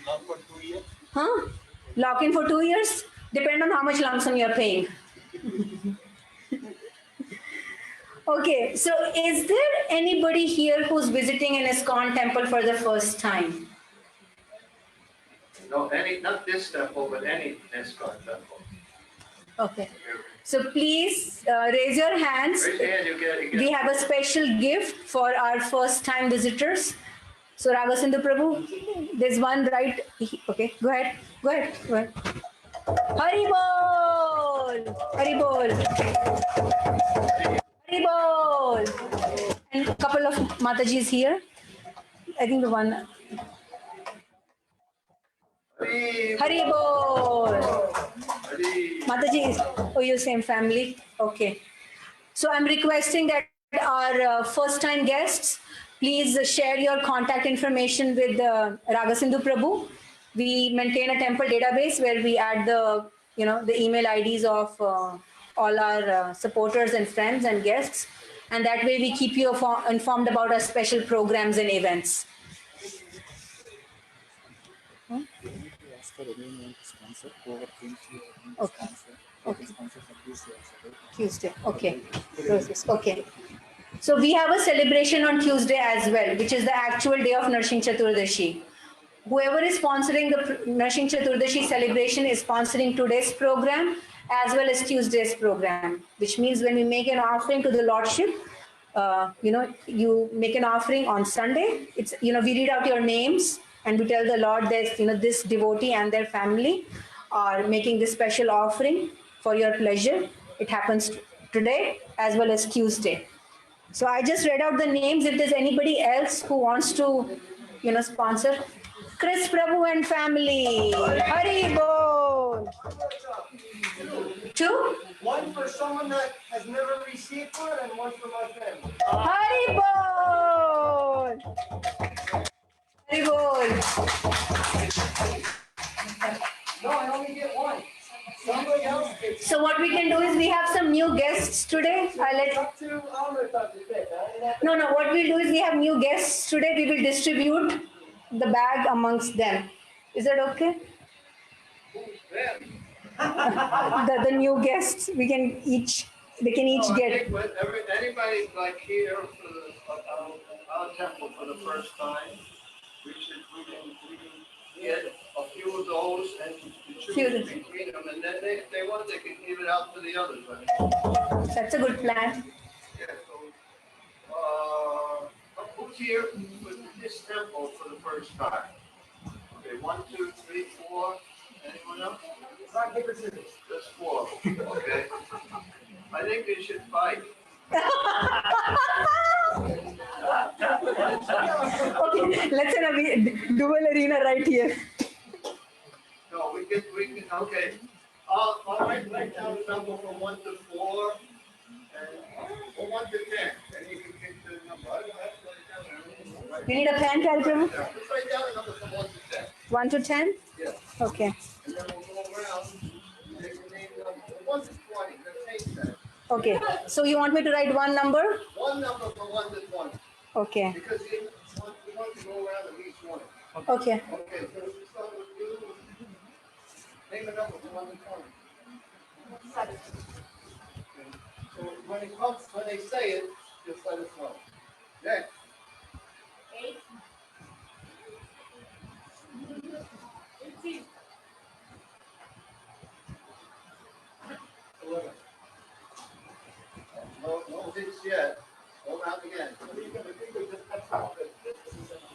Lock for 2 years? Huh? Lock in for 2 years? Depend on how much lump sum you're paying. Okay, so is there anybody here who's visiting an ISKCON temple for the first time? No, not this temple, but any ISKCON temple. Okay. So please raise your hands. Raise your hand, you get We have a special gift for our first time visitors. So Ragasindhu Prabhu, there's one right. Okay, go ahead. Haribol! Haribol! Haribol! And a couple of Matajis here. I think the one. Haribol! Mataji, you same family? Okay. So I'm requesting that our first time guests, please share your contact information with Ragasindhu Prabhu. We maintain a temple database where we add the email IDs of all our supporters and friends and guests. And that way we keep you informed about our special programs and events. Tuesday. Okay. Okay. So we have a celebration on Tuesday as well, which is the actual day of Narshing Chaturdashi. Whoever is sponsoring the Narshing Chaturdashi celebration is sponsoring today's program as well as Tuesday's program, which means when we make an offering to the Lordship, you make an offering on Sunday. It's, we read out your names and we tell the Lord that, this devotee and their family are making this special offering for your pleasure. It happens today as well as Tuesday. So I just read out the names. If there's anybody else who wants to, sponsor, Chris Prabhu and family. Haribol. 2? One for someone that has never received one and one for my family. Haribol. Haribol. No, I only get one. Somebody else gets. So what we can do is we have some new guests today. No, what we'll do is we have new guests today. We will distribute the bag amongst them. Is that okay? the new guests, they can each get. Anybody like here for our temple for the first time, we can get a few of those and choose between them, and then they want, they can give it out to the others. Right? That's a good plan. Yeah, so, who's here with this temple for the first time? Okay, 1, 2, 3, 4. Anyone else? Just 4. Okay. I think we should fight. Okay, let's have a dual arena right here. No, we can, okay. I'll write down the number from 1 to 4, and from 1 to 10, and you can pick the number. You need a pen, Calcrum? Yeah, just write down the number from 1 to 10. 1 to 10? Yeah. Okay. And then we'll go around, take the name number from 1 to 20. Okay. So you want me to write one number? One number from 1 to 20. Okay. Because we want to go around at each one. Okay. Okay, so we start with you. Name a number from 1 to 20. 7. So when they say it, just let us know. Next. 8. 18. 11. No hits yet. Hold out again.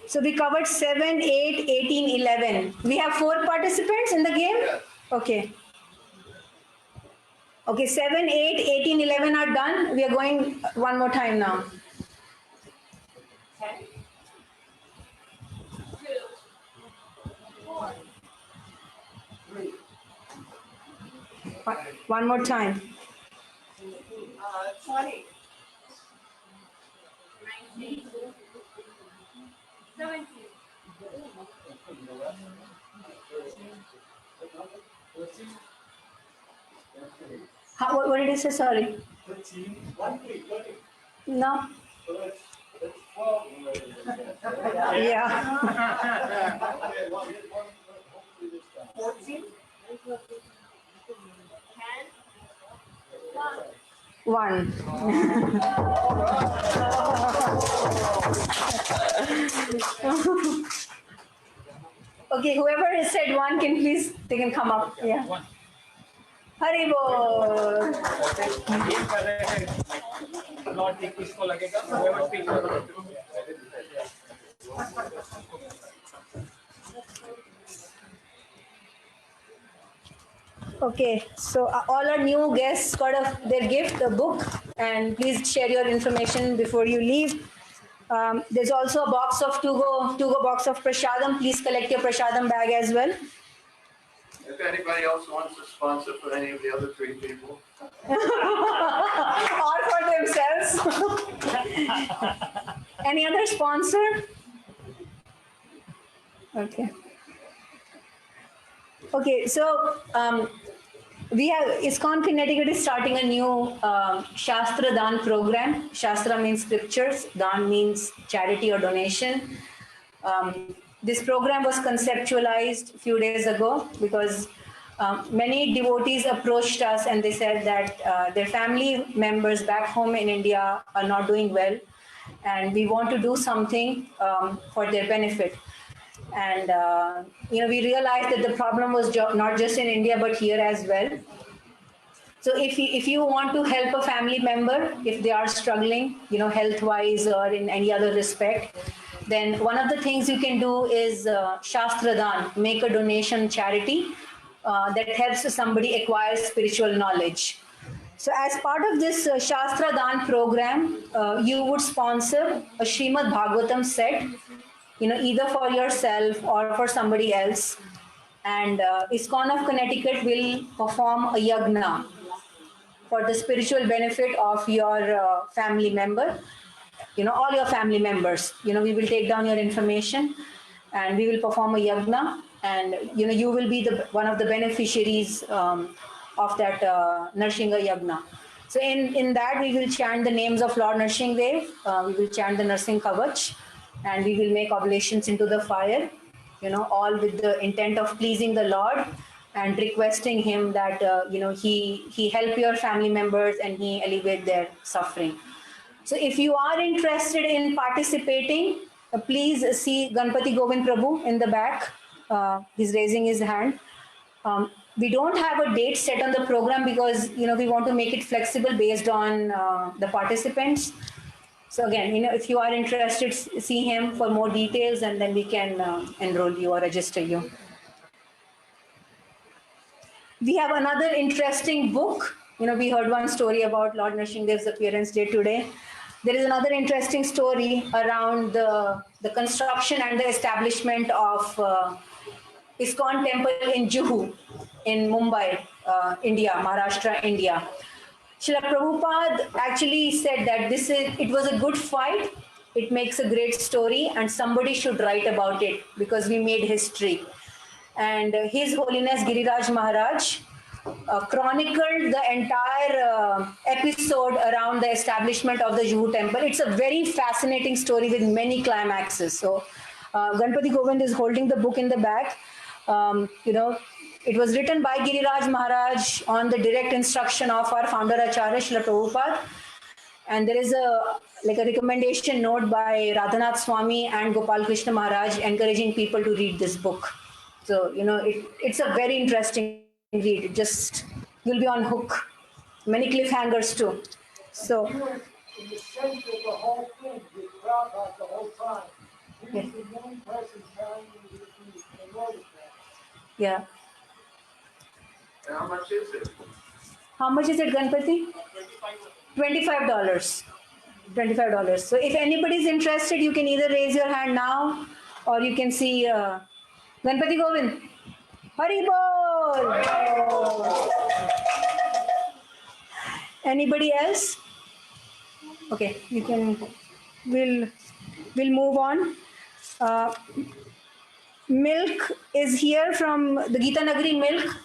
So we covered 7, 8, 18, 11. We have 4 participants in the game? Yes. Okay. Okay, 7, 8, 18, 11 are done. We are going one more time now. 10. 2. 4. 3. One more time. 20. 19. 17. What did you say? Sorry. 13. No. So that's 12. Yeah. 14. 10. 1. Okay, whoever has said 1 can please, they can come up. Yeah. Hari Bol. Okay, so all our new guests got their gift, a book, and please share your information before you leave. There's also a box of Tugo box of prasadam. Please collect your prasadam bag as well. If anybody else wants to sponsor for any of the other 3 people. Or for themselves. Any other sponsor? Okay. Okay, so we have ISKCON Connecticut is starting a new Shastra Dan program. Shastra means scriptures, Dan means charity or donation. This program was conceptualized a few days ago because many devotees approached us and they said that their family members back home in India are not doing well, and we want to do something for their benefit. And we realized that the problem was not just in India but here as well. So if you want to help a family member, if they are struggling, health-wise or in any other respect, then one of the things you can do is Shastra Dan, make a donation charity that helps somebody acquire spiritual knowledge. So as part of this Shastra Dan program, you would sponsor a Srimad Bhagavatam set, either for yourself or for somebody else. And ISKCON of Connecticut will perform a yagna for the spiritual benefit of your family member, all your family members. We will take down your information and we will perform a yagna, and you will be one of the beneficiaries of that Narsingha yagna. So in that we will chant the names of Lord Narsingdev, we will chant the Narsingh Kavach, and we will make oblations into the fire, all with the intent of pleasing the Lord and requesting him that he help your family members and he alleviate their suffering. So if you are interested in participating, please see Ganpati Govind Prabhu in the back. He's raising his hand. We don't have a date set on the program because we want to make it flexible based on the participants. So again, if you are interested, see him for more details and then we can enroll you or register you. We have another interesting book. We heard one story about Lord Narsinghdev's appearance day today. There is another interesting story around the construction and the establishment of ISKCON temple in Juhu in Mumbai, India, Maharashtra, India. Srila Prabhupada actually said that it was a good fight, it makes a great story, and somebody should write about it because we made history. And His Holiness Giriraj Maharaj chronicled the entire episode around the establishment of the Juhu temple. It's a very fascinating story with many climaxes. So Ganpati Govind is holding the book in the back. It was written by Giriraj Maharaj on the direct instruction of our founder Acharya Srila Prabhupada. And there is a recommendation note by Radhanath Swami and Gopal Krishna Maharaj encouraging people to read this book. So, it's a very interesting read. You'll be on hook. Many cliffhangers too. So, In the center of the whole thing, with Prabhupada the whole time. He was the main person carrying the lotus. yeah. And how much is it? How much is it, Ganpati? $25. $25. So if anybody's interested, you can either raise your hand now or you can see Ganpati Govind. Hari Bol! Anybody else? Okay, you can. We'll move on. Milk is here from the Gita Nagari. Milk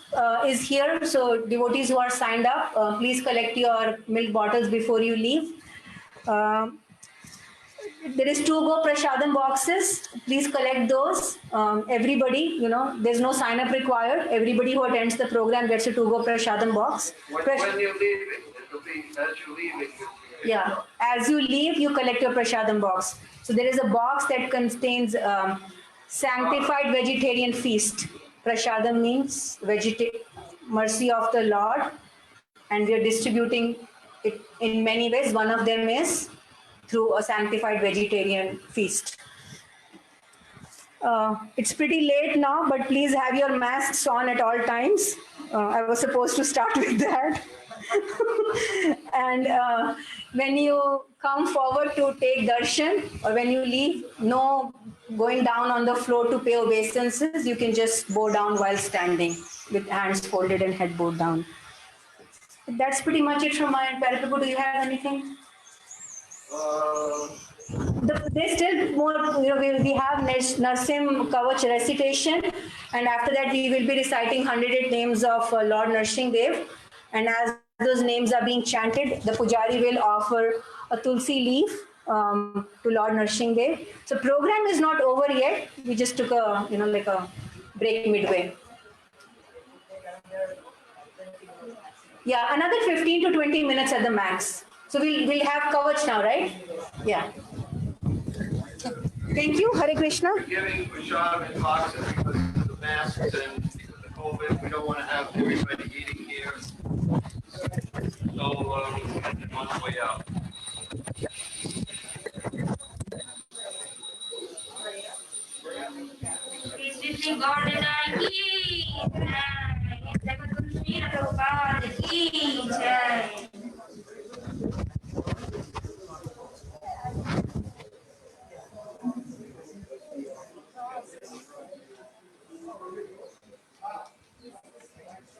is here. So devotees who are signed up, please collect your milk bottles before you leave. There is 2 Go Prashadam boxes. Please collect those. Everybody, there's no sign up required. Everybody who attends the program gets a 2 Go Prashadam box. When you leave it, it'll be as you leave it. Yeah, as you leave, you collect your Prashadam box. So there is a box that contains sanctified vegetarian feast. Prashadam means mercy of the Lord, and we are distributing it in many ways. One of them is through a sanctified vegetarian feast. It's pretty late now, but please have your masks on at all times. I was supposed to start with that. And when you come forward to take darshan, or when you leave, no going down on the floor to pay obeisances. You can just bow down while standing with hands folded and head bowed down. That's pretty much it from my end. Paraprabhu, do you have anything? There's still more, we have Narsim Kavach recitation, and after that we will be reciting 108 names of Lord Narsingh Dev. And as those names are being chanted, the Pujari will offer a tulsi leaf to Lord Narsingh Dev. So program is not over yet. We just took a, a break midway. Yeah, another 15 to 20 minutes at the max. So we'll have Kavach now, right? Yeah. Thank you. Hare Krishna. We're giving Prashad in boxes because of the masks and because of the COVID. We don't want to have everybody eating here. So we'll get them on the way out.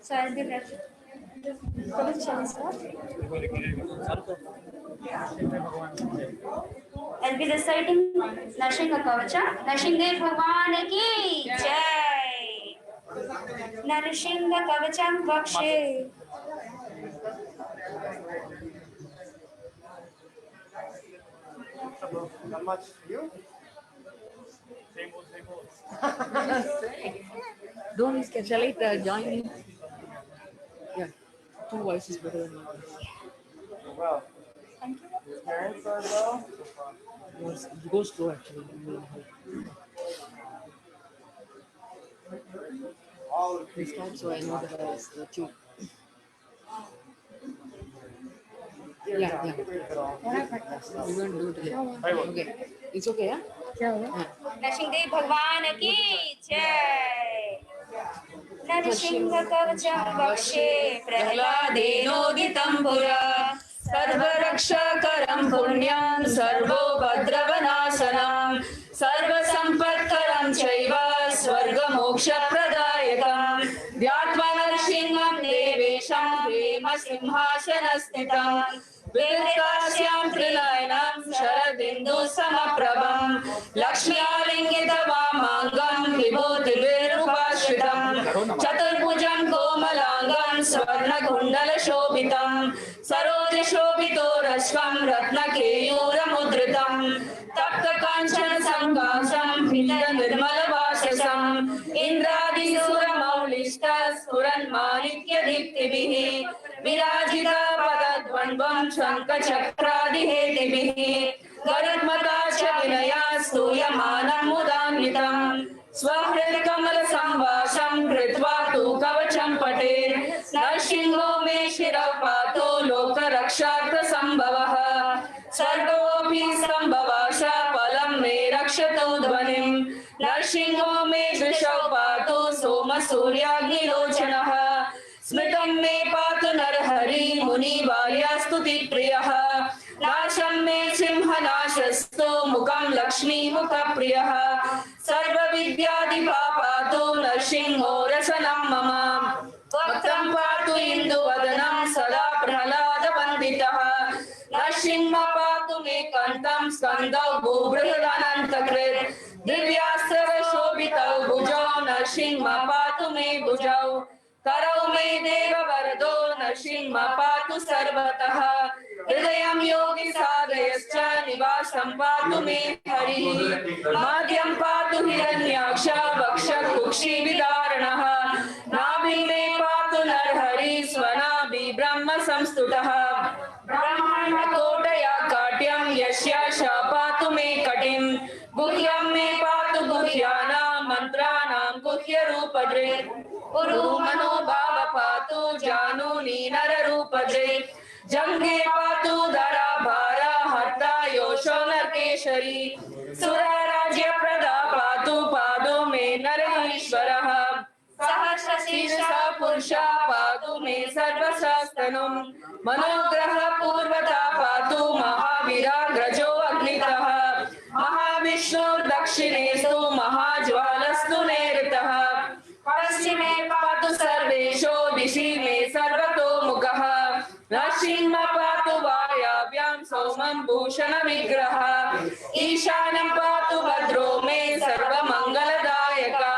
So I'll be ready. I'll be reciting Narsingh Kavacha. Narsingh Dev Bhagwan ki Jai. Narsingh Kavacham Vakshe. How much for you? Don't shall I join in? Yeah, 2 voices better than 1 voice. Well, your parents are well? It goes slow actually. They start, so I know that it's the tune. Yeah. We're going to do it today. Okay. It's okay, yeah? Narsingh Dev Bhagwan ki Jai. Narsingh Kavacham Vakshe Prahladenoditam Pura Sarvarakshakaram punyam sarvobhadravanashanam sarvasampatkaram chaiva swargamoksha pradayakam Vyatmanarsingham devesham vema simhasanastitam Vilikasyam trilayanam sharadindu samaprabham Lakshmyalingita vamangam vibhuti virupasya सुश्रितम् चतुर्भुजं कोमलांगं स्वर्णकुण्डलशोभितं सरोजशोभितोरश्वं रत्नकेयूरमुद्रितं तप्तकाञ्चन संकाशं निर्मलवाससम् इन्द्रादिसुरमौलिष्ठ स्फुरन्माणिक्यदीप्तिभिः विराजिता पदद्वन्द्वं शङ्खचक्रादिहेतिभिः गरुत्मता च विनया स्तूयमानं मुदान्वितं स्वहृत्कमलसंवासं कृत्वा तु कवचं पठेत् नरसिंहो मे शिरः पातु लोकरक्षार्थसम्भवः सर्गोऽपि सम्भवाश फलं मे रक्षतु ध्वनिं नरसिंहो मे दृशौ पातु सोमसूर्याग्निलोचनः स्मृतं मे पातु नरहरि मुनिवार्यास्तुतिप्रियः नाशं मे सिंहनाशस्तु मुखं लक्ष्मीमुखप्रियः सर्वविद्याधिपा पातु नरसिंहो रसनं मम वक्त्रं पातु इन्दुवदनं सदा प्रह्लादवन्दितः नरसिंह पातु मे कण्ठं स्कन्दौ भूबृहदनन्तकृत् दिव्यास्त्रशोभितौ भुजौ नरसिंह पातु मे भुजौ करौ मे देववरदो नरसिंह पातु सर्वतः हृदयं योगी साधयश्च निवासं पातु मे हरिः माद्यं पातु हिरण्याक्ष वक्षकुक्षिविदारणः नाभिं मे पातु नरहरि स्वनाभि ब्रह्म संस्तुतः ब्रह्माण्डकोटया काट्यं यस्य स पातु मे कटिं गुह्यं मे पातु गुह्यानां मन्त्राणां गुह्यरूपदृक् गुरुमनोभाव पातु जानूनि नररूपदृक् जङ्घे पातु धराभार हर्ता योषो नरकेशरी सुरराज्यप्रदा पातु पादो मे नरेश्वरः सहस्रशीर्षः पुरुषः पातु मे सर्वशास्तनुं मनोग्रह पूर्वता पातु महावीराग्रजो अग्नितः महाविष्णुर्दक्षिणेस्तु महाज्वालस्तु नैऋतः पश्चिमे पातु सर्वेषु दिशि मे सर्वतोमुखः नरसिंह पातु वायव्यां सोमं भूषणविग्रहः ईशानं पातु भद्रो मे सर्वमङ्गलदायकः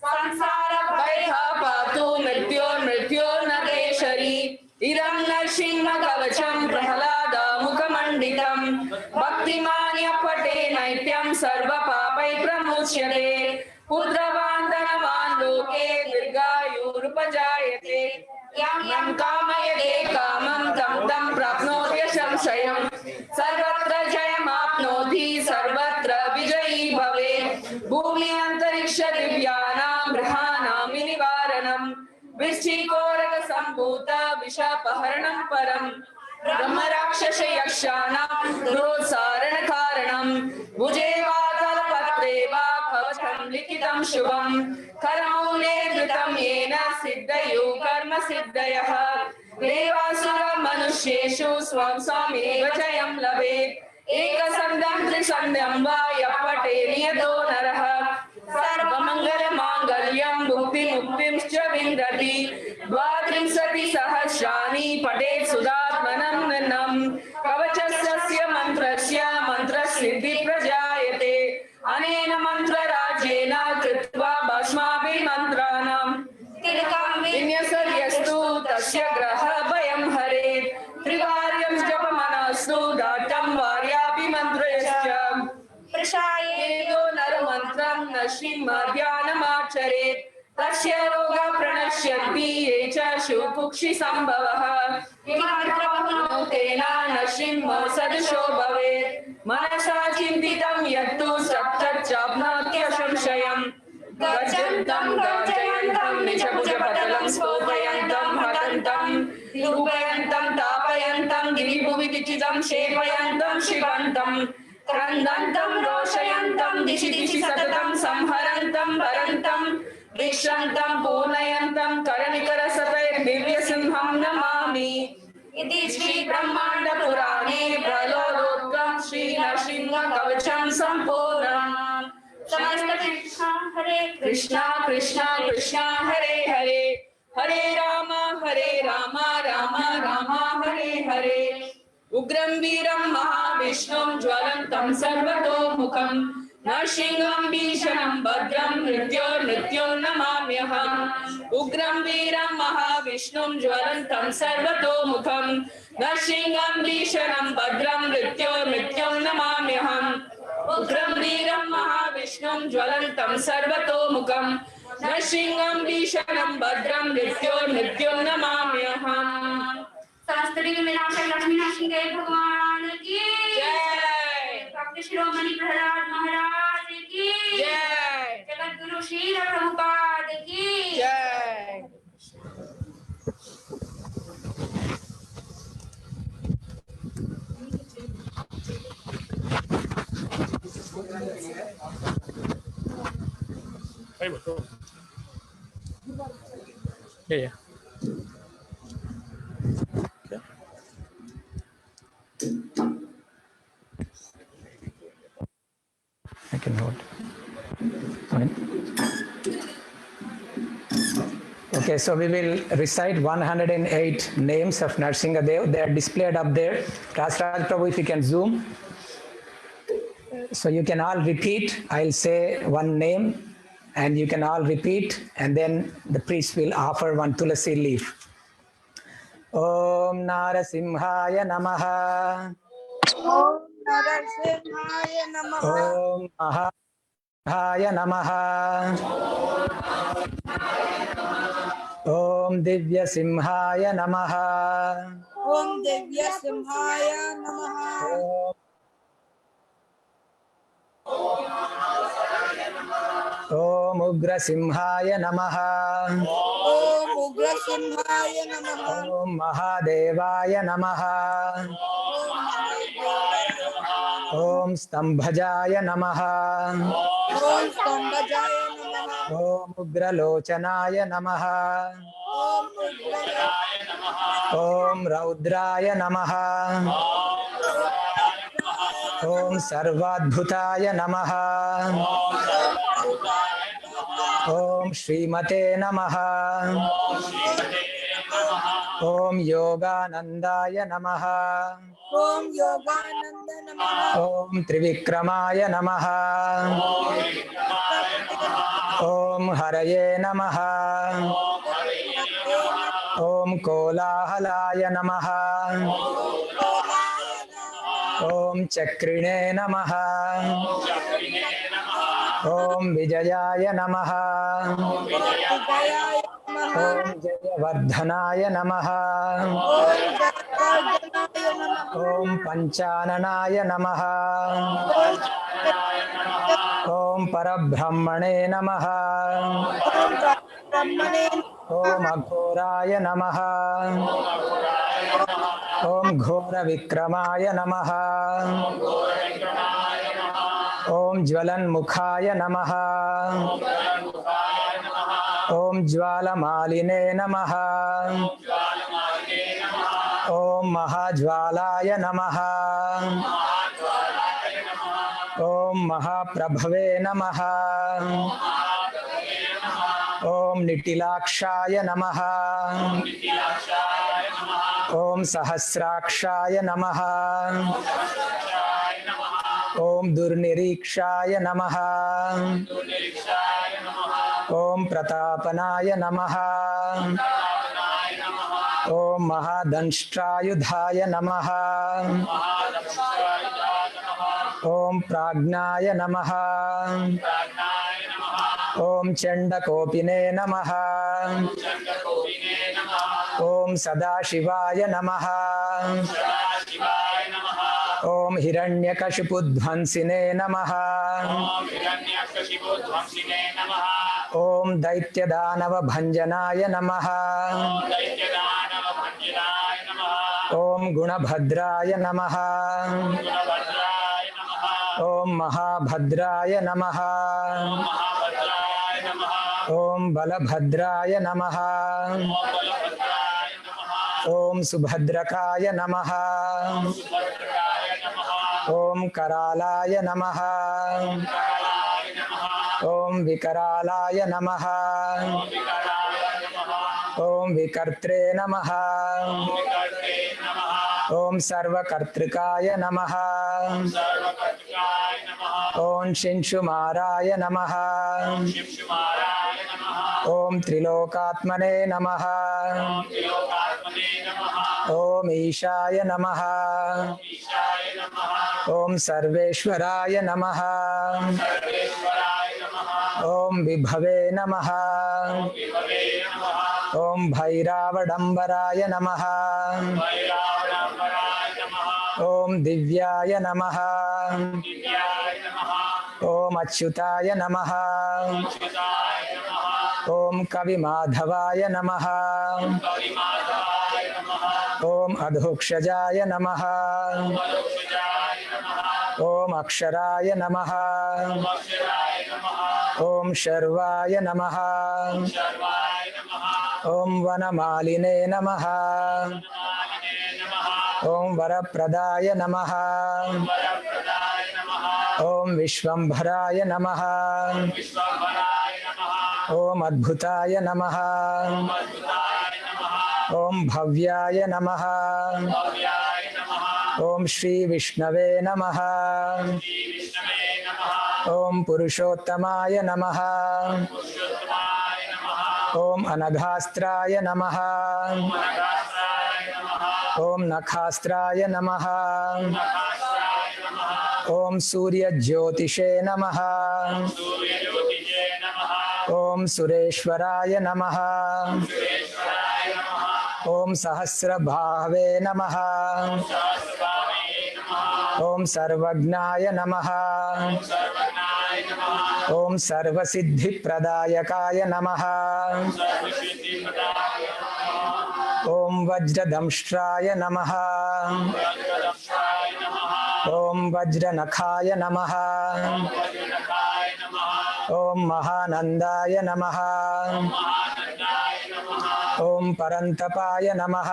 संसारभयः पातु मृत्योर्नरेश्वरी इदं नरसिंह कवचं प्रह्लादमुखमण्डितं भक्तिमान्य पठे नैत्यं सर्वपापै प्रमुच्यते पुत्रवान् धनवान् लोके दीर्घायुरुपजायते यं कामयते कामं तं प्राप्नोति संशयम् सर्वत्र जयमाप्नोति सर्वत्र विजयी भवेत् भूमि अन्तरिक्ष दिव्यानां ग्रहाणां निवारणं वृश्चिकोरग सम्भूत विषापहरणं परं ब्रह्मराक्षस यक्षाणां क्रोधसारणकारणं भुजे वा तलपत्रे वा कवचं लिखितं शुभं करमूले धृतं येन सिद्धयो कर्म सिद्धयः देवासुर मनुष्येषु स्वं स्वमेव जयं लभेत् एकसन्धं त्रिसन्धं वा यः पठेत् नियतो नरः सर्वमङ्गलमाङ्गल्यं भुक्तिमुक्तिंश्च विन्दति 32 सहस्राणि पठेत् सुदात्मनं नन्नं कवचस्य मन्त्रस्य मन्त्रसिद्धि प्रजायते अनेन मन्त्रराज्येन कृत्वा भस्माभिमन्त्राणां तिलकं विन्यस्यस्तु तस्य ग्रहभयं हरेत् त्रिवार्यं जपमनस्तु दातं वार्याभिमन्त्रयश्च प्रशायेयो नरमन्त्रं नरसिंहध्यानमाचरेत् तस्य रोगा प्रणश्यन्ति ये च शुकुक्षि सम्भवः तेन नरसिंह सदृशो भवेत् मनसा चिन्तितं यत्तु सप्तच्चाप्नोत्यसंशयम् गजन्तं गाजयन्तं निजभुजपटलं स्तोपयन्तं हतन्तं रूपयन्तं तापयन्तं गिरिभुवि विचितं क्षेपयन्तं शिवन्तं क्रन्दन्तं रोषयन्तं दिशि दिशि सततं संहरन्तं भरन्तं विश्रन्तं पूर्णयन्तं करनिकरसतैर्दिव्यसिंहं नमामि इति श्री ब्रह्मांड पुराणे प्रलयोद्गम श्री नरसिंह कवचं सम्पूर्णम् समस्त हरे कृष्णा कृष्णा कृष्णा हरे हरे हरे राम राम राम हरे हरे उग्रं वीरं महाविष्णुं ज्वलन्तं सर्वतोमुखं नरसिंहं भीषणं भद्रं मृत्योर्मृत्युं नमाम्यहम् उग्रं वीरं महाविष्णुं ज्वलन्तं सर्वतोमुखं नरसिंहं भीषणं भद्रं मृत्योर्मृत्युं नमाम्यहम् उग्रं वीरं महाविष्णुं ज्वलन्तं सर्वतोमुखं नरसिंहं भीषणं भद्रं मृत्योर्मृत्युं नमाम्यहम् शास्त्री विनाशक लक्ष्मी नरसिंह भगवान की जय। भक्त शिरोमणि प्रहलाद महाराज की जय। जगत गुरु श्री प्रभुपाद की जय। Yeah. I can hold. Fine. Okay, so we will recite 108 names of Narasimhadev. They are displayed up there. Rasraj Prabhu, if you can zoom. So you can all repeat. I'll say one name and you can all repeat, and then the priest will offer one tulasi leaf. Om Narasimhaya Namaha. Om Narasimhaya Namaha. Om Mahahaya Namaha. Om Divya Simhaya Namaha. Om Divya Simhaya Namaha. Om Ugra Simhaya Namaha. Om Ugra Simhaya Namaha. Om Mahadevaya Namaha. Om Stambhajaya Namaha. Om Stambhajaya Namaha. Om Ugra Lochanaya Namaha. Om Ugraya Namaha. Om Raudraya Namaha. Om Sarvadbhutaya Namaha. Om Srimate Namaha. Om Yoganandaya Namaha. Om Yogananda Namaha. Om Trivikramaya Namaha. Om Haraye Namaha. Om Kolahalaya Namaha. Om Chakrine Namaha. Om Vijayaya Namaha. Om Jayavardhanaya Namaha. Om Panchananaya Namaha. Om Parabrahmane Namaha. Om Aghoraya Namaha. Om Ghora Vikramaya Namaha. Om Jwalan Mukhaya Namaha. Om Jwala Maline Namaha. Om Mahajwalaya Namaha. Om Mahaprabhave Namaha. Om Nitilakshaya Namaha. Om Sahasrakshaya Namaha. Om Durnirikshaya Namaha. Om Pratapanaya Namaha. Om Mahadanshtrayudhaya Namaha. Om Pragnaya Namaha. Om Chandakopine Namaha. Om Sadashivaya Namaha. Om Hiranyakashipudhvansine Namaha. Om Daityadanava Bhanjanaya Namaha. Om Gunabhadraya Namaha. Om Mahabhadraya Namaha. Om Balabhadraya Namaha. Om Subhadrakaya Namaha. Om Karalaya Namaha. Om Vikaralaya Namaha. Om Vikartre Namaha. ओम सर्वकर्तृकाय नमः ओम शिंशुमाराय नमः ओम त्रिलोकात्मने नमः ओम ईशाय नमः ओम सर्वेश्वराय नमः ओम विभवे नमः ओम भैरावडंबराय नमः ओम दिव्याय नमः ओम अच्युताय नमः ओम कविमाधवाय नमः ओम अधोक्षजाय नमः ओम अक्षराय नमः ओम शर्वाय नमः ओम वनमालिने नमः ओम वरप्रदाय नमः ओम विश्वंभराय नमः ओम अद्भुताय नमः ओम भव्याय नमः ओम श्री विष्णवे नमः ओम पुरुषोत्तमाय नमः ओम अनघास्त्राय नमः ओम नखास्त्राय नमः ओम सूर्य ज्योतिषे नमः ओम सुरेश्वराय नमः ओम सहस्रभावे नमः ओम सर्वज्ञाय नमः ओम सर्वसिद्धिप्रदायकाय नमः ओम वज्रदंष्ट्राय नमः ओम वज्रनखाय नमः ओम महानंदाय नमः ओम परंतपाय नमः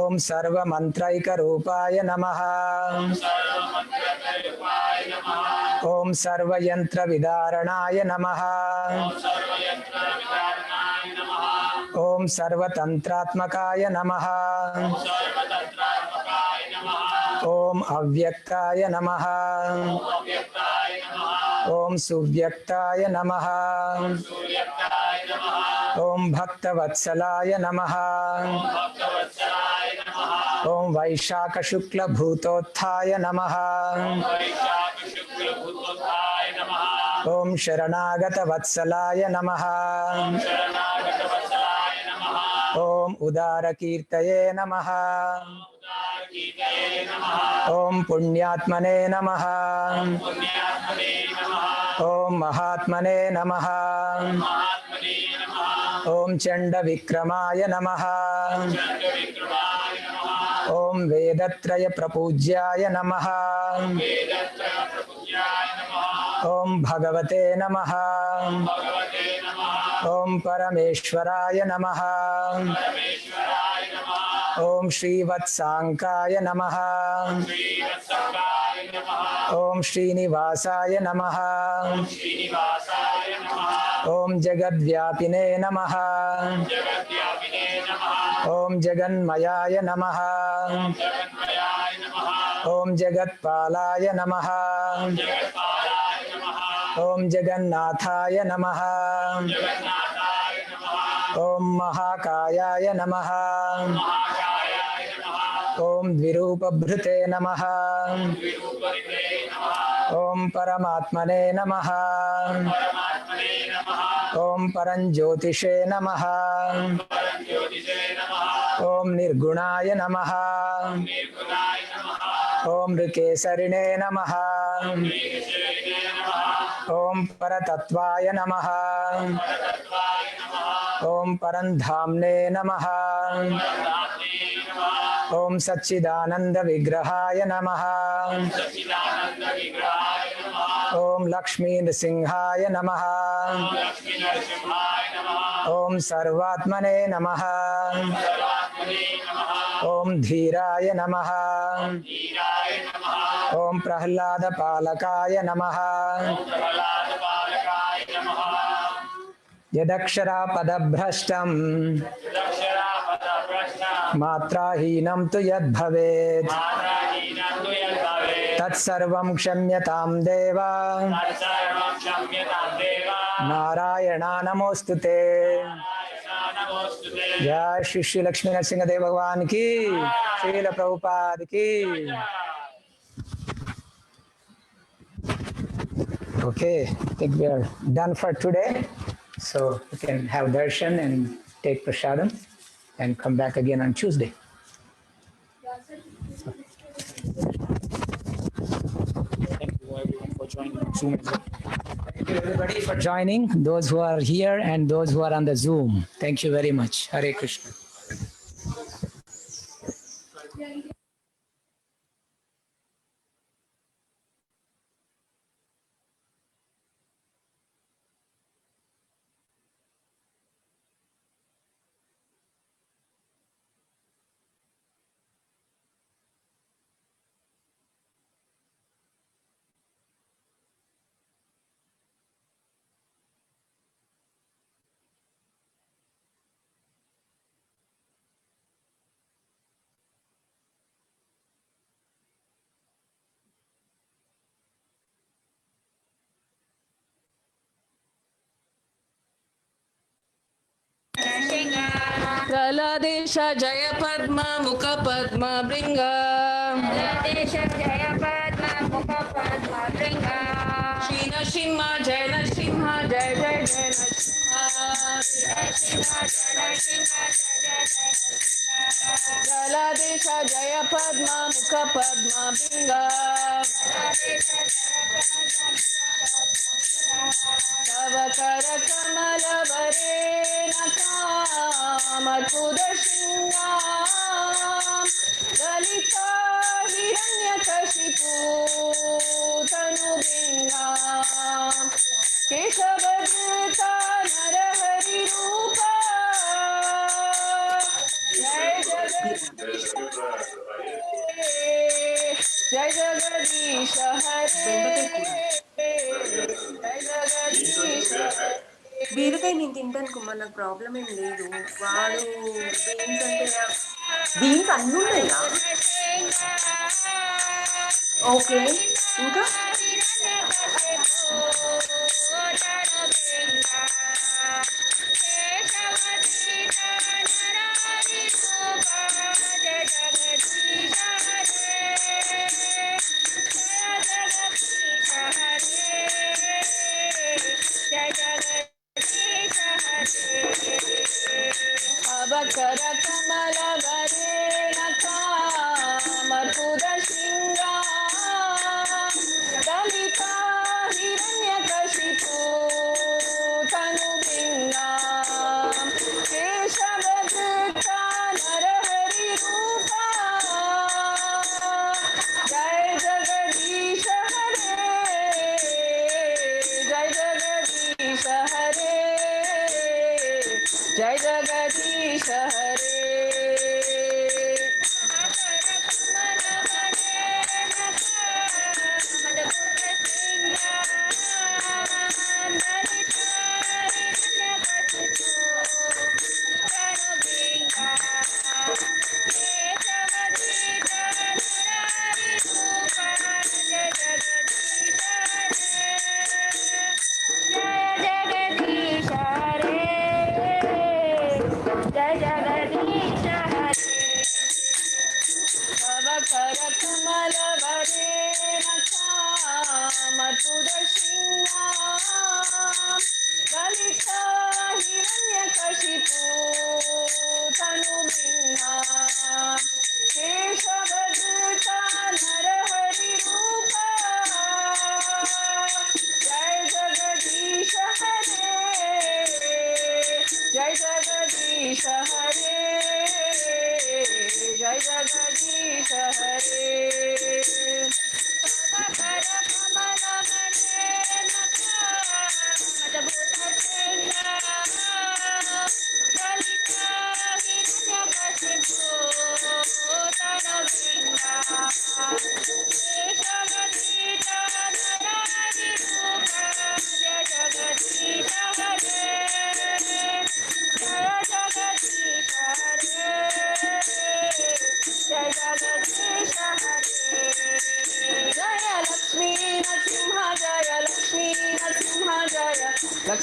ओम सर्वमंत्रैकरूपाय नमः ओम सर्वयंत्रविदारणाय नमः ओम सर्वतंत्रात्मकाय नमः ओम अव्यक्ताय नमः ओम सुव्यक्ताय नमः ओम भक्तवत्सलाय नमः ओम वैशाख शुक्ल भूतोत्थाय नमः ओम शरणागत वत्सलाय नमः ओम उदार कीर्तये नमः ओम पुण्यात्मने नमः ओम महात्मने नमः ओम चंड विक्रमाय नमः ओम वेदत्रय प्रपूज्याय नमः ओम भगवते नमः ओम परमेश्वराय नमः ओम श्रीवत्सांकाय नमः ओम श्रीनिवासाय नमः ओम जगद्व्यापिने नमः ओम जगन्मयाय नमः ओम जगत्पालाय नमः ओम जगन्नाथाय नमः ओम महाकायाय नमः ओम द्विरूपभृते नमः ओम परमात्मने नमः ओम परंज्योतिषे नमः ओम निर्गुणाय नमः ओम ऋकेसरिणे नमः ओम परतत्वाय नमः ओम परंधाम्ने नमः ओम सच्चिदानंद विग्रहाय नमः ओम लक्ष्मी नृसिंहाय नमः ओम सर्वात्मने नमः ओम धीराय नमः ओम प्रह्लाद पालकाय नमः यदक्षरा पदभ्रष्टं मात्राहीनं तु यद्भवेत् तत्सर्वं क्षम्यतां देव नारायणा नमोस्तुते। जय श्री श्री लक्ष्मी नरसिंह देव भगवान की, श्रील प्रभुपाद की। Okay, I think we are done for today. So you can have darshan and take prasadam and come back again on Tuesday. Thank you everyone for joining Zoom. Thank you everybody for joining, those who are here and those who are on the Zoom. Thank you very much. Hare Krishna. प्रलदेश जय पद्म मुख पद्म भृंग प्रलदेश जय पद्म मुख पद्म भृंग श्री नरसिंह जय नरसिंह जय जय जय नरसिंह प्रलदेश जय पद्म मुख पद्म भृंग तव कर कमल वरेण कामर्पुद सिंहां ललिता हिरण्यकशिपु तनुबिंगां केशवधृता नरहरि रूपा जय जगदीश हरे బీరకాయ నేను తింటాను కుమ్మ, నాకు ప్రాబ్లం ఏం లేదు. వాడు బీన్స్ అంటే బీన్స్ అన్నీ ఉన్నాయా? ఓకే, ఇంకా अवकर कमल वरेण कामर्पुद सिंहां ललिता हिरण्यकशिपु तनुबिंगां केशवधृता नरहरि रूपा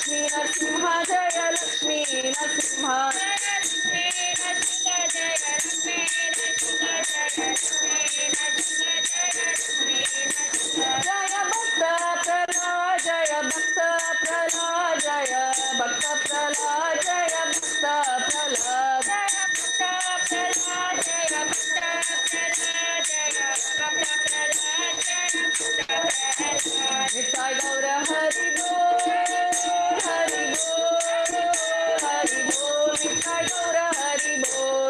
Lakshmi Narasimha Jaya Lakshmi Narasimha Jaya Bhakta Prahlad Jaya Bhakta Prahlad Jaya Bhakta Prahlad Jaya Bhakta Prahlad Nitai Gaura Hari Bol Hari Bol Hari Bol Nitai Gaura Hari Bol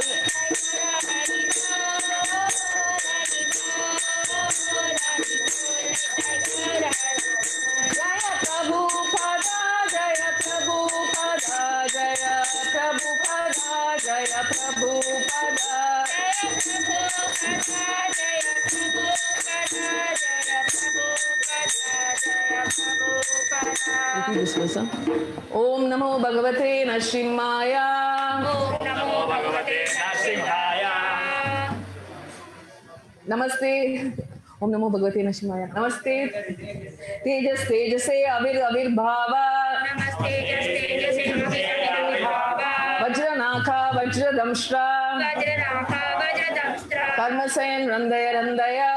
Jaya Prabhupada Jaya Prabhupada Jaya Prabhupada Jaya Prabhupada Repeat this verse. Om Namo Bhagavate Narasimhaya. Om Namo Bhagavate Narasimhaya. Namaste. Om Namo Bhagavate Narasimhaya. Namaste. Tejas Tejase Avir Avir Bhava. Namaste Tejase Avir Avir Bhava. Vajranakha Vajradamshra. Vajranakha Vajradamshra. Karmasayan Randaya Randaya.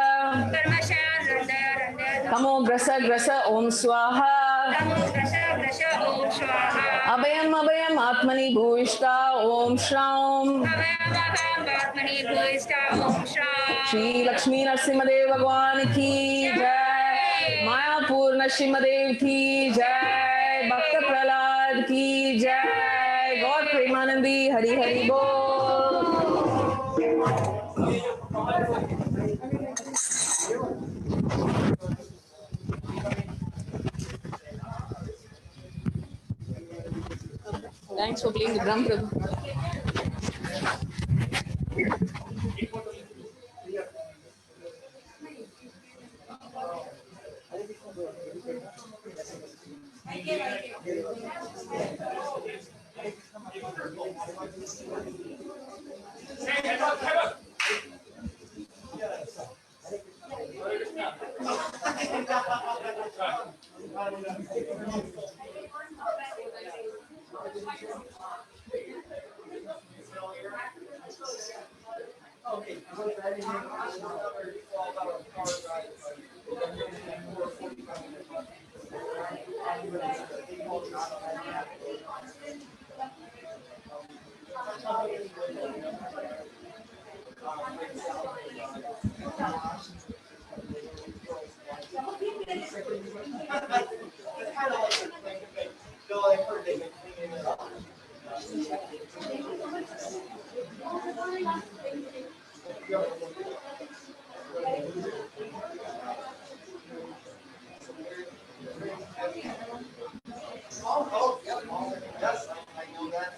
Karmasayan Randaya Randaya. Tamo Grasa Grasa Om Swaha. Tamo Grasa Grasa Om Swaha. Abhayam Abhayam Atmani Bhuishta Om Shraum. Abhayam Abhayam Atmani Bhuishta Om Shraum. Shri Lakshmi Narasimhadev Bhagwan ki jai. Mayapur Narasimhadev ki jai. Bhakta Prahlad ki jai. Gaur Premanandi Hari Hari Bol. Thanks for playing the drum, Prabhu. Yes, I know that.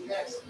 Next.